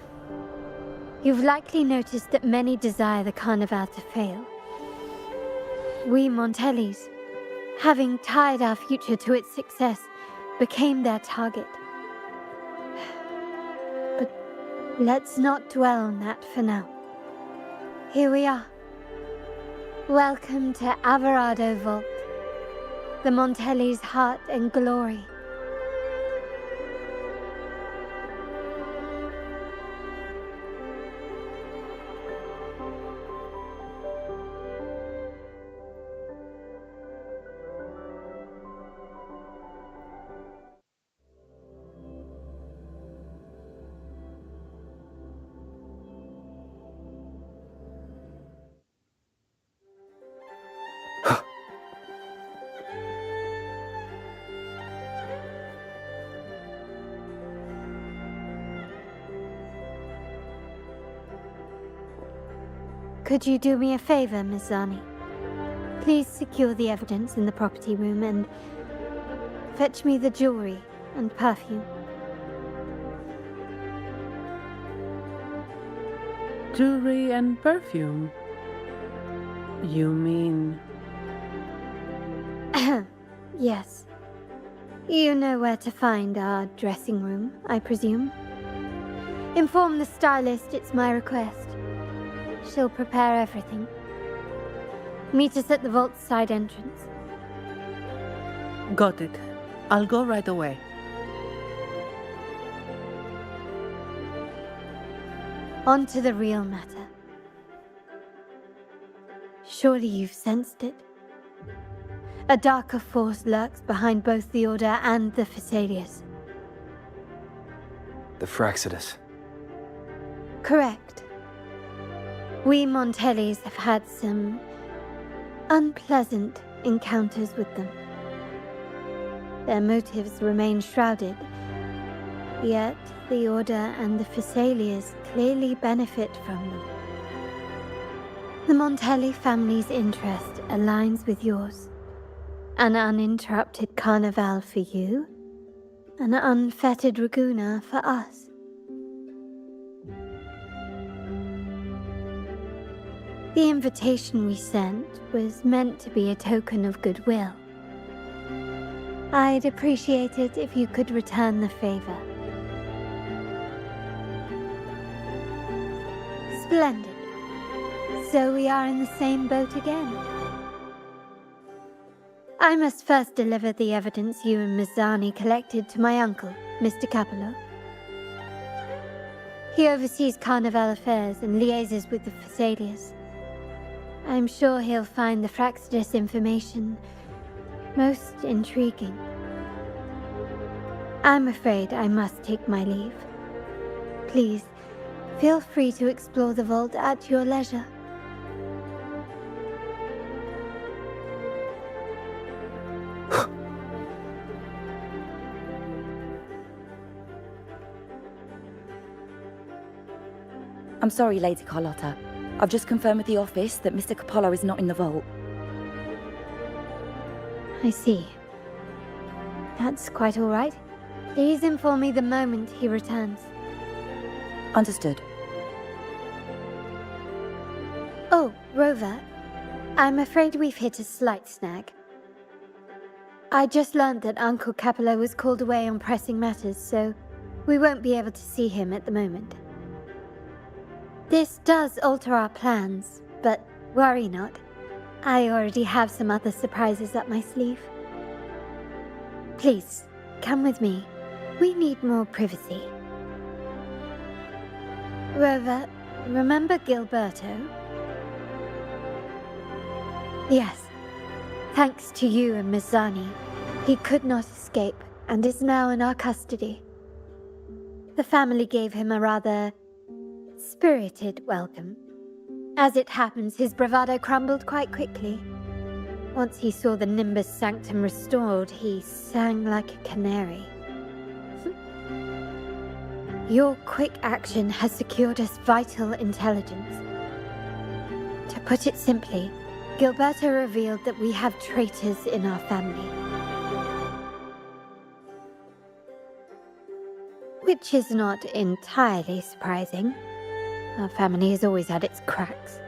You've likely noticed that many desire the Carnival to fail. We Montellis, having tied our future to its success, became their target. But let's not dwell on that for now. Here we are. Welcome to Averardo Vault, the Montellis' heart and glory. Could you do me a favor, Miss Zani? Please secure the evidence in the property room and fetch me the jewelry and perfume. Jewelry and perfume? You mean... Yes. You know where to find our dressing room, I presume? Inform the stylist it's my request. She'll prepare everything. Meet us at the vault's side entrance. Got it. I'll go right away. On to the real matter. Surely you've sensed it. A darker force lurks behind both the Order and the Phasalias. The Fraxidus. Correct. We Montellis have had some unpleasant encounters with them. Their motives remain shrouded, yet the Order and the Phasalias clearly benefit from them. The Montelli family's interest aligns with yours. An uninterrupted carnival for you, an unfettered Raguna for us. The invitation we sent was meant to be a token of goodwill. I'd appreciate it if you could return the favor. Splendid. So we are in the same boat again. I must first deliver the evidence you and Miss Zani collected to my uncle, Mr. Capello. He oversees Carnival affairs and liaises with the Phasalias. I'm sure he'll find the Fraxidus information most intriguing. I'm afraid I must take my leave. Please, feel free to explore the vault at your leisure. I'm sorry, Lady Carlotta. I've just confirmed with the office that Mr. Capello is not in the vault. I see. That's quite all right. Please inform me the moment he returns. Understood. Oh, Rover. I'm afraid we've hit a slight snag. I just learned that Uncle Capello was called away on pressing matters, so we won't be able to see him at the moment. This does alter our plans, but worry not. I already have some other surprises up my sleeve. Please, come with me. We need more privacy. Rover, remember Gilberto? Yes. Thanks to you and Miss Zani, he could not escape and is now in our custody. The family gave him a rather spirited welcome. As it happens, his bravado crumbled quite quickly. Once he saw the Nimbus Sanctum restored, he sang like a canary. Your quick action has secured us vital intelligence. To put it simply, Gilberto revealed that we have traitors in our family. Which is not entirely surprising. Our family has always had its cracks.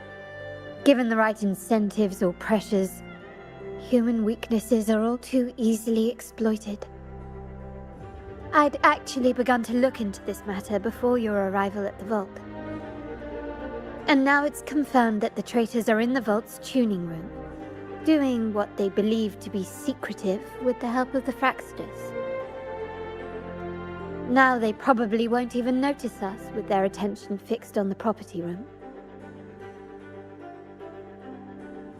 Given the right incentives or pressures, human weaknesses are all too easily exploited. I'd actually begun to look into this matter before your arrival at the vault. And now it's confirmed that the traitors are in the vault's tuning room, doing what they believe to be secretive with the help of the Fraxters. Now they probably won't even notice us with their attention fixed on the property room.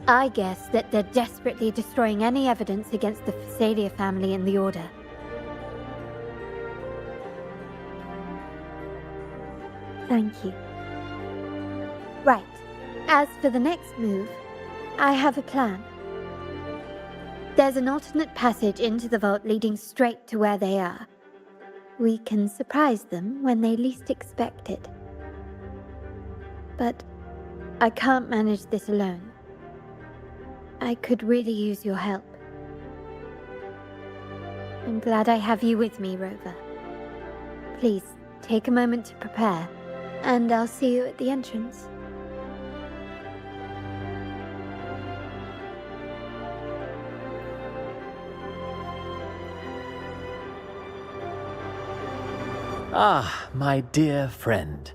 I guess that they're desperately destroying any evidence against the Phasalia family in the Order. Thank you. Right. As for the next move, I have a plan. There's an alternate passage into the vault leading straight to where they are. We can surprise them when they least expect it. But I can't manage this alone. I could really use your help. I'm glad I have you with me, Rover. Please, take a moment to prepare, and I'll see you at the entrance. Ah, my dear friend.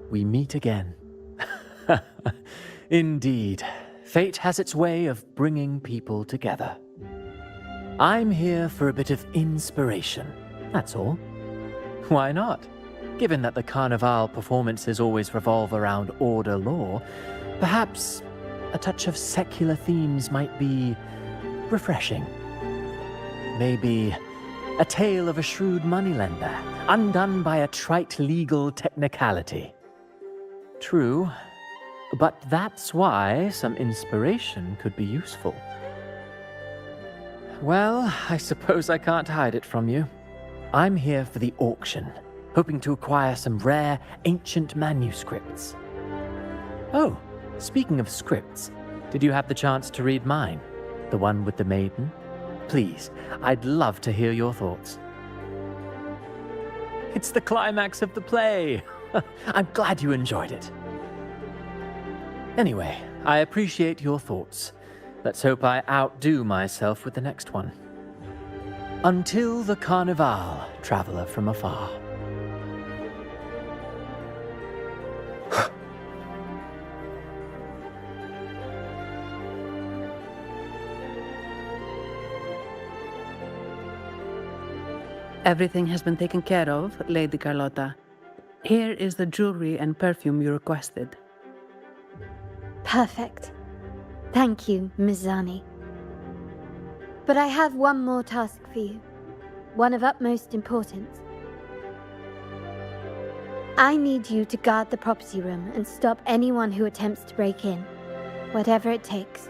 We meet again. Indeed, fate has its way of bringing people together. I'm here for a bit of inspiration, that's all. Why not? Given that the Carnival performances always revolve around Order lore, perhaps a touch of secular themes might be refreshing. Maybe a tale of a shrewd moneylender, undone by a trite legal technicality. True, but that's why some inspiration could be useful. Well, I suppose I can't hide it from you. I'm here for the auction, hoping to acquire some rare, ancient manuscripts. Oh, speaking of scripts, did you have the chance to read mine? The one with the maiden? Please, I'd love to hear your thoughts. It's the climax of the play. I'm glad you enjoyed it. Anyway, I appreciate your thoughts. Let's hope I outdo myself with the next one. Until the Carnival, traveler from afar. Everything has been taken care of, Lady Carlotta. Here is the jewelry and perfume you requested. Perfect. Thank you, Ms. Zani. But I have one more task for you. One of utmost importance. I need you to guard the property room and stop anyone who attempts to break in, whatever it takes.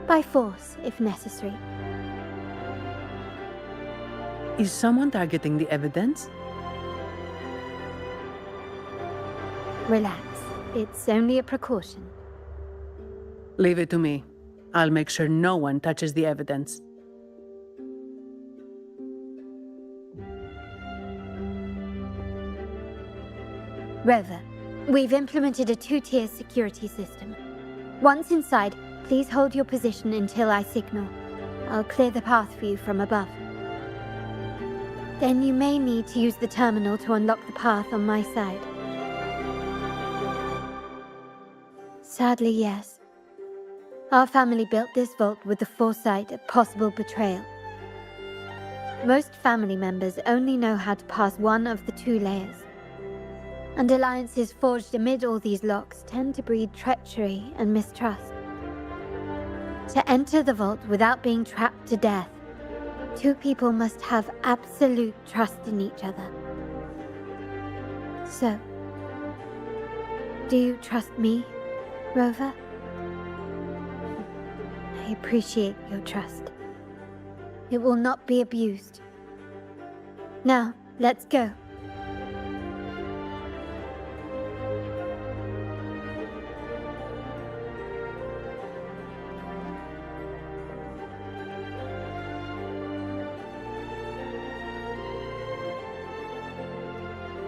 By force, if necessary. Is someone targeting the evidence? Relax. It's only a precaution. Leave it to me. I'll make sure no one touches the evidence. Rover, we've implemented a 2-tier security system. Once inside, please hold your position until I signal. I'll clear the path for you from above. Then you may need to use the terminal to unlock the path on my side. Sadly, yes. Our family built this vault with the foresight of possible betrayal. Most family members only know how to pass one of the 2 layers. And alliances forged amid all these locks tend to breed treachery and mistrust. To enter the vault without being trapped to death, 2 people must have absolute trust in each other. So, do you trust me, Rover? I appreciate your trust. It will not be abused. Now, let's go.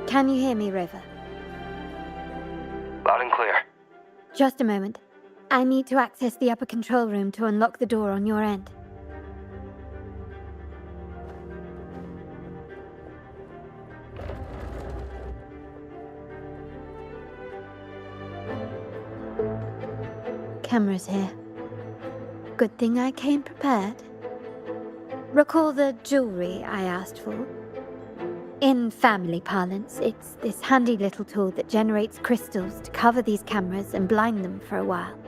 Can you hear me, Rover? Loud and clear. Just a moment. I need to access the upper control room to unlock the door on your end. Cameras here. Good thing I came prepared. Recall the jewelry I asked for? In family parlance, it's this handy little tool that generates crystals to cover these cameras and blind them for a while.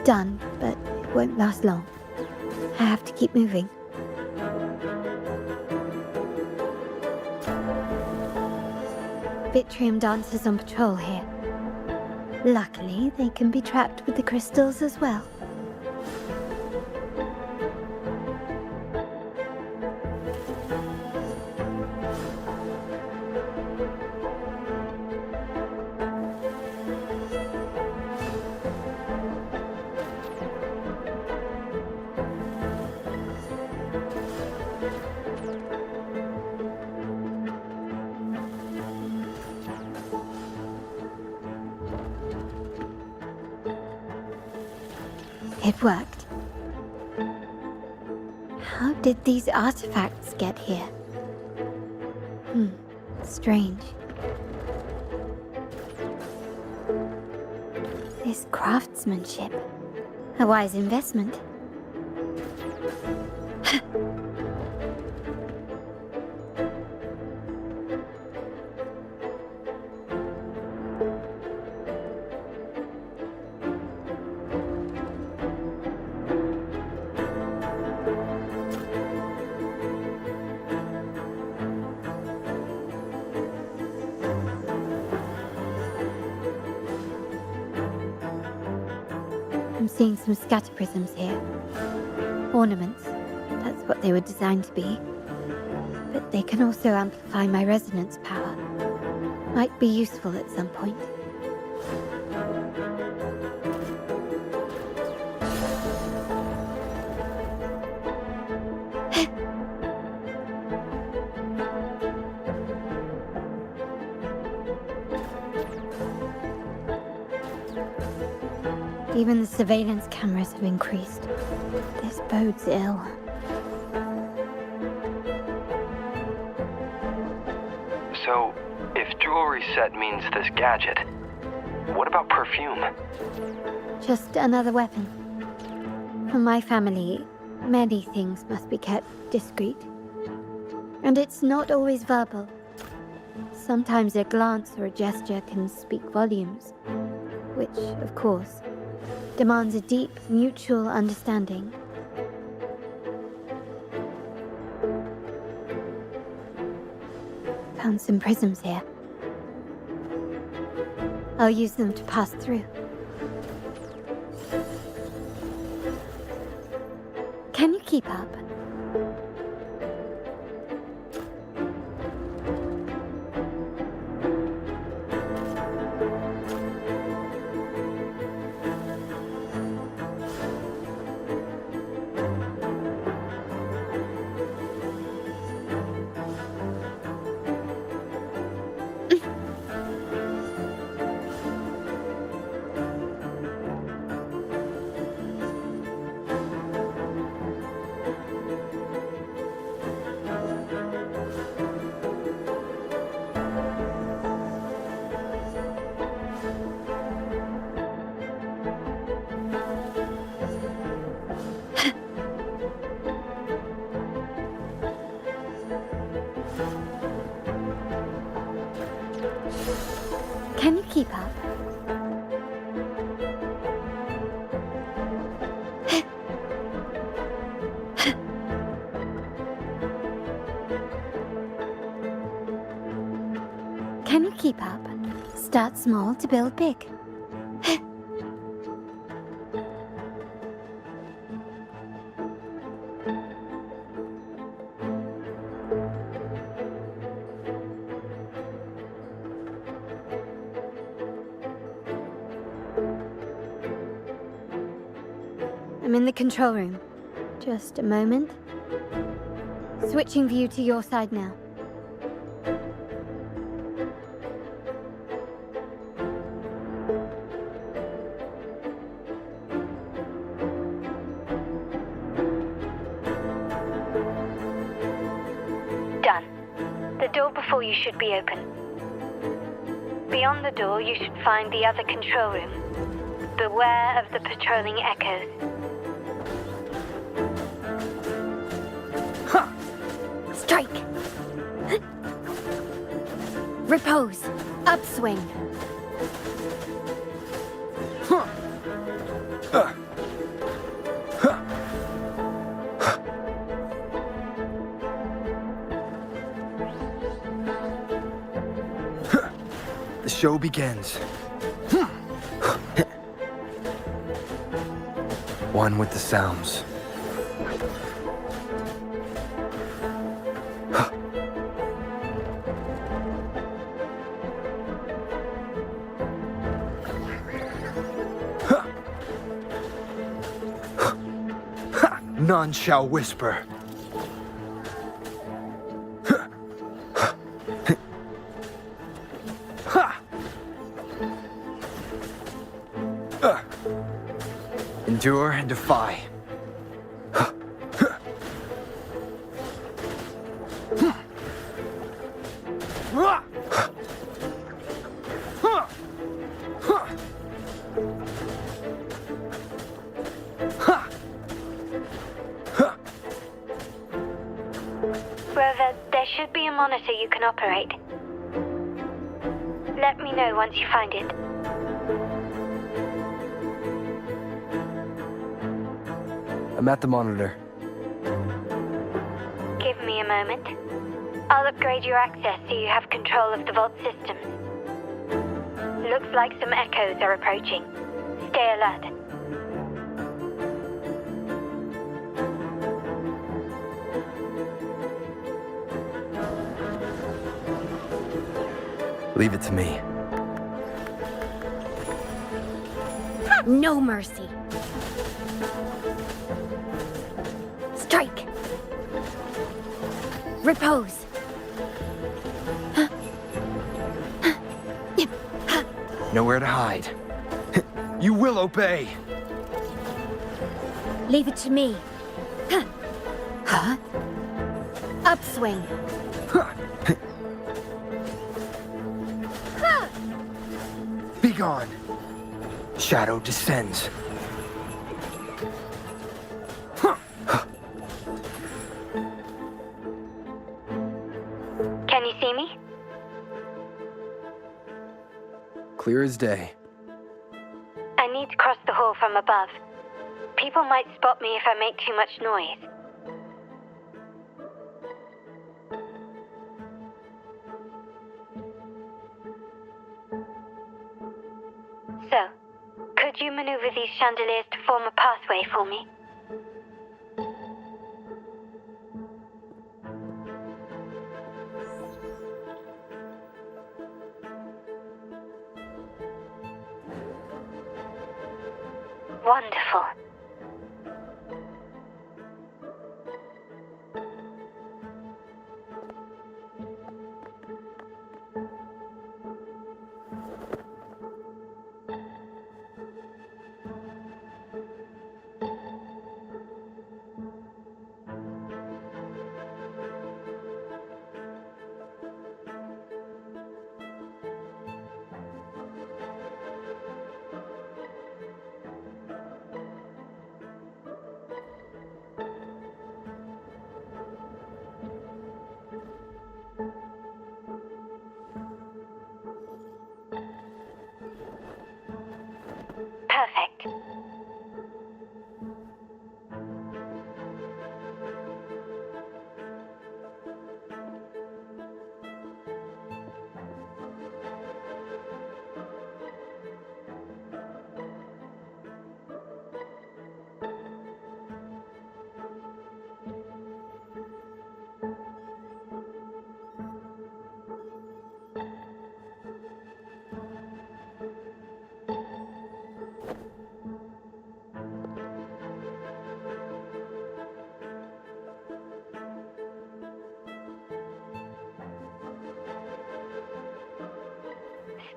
Done, but it won't last long. I have to keep moving. Vitrium dancers on patrol here. Luckily, they can be trapped with the crystals as well. It worked. How did these artifacts get here? Strange. This craftsmanship. A wise investment. I'm seeing some scatter prisms here. Ornaments. That's what they were designed to be. But they can also amplify my resonance power. Might be useful at some point. Even the surveillance cameras have increased. This bodes ill. So, if jewelry set means this gadget, what about perfume? Just another weapon. For my family, many things must be kept discreet. And it's not always verbal. Sometimes a glance or a gesture can speak volumes. Which, of course, demands a deep, mutual understanding. Found some prisms here. I'll use them to pass through. Can you keep up? Can you keep up? Can you keep up? Start small to build big. I'm in the control room. Just a moment. Switching view to your side now. Done. The door before you should be open. Beyond the door, you should find the other control room. Beware of the patrolling echoes. Strike! Repose. Upswing. The show begins. One with the sounds. None shall whisper. Endure and defy. Rover, there should be a monitor you can operate. Let me know once you find it. I'm at the monitor. Give me a moment. I'll upgrade your access so you have control of the vault systems. Looks like some echoes are approaching. Stay alert. Leave it to me. No mercy. Strike. Repose. Nowhere to hide. You will obey. Leave it to me. Huh? Upswing. Be gone. Shadow descends. Can you see me? Clear as day. I need to cross the hall from above. People might spot me if I make too much noise. So, could you maneuver these chandeliers to form a pathway for me? Wonderful.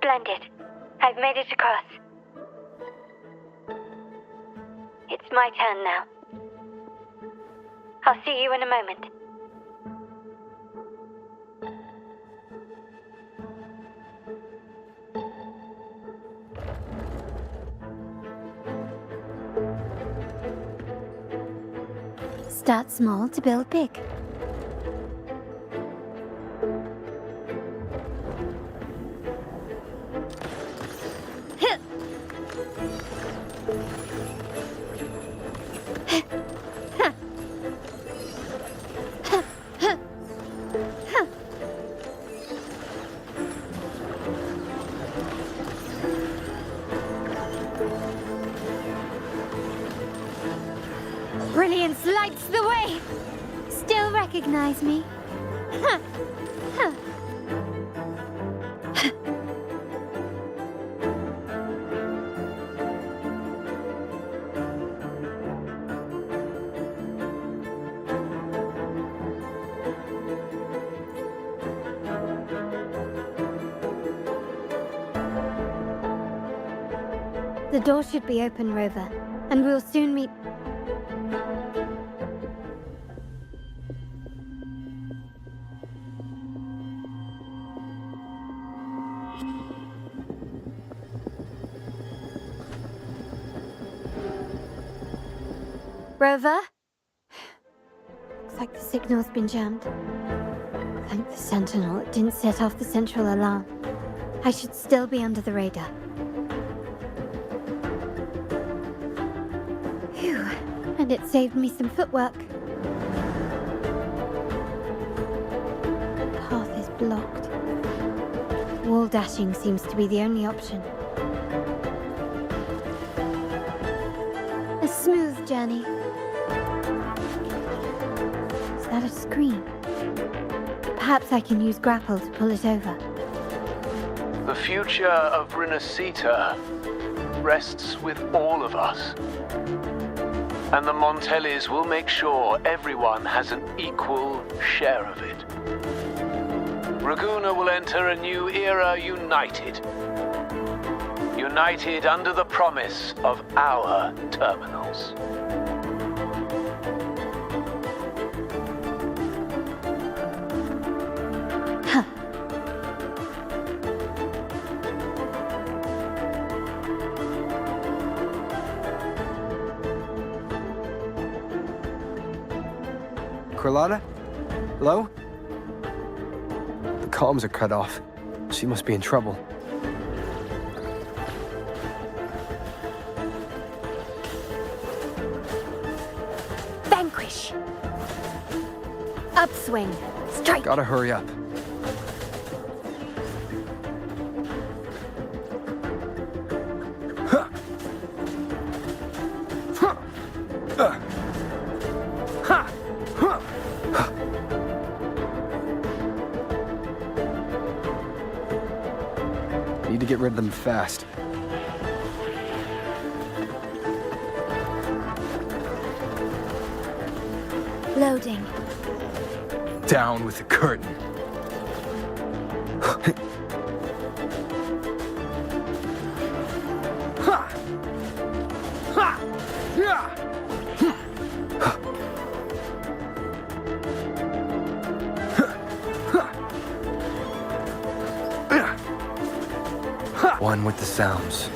Splendid. I've made it across. It's my turn now. I'll see you in a moment. Start small to build big. Brilliance lights the way! Still recognize me? Huh. Huh. The door should be open, Rover, and we'll soon meet... Rover? Looks like the signal's been jammed. Thank the Sentinel, it didn't set off the central alarm. I should still be under the radar. Phew, and it saved me some footwork. The path is blocked. Wall dashing seems to be the only option. A smooth journey. Is that a screen? Perhaps I can use grapple to pull it over. The future of Renacita rests with all of us. And the Montellis will make sure everyone has an equal share of it. Raguna will enter a new era united. United under the promise of our terminals. Carlotta? Hello? The comms are cut off. She must be in trouble. Vanquish! Upswing! Strike! Gotta hurry up. Need to get rid of them fast. Loading. Down with the curtain. One with the sounds.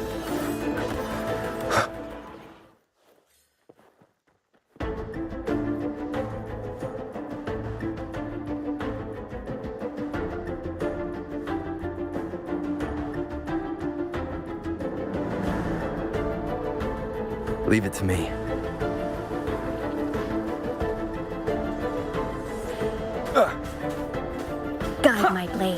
Leave it to me. Guide my blade.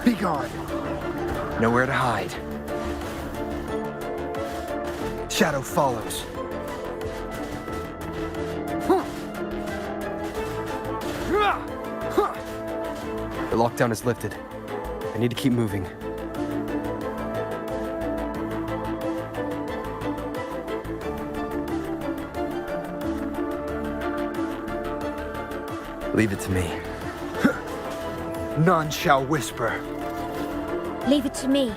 Be gone. Nowhere to hide. Shadow follows. The lockdown is lifted. I need to keep moving. Leave it to me. None shall whisper. Leave it to me.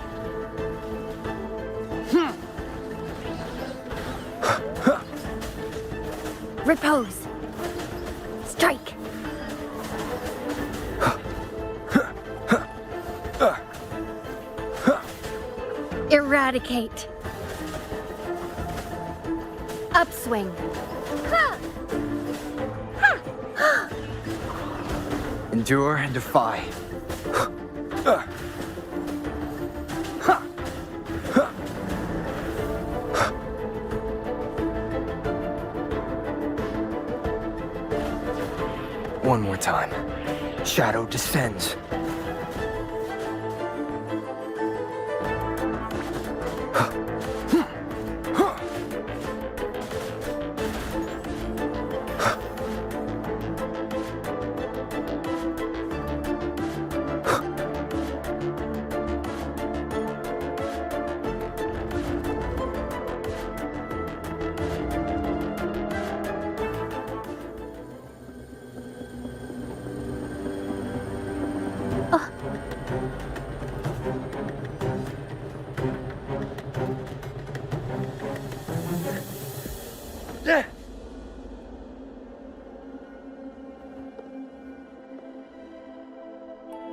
Repose. Strike. Eradicate. Upswing. Endure and defy. One more time. Shadow descends.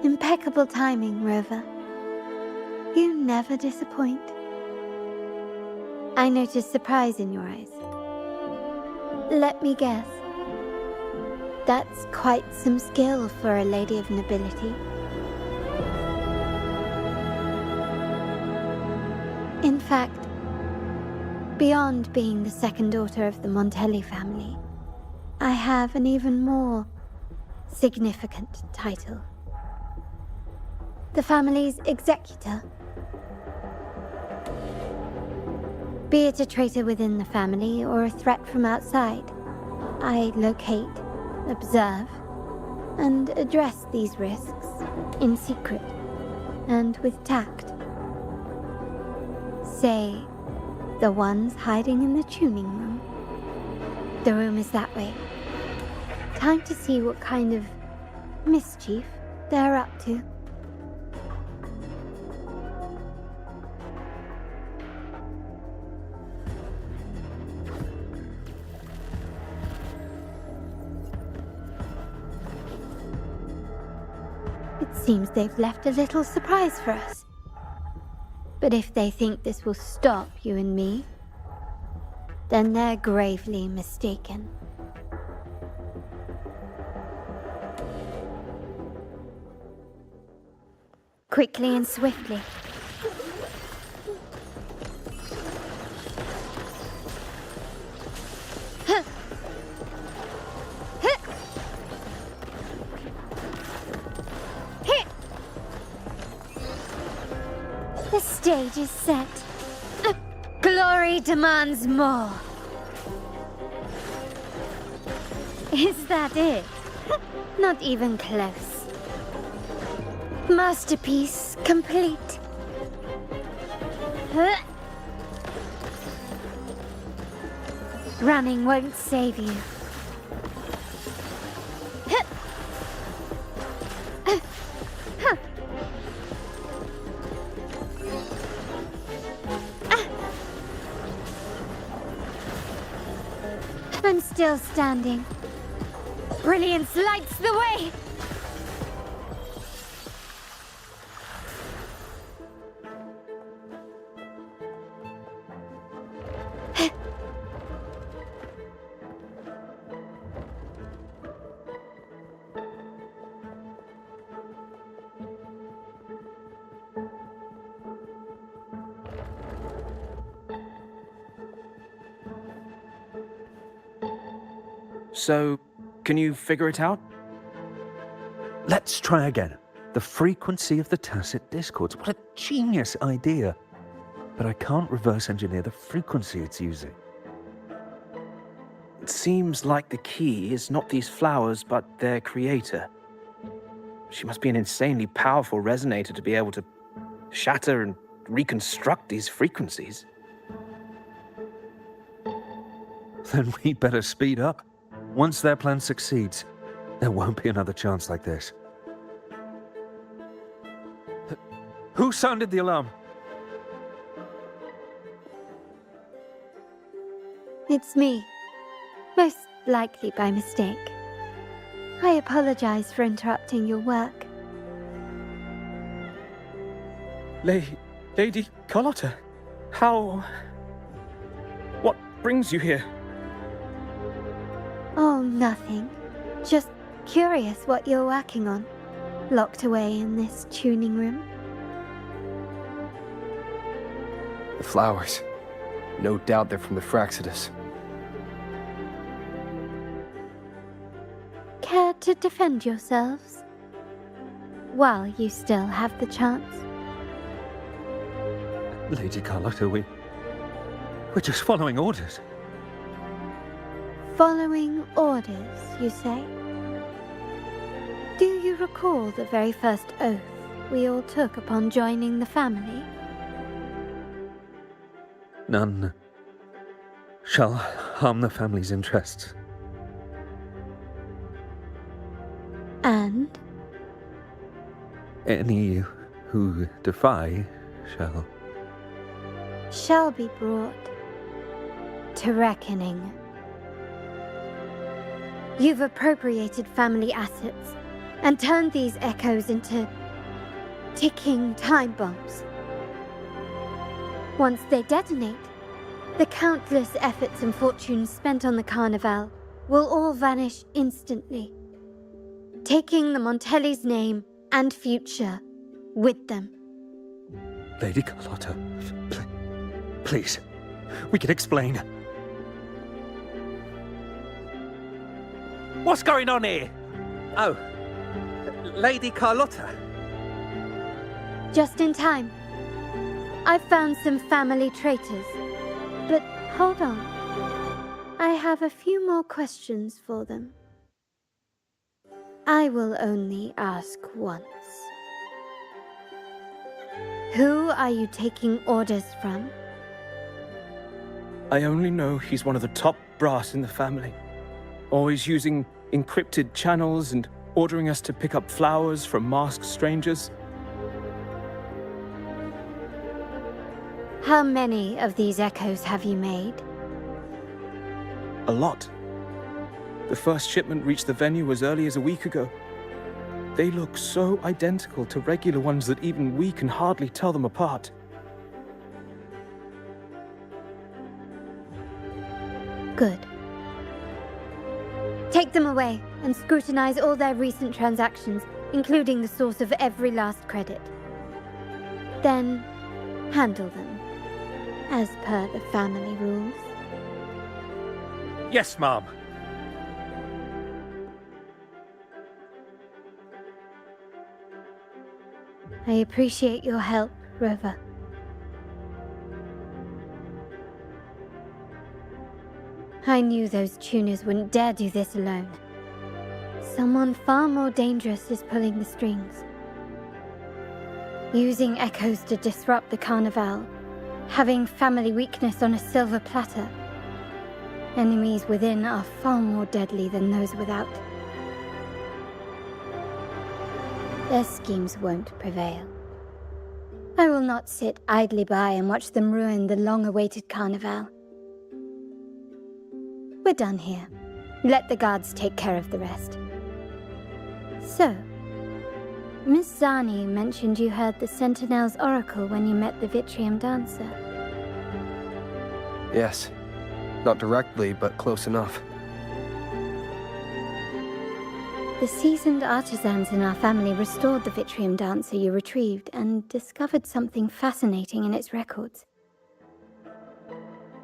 Impeccable timing, Rover. You never disappoint. I noticed surprise in your eyes. Let me guess. That's quite some skill for a lady of nobility. In fact, beyond being the second daughter of the Montelli family, I have an even more significant title. The family's executor. Be it a traitor within the family or a threat from outside, I locate, observe, and address these risks in secret and with tact. Say, the ones hiding in the tuning room. The room is that way. Time to see what kind of mischief they're up to. Seems they've left a little surprise for us. But if they think this will stop you and me, then they're gravely mistaken. Quickly and swiftly. The stage is set. Glory demands more. Is that it? Not even close. Masterpiece complete. Running won't save you. I'm still standing. Brilliance lights the way! So, can you figure it out? Let's try again. The frequency of the tacit discords. What a genius idea. But I can't reverse engineer the frequency it's using. It seems like the key is not these flowers, but their creator. She must be an insanely powerful resonator to be able to shatter and reconstruct these frequencies. Then we better speed up. Once their plan succeeds, There won't be another chance like this. Who sounded the alarm? It's me. Most likely by mistake. I apologize for interrupting your work. Lady Carlotta, how... What brings you here? Oh, nothing. Just curious what you're working on. Locked away in this tuning room. The flowers. No doubt they're from the Fraxidus. Care to defend yourselves? While you still have the chance. Lady Carlotta, we're just following orders. Following orders, you say? Do you recall the very first oath we all took upon joining the family? None shall harm the family's interests. And? Any who defy shall be brought to reckoning. You've appropriated family assets and turned these echoes into ticking time bombs. Once they detonate, the countless efforts and fortunes spent on the Carnival will all vanish instantly, taking the Montelli's name and future with them. Lady Carlotta, please, we can explain. What's going on here? Oh, Lady Carlotta. Just in time. I've found some family traitors. But hold on. I have a few more questions for them. I will only ask once. Who are you taking orders from? I only know he's one of the top brass in the family. Always using encrypted channels and ordering us to pick up flowers from masked strangers. How many of these echoes have you made? A lot. The first shipment reached the venue as early as a week ago. They look so identical to regular ones that even we can hardly tell them apart. Good. Take them away and scrutinize all their recent transactions, including the source of every last credit. Then, handle them, as per the family rules. Yes, Mom. I appreciate your help, Rover. I knew those tuners wouldn't dare do this alone. Someone far more dangerous is pulling the strings. Using echoes to disrupt the Carnival, having family weakness on a silver platter. Enemies within are far more deadly than those without. Their schemes won't prevail. I will not sit idly by and watch them ruin the long-awaited Carnival. We're done here. Let the guards take care of the rest. So, Miss Zani mentioned you heard the Sentinel's oracle when you met the Vitrium Dancer. Yes. Not directly, but close enough. The seasoned artisans in our family restored the Vitrium Dancer you retrieved and discovered something fascinating in its records.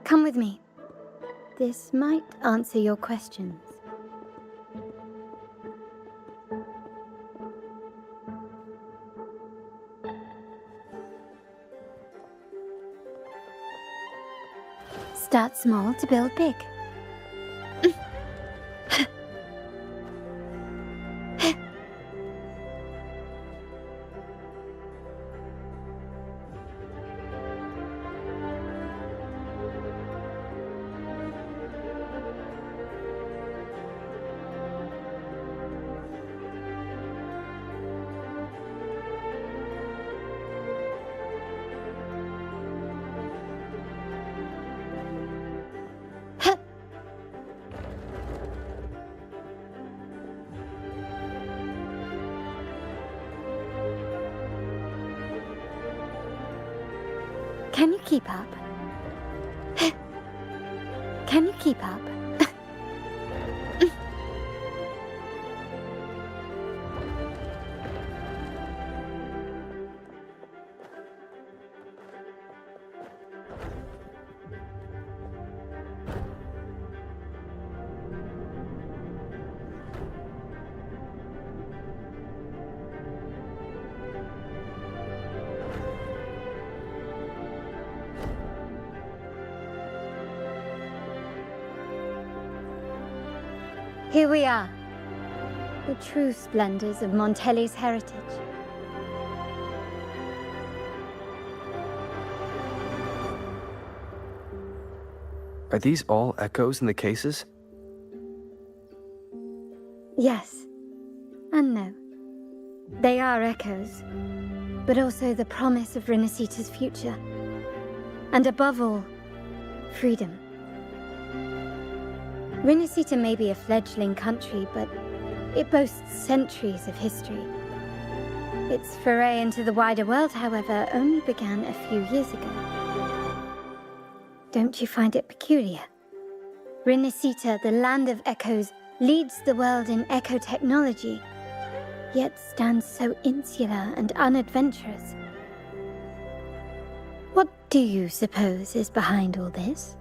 Come with me. This might answer your questions. Start small to build big. keep up? Can you keep up? Here we are, the true splendors of Montelli's heritage. Are these all echoes in the cases? Yes, and no. They are echoes, but also the promise of Renacita's future. And above all, freedom. Renacita may be a fledgling country, but it boasts centuries of history. Its foray into the wider world, however, only began a few years ago. Don't you find it peculiar? Renacita, the land of echoes, leads the world in echo technology, yet stands so insular and unadventurous. What do you suppose is behind all this?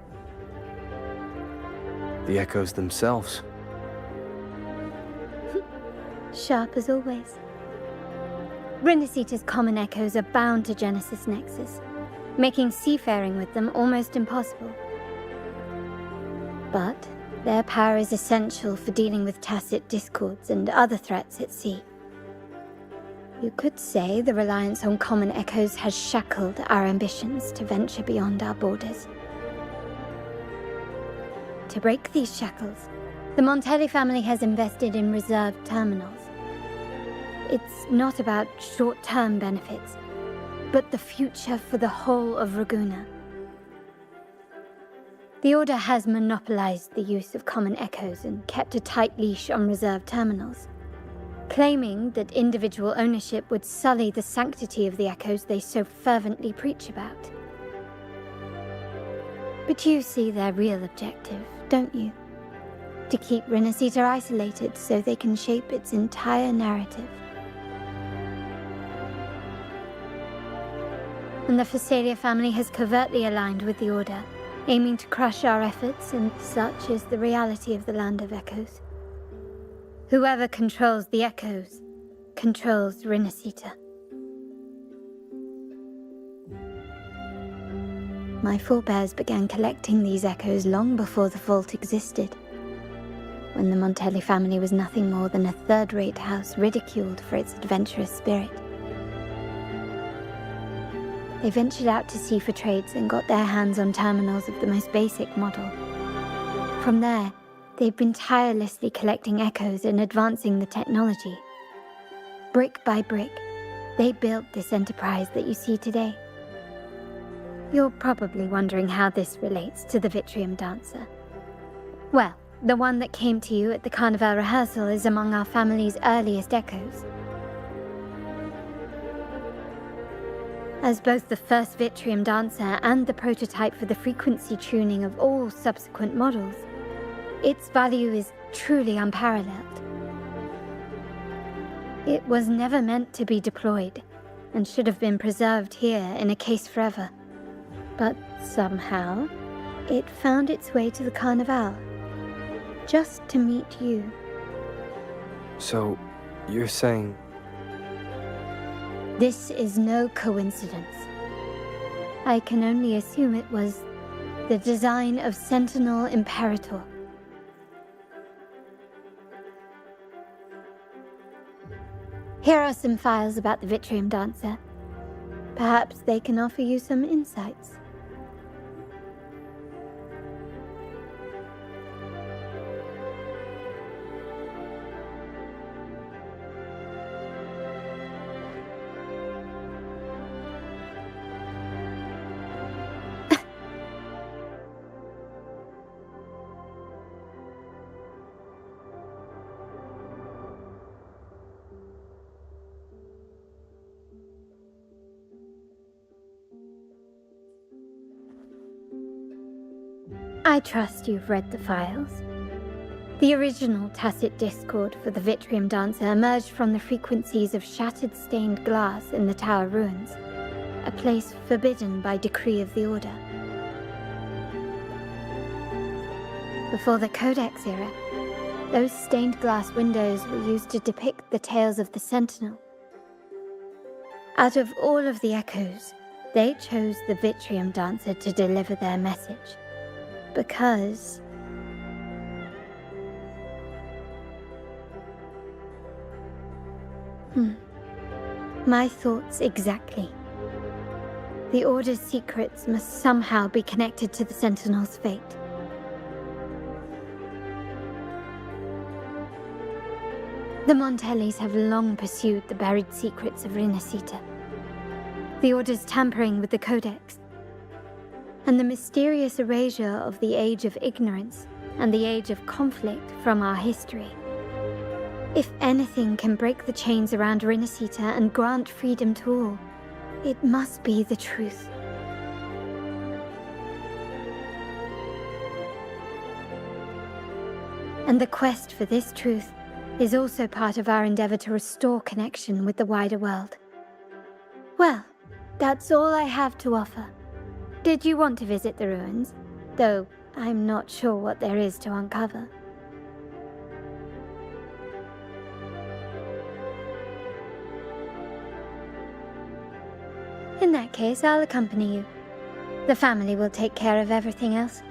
The echoes themselves. Sharp as always. Renacita's common echoes are bound to Genesis Nexus, making seafaring with them almost impossible. But their power is essential for dealing with tacit discords and other threats at sea. You could say the reliance on common echoes has shackled our ambitions to venture beyond our borders. To break these shackles, the Montelli family has invested in reserved terminals. It's not about short-term benefits, but the future for the whole of Ragusa. The Order has monopolized the use of common echoes and kept a tight leash on reserved terminals, claiming that individual ownership would sully the sanctity of the echoes they so fervently preach about. But you see their real objective, don't you? To keep Renacita isolated so they can shape its entire narrative. And the Phasalia family has covertly aligned with the Order, aiming to crush our efforts, and such is the reality of the Land of Echoes. Whoever controls the Echoes controls Renacita. My forebears began collecting these echoes long before the vault existed, when the Montelli family was nothing more than a third-rate house ridiculed for its adventurous spirit. They ventured out to sea for trades and got their hands on terminals of the most basic model. From there, they've been tirelessly collecting echoes and advancing the technology. Brick by brick, they built this enterprise that you see today. You're probably wondering how this relates to the Vitrium Dancer. Well, the one that came to you at the Carnival rehearsal is among our family's earliest echoes. As both the first Vitrium Dancer and the prototype for the frequency tuning of all subsequent models, its value is truly unparalleled. It was never meant to be deployed, and should have been preserved here in a case forever. But somehow, it found its way to the Carnival, just to meet you. So, you're saying... This is no coincidence. I can only assume it was the design of Sentinel Imperator. Here are some files about the Vitrium Dancer. Perhaps they can offer you some insights. I trust you've read the files. The original tacit discord for the Vitrium Dancer emerged from the frequencies of shattered stained glass in the tower ruins, a place forbidden by decree of the Order. Before the Codex era, those stained glass windows were used to depict the tales of the Sentinel. Out of all of the echoes, they chose the Vitrium Dancer to deliver their message. Because... My thoughts exactly. The Order's secrets must somehow be connected to the Sentinel's fate. The Montellis have long pursued the buried secrets of Rinascita, the Order's tampering with the Codex, and the mysterious erasure of the Age of Ignorance and the Age of Conflict from our history. If anything can break the chains around Rinascita and grant freedom to all, it must be the truth. And the quest for this truth is also part of our endeavor to restore connection with the wider world. Well, that's all I have to offer. Did you want to visit the ruins? Though I'm not sure what there is to uncover. In that case, I'll accompany you. The family will take care of everything else.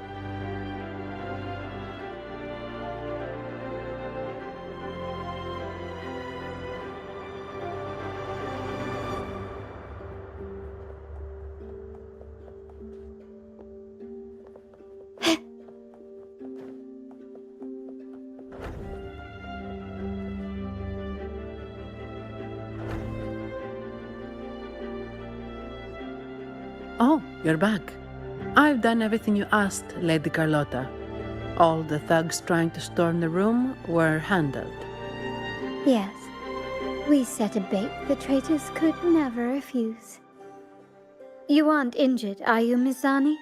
Oh, you're back. I've done everything you asked, Lady Carlotta. All the thugs trying to storm the room were handled. Yes. We set a bait the traitors could never refuse. You aren't injured, are you, Mizani?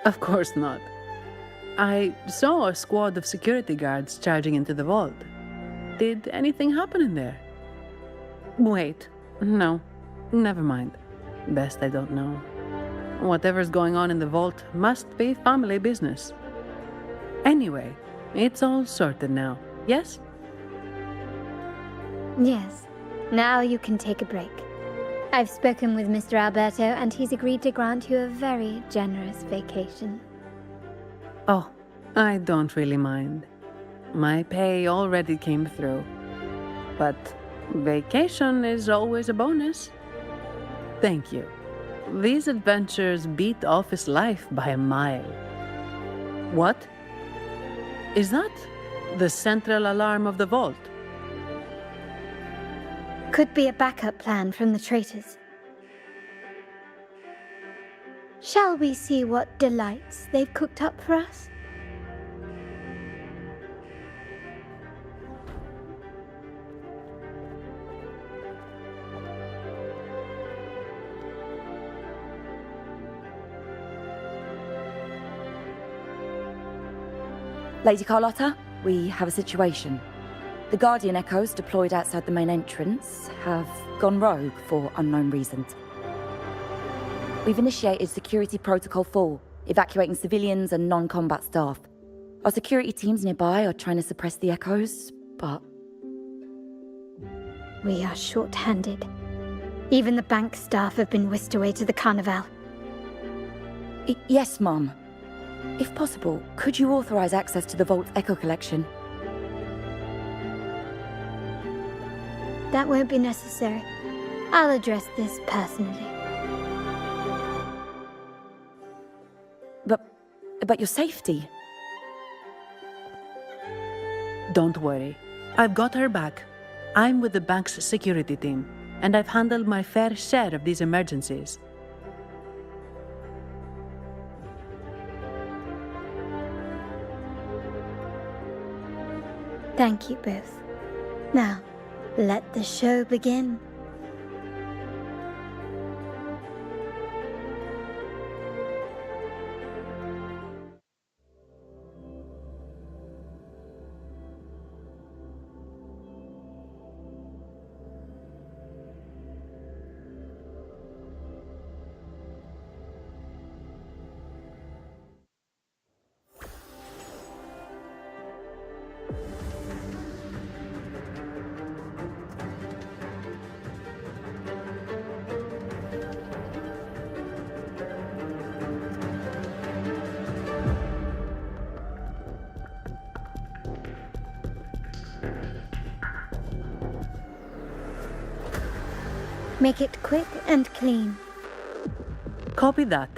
Of course not. I saw a squad of security guards charging into the vault. Did anything happen in there? Wait, no, never mind. Best I don't know. Whatever's going on in the vault must be family business. Anyway, it's all sorted now, yes? Yes. Now you can take a break. I've spoken with Mr. Alberto and he's agreed to grant you a very generous vacation. Oh, I don't really mind. My pay already came through. But vacation is always a bonus. Thank you. These adventures beat office life by a mile. What? Is that the central alarm of the vault? Could be a backup plan from the traitors. Shall we see what delights they've cooked up for us? Lady Carlotta, we have a situation. The Guardian Echoes deployed outside the main entrance have gone rogue for unknown reasons. We've initiated Security Protocol 4, evacuating civilians and non-combat staff. Our security teams nearby are trying to suppress the Echoes, but... We are short-handed. Even the bank staff have been whisked away to the Carnival. Yes, Mum. If possible, could you authorize access to the Vault's Echo Collection? That won't be necessary. I'll address this personally. But your safety? Don't worry. I've got her back. I'm with the bank's security team, and I've handled my fair share of these emergencies. Thank you both. Now, let the show begin. Make it quick and clean. Copy that.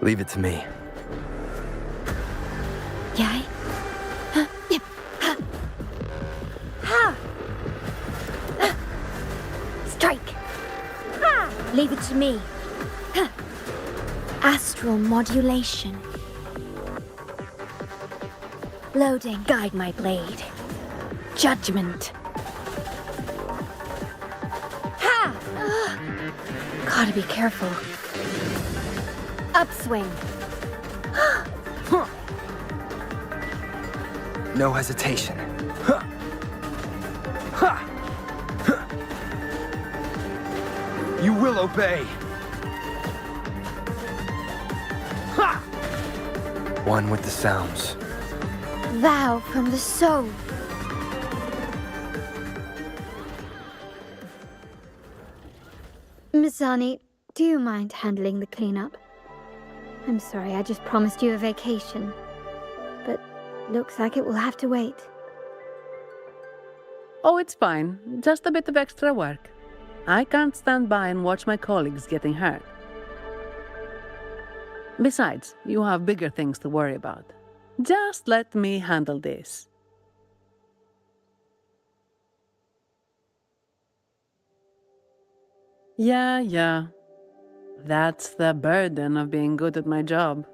Leave it to me. Yay? Strike! Leave it to me. Astral modulation. Loading. Guide my blade. Judgment. Gotta be careful. Upswing. No hesitation. You will obey. One with the sounds. Vow from the soul. Miss Zani, do you mind handling the cleanup? I'm sorry, I just promised you a vacation. But looks like it will have to wait. Oh, it's fine. Just a bit of extra work. I can't stand by and watch my colleagues getting hurt. Besides, you have bigger things to worry about. Just let me handle this. Yeah. That's the burden of being good at my job.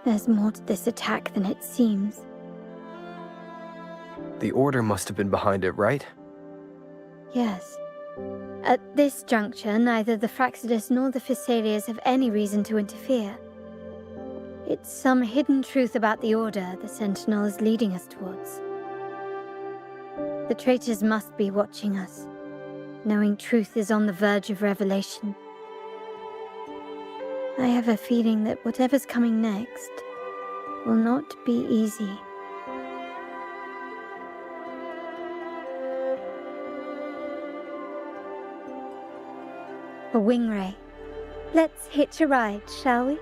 There's more to this attack than it seems. The Order must have been behind it, right? Yes. At this juncture, neither the Fraxidus nor the Physaelians have any reason to interfere. It's some hidden truth about the Order the Sentinel is leading us towards. The traitors must be watching us, knowing truth is on the verge of revelation. I have a feeling that whatever's coming next will not be easy. A wing ray. Let's hitch a ride, shall we?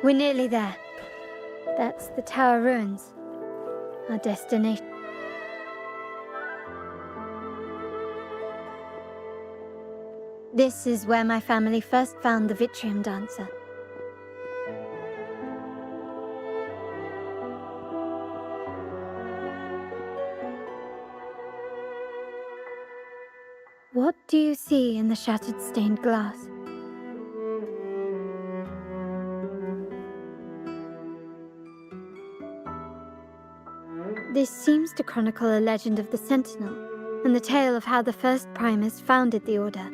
We're nearly there. That's the Tower Ruins. Our destination. This is where my family first found the Vitrium Dancer. What do you see in the shattered stained glass? This seems to chronicle a legend of the Sentinel, and the tale of how the first Primus founded the Order.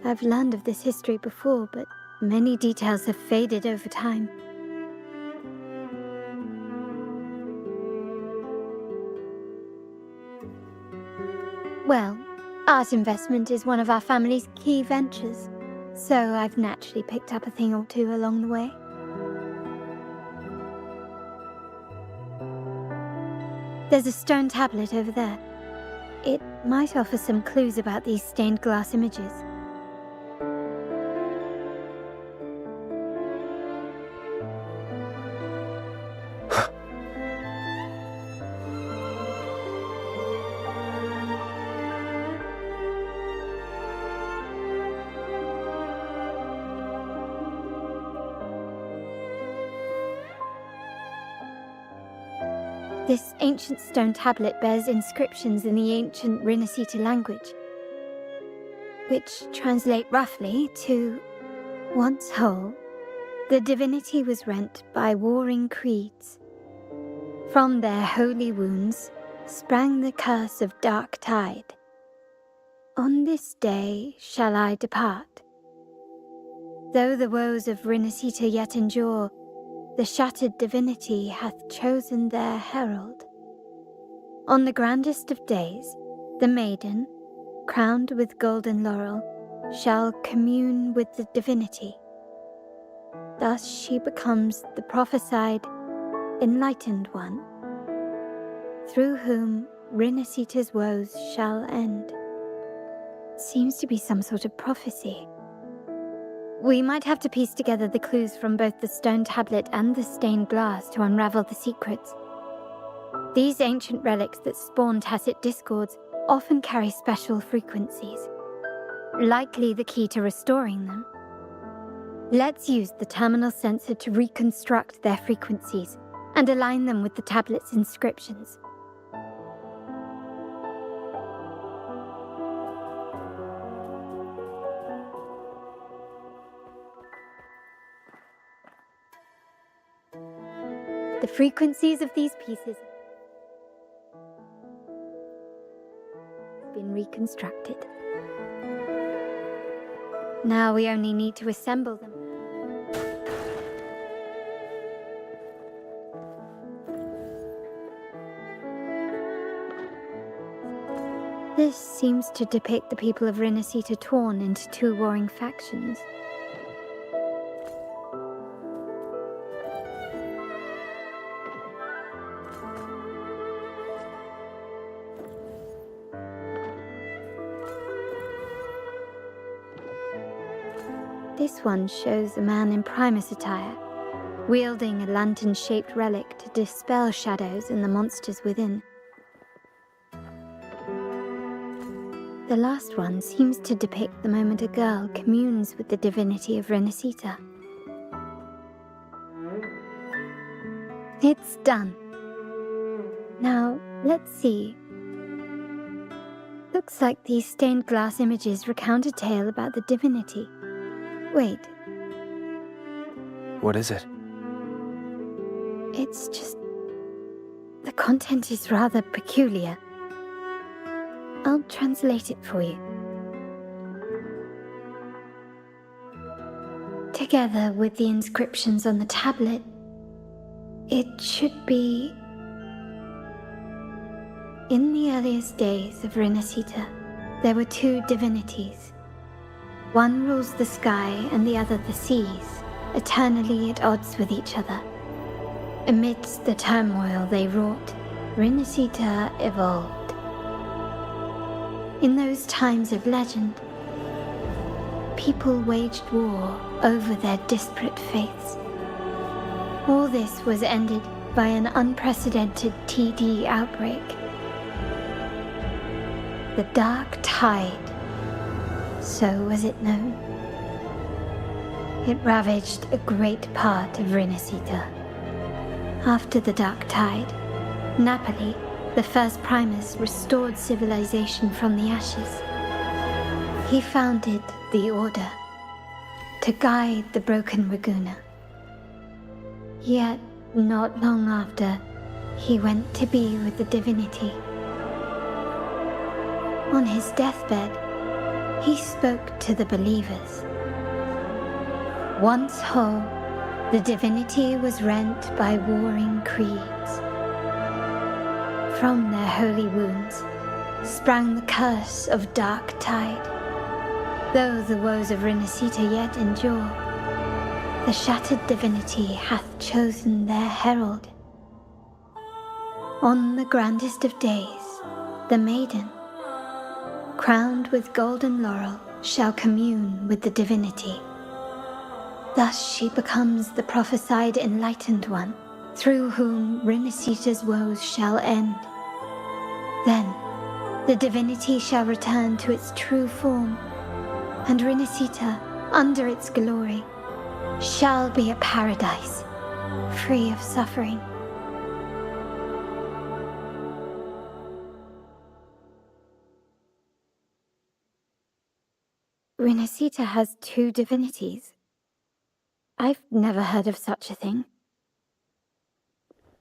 I've learned of this history before, but many details have faded over time. Well, art investment is one of our family's key ventures, so I've naturally picked up a thing or two along the way. There's a stone tablet over there. It might offer some clues about these stained glass images. This ancient stone tablet bears inscriptions in the ancient Rinascita language, which translate roughly to, once whole, the divinity was rent by warring creeds. From their holy wounds sprang the curse of dark tide. On this day shall I depart. Though the woes of Rinascita yet endure, the shattered divinity hath chosen their herald. On the grandest of days, the maiden, crowned with golden laurel, shall commune with the divinity. Thus she becomes the prophesied, enlightened one, through whom Rinascita's woes shall end. Seems to be some sort of prophecy. We might have to piece together the clues from both the stone tablet and the stained glass to unravel the secrets. These ancient relics that spawn tacit discords often carry special frequencies, likely the key to restoring them. Let's use the terminal sensor to reconstruct their frequencies and align them with the tablet's inscriptions. The frequencies of these pieces have been reconstructed. Now we only need to assemble them. This seems to depict the people of Rinascita torn into two warring factions. This one shows a man in Primus attire, wielding a lantern-shaped relic to dispel shadows and the monsters within. The last one seems to depict the moment a girl communes with the divinity of Rinascita. It's done. Now, let's see. Looks like these stained glass images recount a tale about the divinity. Wait. What is it? It's just... the content is rather peculiar. I'll translate it for you. Together with the inscriptions on the tablet, it should be... In the earliest days of Rinascita, there were two divinities. One rules the sky and the other the seas, eternally at odds with each other. Amidst the turmoil they wrought, Rinascita evolved. In those times of legend, people waged war over their disparate faiths. All this was ended by an unprecedented TD outbreak. The Dark Tide. So was it known. It ravaged a great part of Rinascita. After the Dark Tide, Napoli, the first Primus, restored civilization from the ashes. He founded the Order to guide the broken Ragusa. Yet, not long after, he went to be with the divinity. On his deathbed, he spoke to the believers. Once whole, the divinity was rent by warring creeds. From their holy wounds sprang the curse of dark tide. Though the woes of Renacita yet endure, the shattered divinity hath chosen their herald. On the grandest of days, the maiden, crowned with golden laurel, shall commune with the divinity. Thus she becomes the prophesied enlightened one, through whom Renacita's woes shall end. Then, the divinity shall return to its true form, and Renacita, under its glory, shall be a paradise, free of suffering. Renacita has two divinities. I've never heard of such a thing.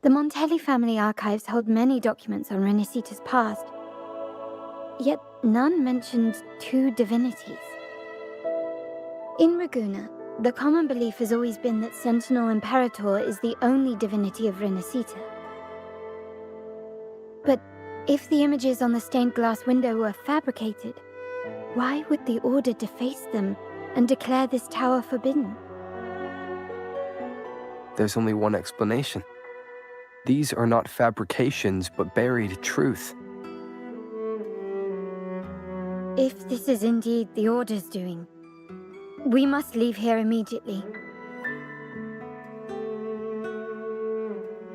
The Montelli family archives hold many documents on Renacita's past, yet none mentioned two divinities. In Raguena, the common belief has always been that Sentinel Imperator is the only divinity of Renacita. But if the images on the stained glass window were fabricated, why would the Order deface them and declare this tower forbidden? There's only one explanation. These are not fabrications, but buried truth. If this is indeed the Order's doing, we must leave here immediately.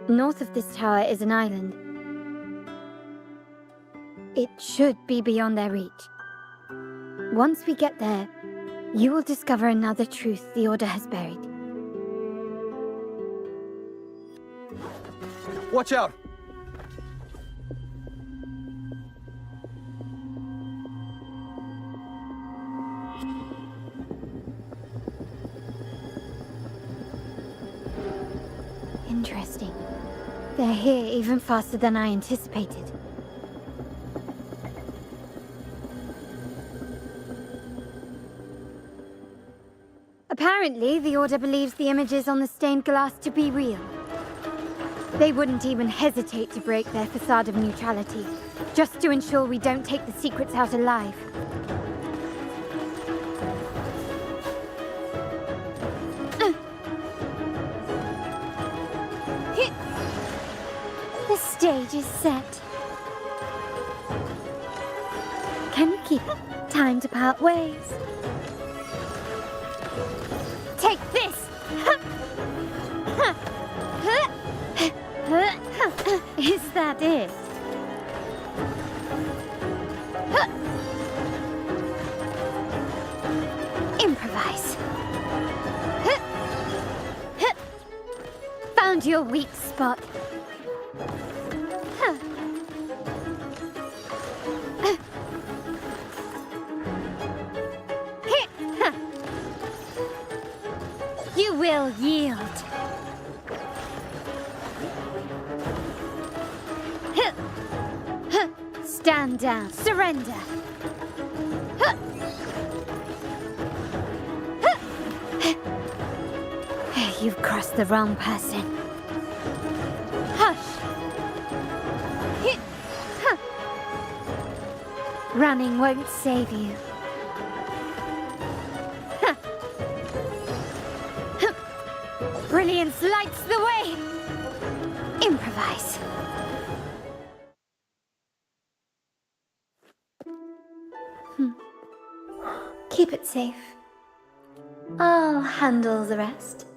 North of this tower is an island. It should be beyond their reach. Once we get there, you will discover another truth the Order has buried. Watch out! Interesting. They're here even faster than I anticipated. Apparently, the Order believes the images on the stained glass to be real. They wouldn't even hesitate to break their facade of neutrality, just to ensure we don't take the secrets out alive. The stage is set. Can you keep it? Time to part ways. Take this! Is that it? Improvise. Found your weak spot. You will yield. Stand down. Surrender. You've crossed the wrong person. Hush. Running won't save you. Brilliance lights the way. Improvise. Keep it safe. I'll handle the rest.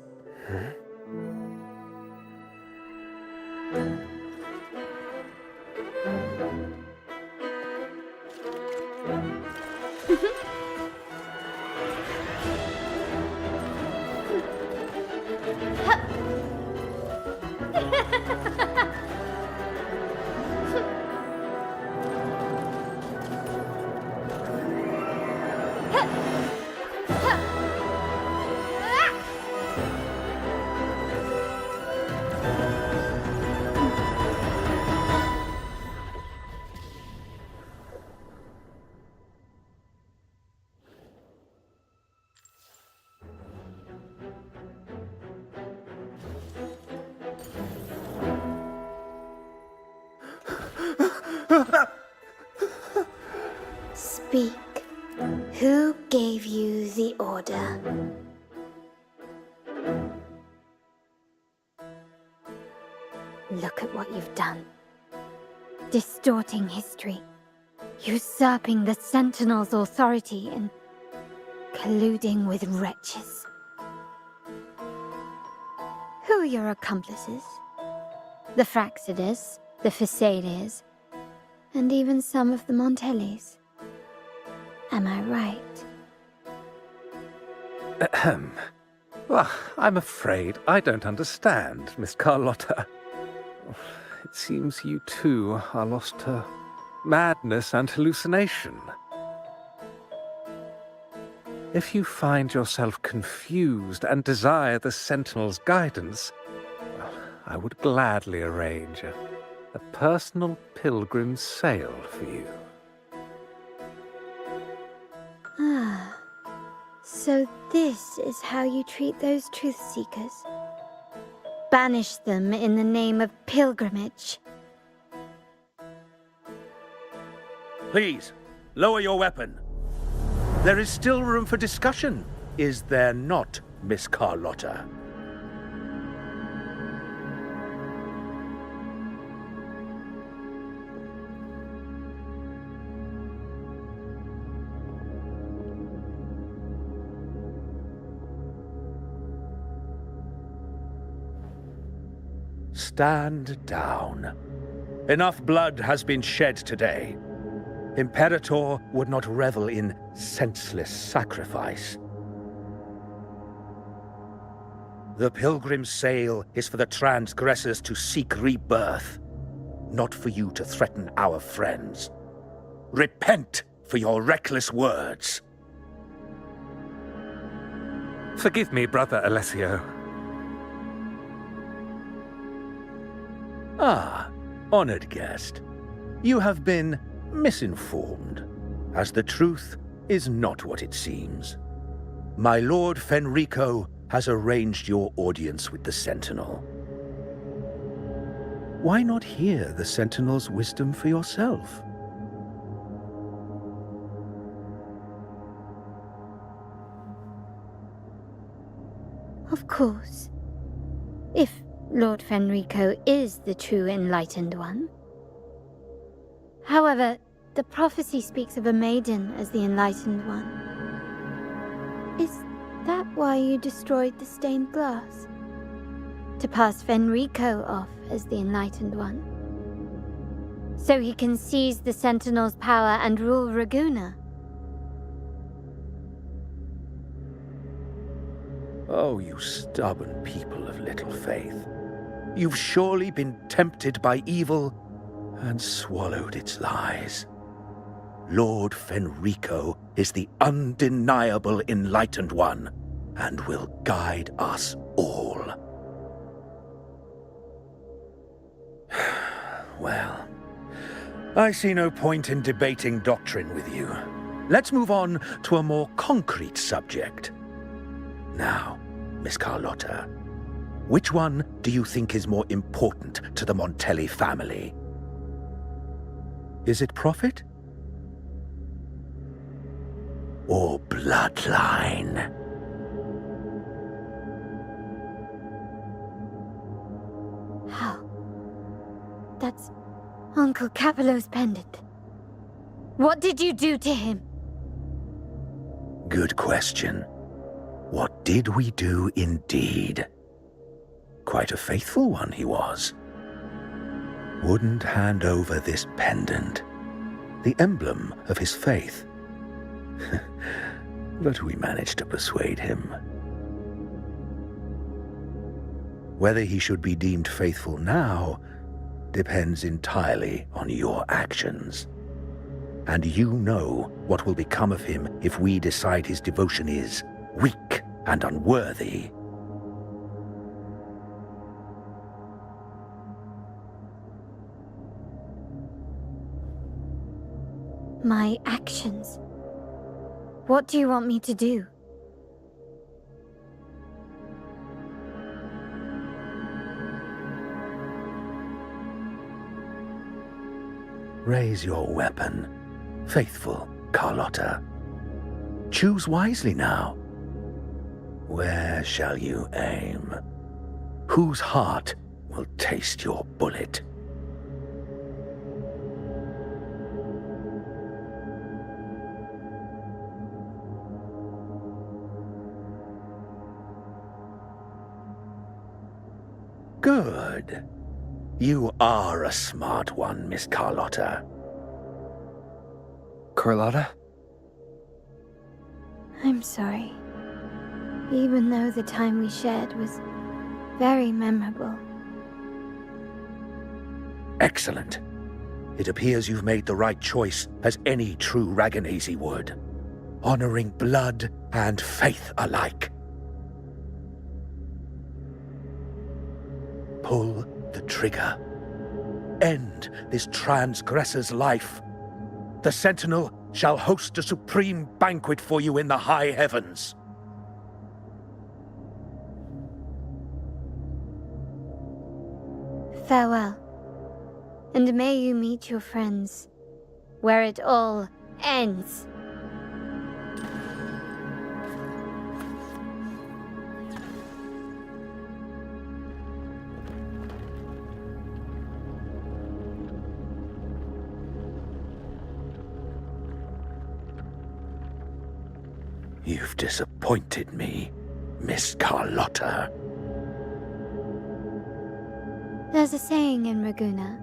to the Order. Look at what you've done. Distorting history, usurping the Sentinel's authority, and colluding with wretches. Who are your accomplices? The Fraxidus, the Facades, and even some of the Montellis. Am I right? Ahem. Well, I'm afraid I don't understand, Miss Carlotta. It seems you too are lost to madness and hallucination. If you find yourself confused and desire the Sentinel's guidance, well, I would gladly arrange a personal pilgrim's sail for you. Ah, so this is how you treat those truth seekers. Banish them in the name of pilgrimage. Please, lower your weapon. There is still room for discussion, is there not, Miss Carlotta? Stand down. Enough blood has been shed today. Imperator would not revel in senseless sacrifice. The pilgrim's sail is for the transgressors to seek rebirth, not for you to threaten our friends. Repent for your reckless words. Forgive me, Brother Alessio. Ah, honored guest. You have been misinformed, as the truth is not what it seems. My Lord Fenrico has arranged your audience with the Sentinel. Why not hear the Sentinel's wisdom for yourself? Of course. If Lord Fenrico is the true Enlightened One. However, the prophecy speaks of a maiden as the Enlightened One. Is that why you destroyed the stained glass? To pass Fenrico off as the Enlightened One? So he can seize the Sentinel's power and rule Raguna? Oh, you stubborn people of little faith. You've surely been tempted by evil and swallowed its lies. Lord Fenrico is the undeniable Enlightened One and will guide us all. Well, I see no point in debating doctrine with you. Let's move on to a more concrete subject. Now, Miss Carlotta, which one do you think is more important to the Montelli family? Is it profit? Or bloodline? How? That's Uncle Capello's pendant. What did you do to him? Good question. What did we do indeed? Quite a faithful one he was. Wouldn't hand over this pendant, the emblem of his faith. But we managed to persuade him. Whether he should be deemed faithful now depends entirely on your actions. And you know what will become of him if we decide his devotion is weak and unworthy. My actions? What do you want me to do? Raise your weapon, faithful Carlotta. Choose wisely now. Where shall you aim? Whose heart will taste your bullet? Good. You are a smart one, Miss Carlotta. Carlotta? I'm sorry. Even though the time we shared was very memorable. Excellent. It appears you've made the right choice, as any true Raganazi would. Honoring blood and faith alike. Pull the trigger. End this transgressor's life. The Sentinel shall host a supreme banquet for you in the high heavens. Farewell. And may you meet your friends, where it all ends. You've disappointed me, Miss Carlotta. There's a saying in Raguna,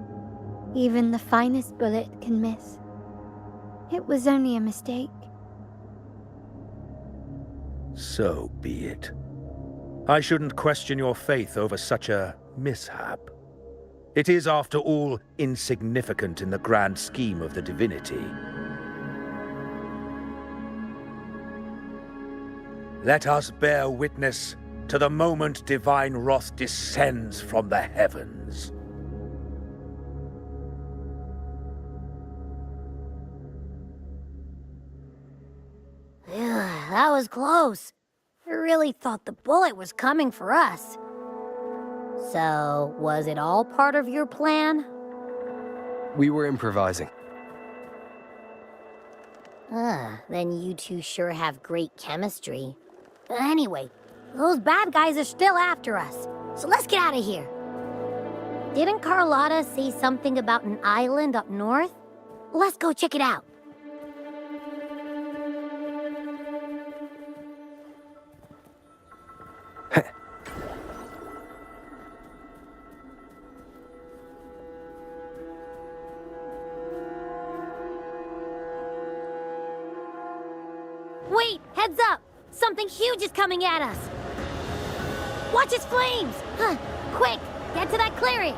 even the finest bullet can miss. It was only a mistake. So be it. I shouldn't question your faith over such a mishap. It is, after all, insignificant in the grand scheme of the divinity. Let us bear witness to the moment divine wrath descends from the heavens. That was close. I really thought the bullet was coming for us. So, was it all part of your plan? We were improvising. Then you two sure have great chemistry. Anyway, those bad guys are still after us, so let's get out of here. Didn't Carlotta say something about an island up north? Let's go check it out. Wait, heads up! Something huge is coming at us! Watch its flames! Quick, get to that clearing!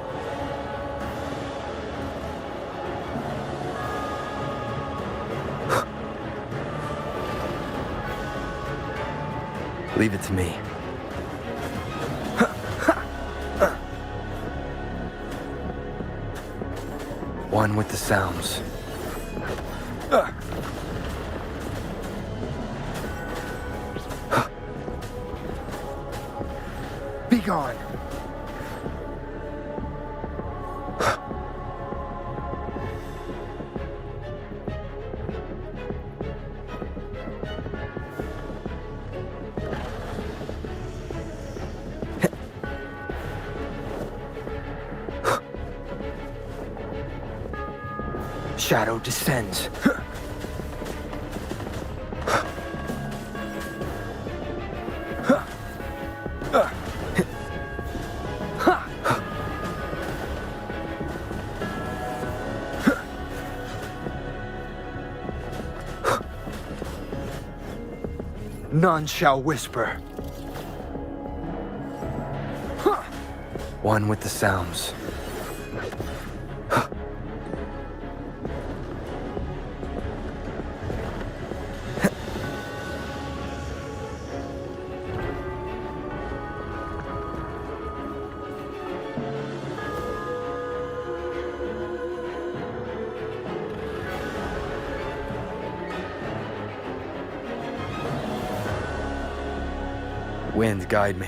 Leave it to me. One with the sounds. Be gone. Shadow descends. None shall whisper. One with the sounds. Wind, guide me.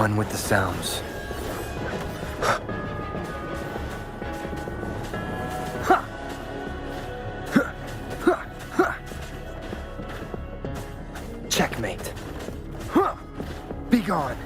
on with the sounds. Checkmate. Be gone.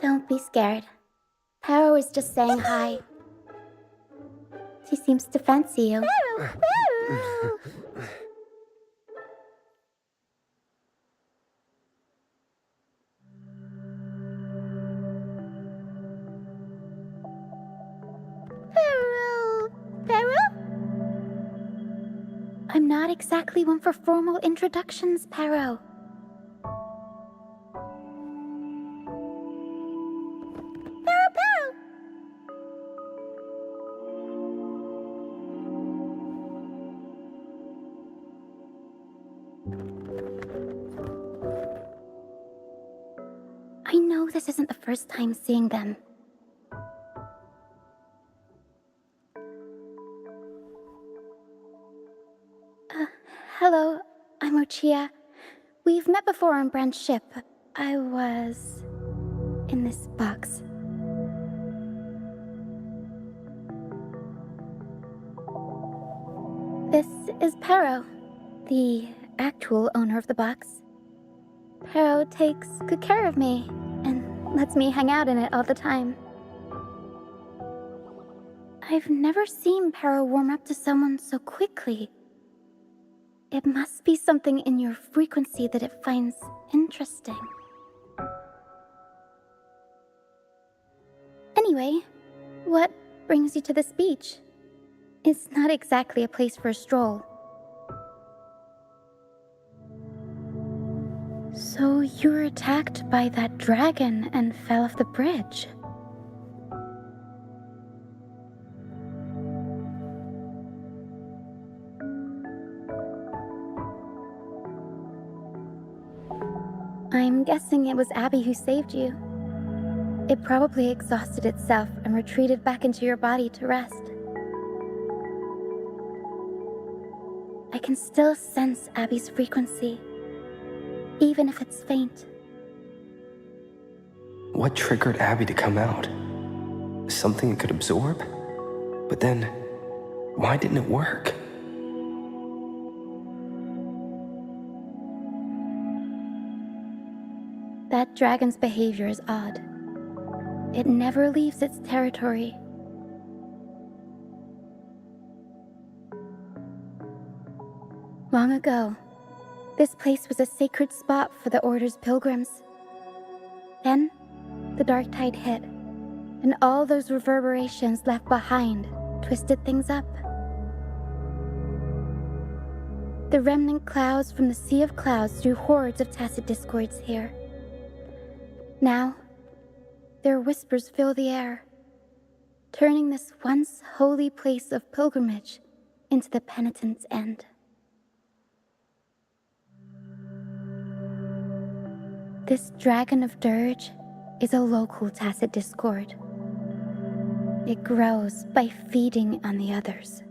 Don't be scared. Paro is just saying hi. She seems to fancy you. I'm not exactly one for formal introductions, Paro. I know this isn't the first time seeing them. Hello, I'm Ochia. We've met before on Brand's ship. I was in this box. This is Paro, the actual owner of the box. Paro takes good care of me and lets me hang out in it all the time. I've never seen Paro warm up to someone so quickly. It must be something in your frequency that it finds interesting. Anyway, what brings you to this beach? It's not exactly a place for a stroll. So you were attacked by that dragon and fell off the bridge. I'm guessing it was Abby who saved you. It probably exhausted itself and retreated back into your body to rest. I can still sense Abby's frequency, even if it's faint. What triggered Abby to come out? Something it could absorb? But then, why didn't it work? That dragon's behavior is odd. It never leaves its territory. Long ago, this place was a sacred spot for the Order's pilgrims. Then, the dark tide hit, and all those reverberations left behind twisted things up. The remnant clouds from the Sea of Clouds drew hordes of tacit discords here. Now, their whispers fill the air, turning this once holy place of pilgrimage into the penitent's end. This dragon of dirge is a local tacit discord. It grows by feeding on the others.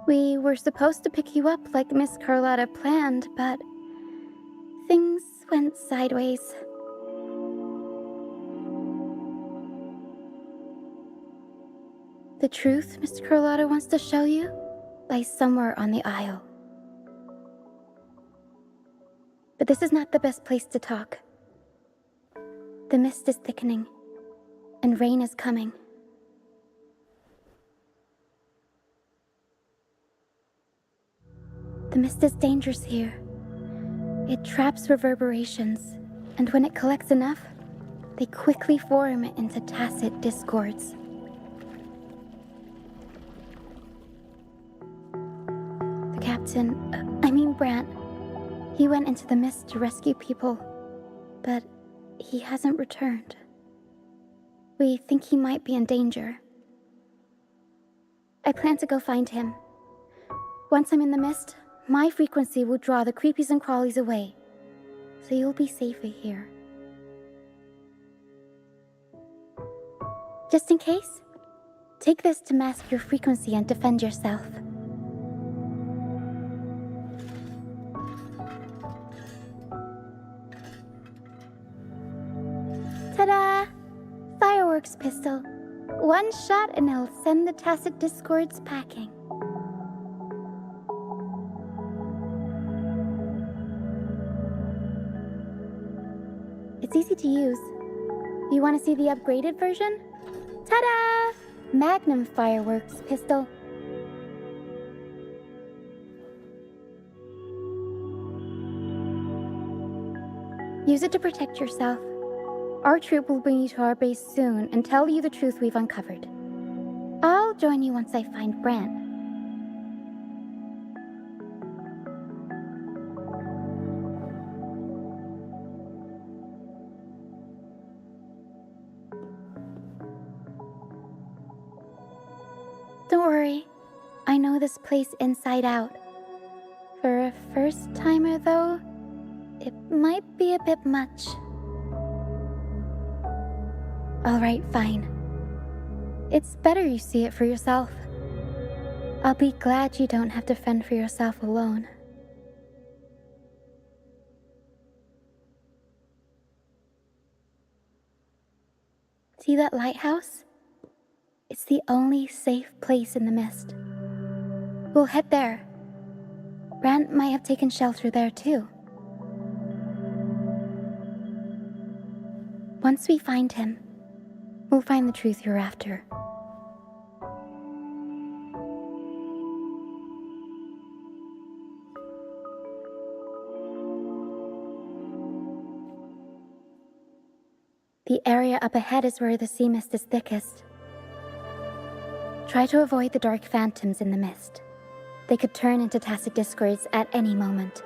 We were supposed to pick you up like Miss Carlotta planned, but things went sideways. The truth Miss Carlotta wants to show you lies somewhere on the aisle. But this is not the best place to talk. The mist is thickening, and rain is coming. The mist is dangerous here. It traps reverberations, and when it collects enough, they quickly form into tacit discords. The captain, Brant, he went into the mist to rescue people, but he hasn't returned. We think he might be in danger. I plan to go find him. Once I'm in the mist, my frequency will draw the creepies and crawlies away, so you'll be safer here. Just in case, take this to mask your frequency and defend yourself. Ta-da! Fireworks pistol. One shot and it'll send the tacit discords packing. It's easy to use. You want to see the upgraded version? Ta-da! Magnum fireworks pistol. Use it to protect yourself. Our troop will bring you to our base soon and tell you the truth we've uncovered. I'll join you once I find Brant. Don't worry, I know this place inside out. For a first-timer, though, it might be a bit much. Alright, fine. It's better you see it for yourself. I'll be glad you don't have to fend for yourself alone. See that lighthouse? It's the only safe place in the mist. We'll head there. Brant might have taken shelter there too. Once we find him, we'll find the truth you're after. The area up ahead is where the sea mist is thickest. Try to avoid the dark phantoms in the mist. They could turn into tacit discords at any moment.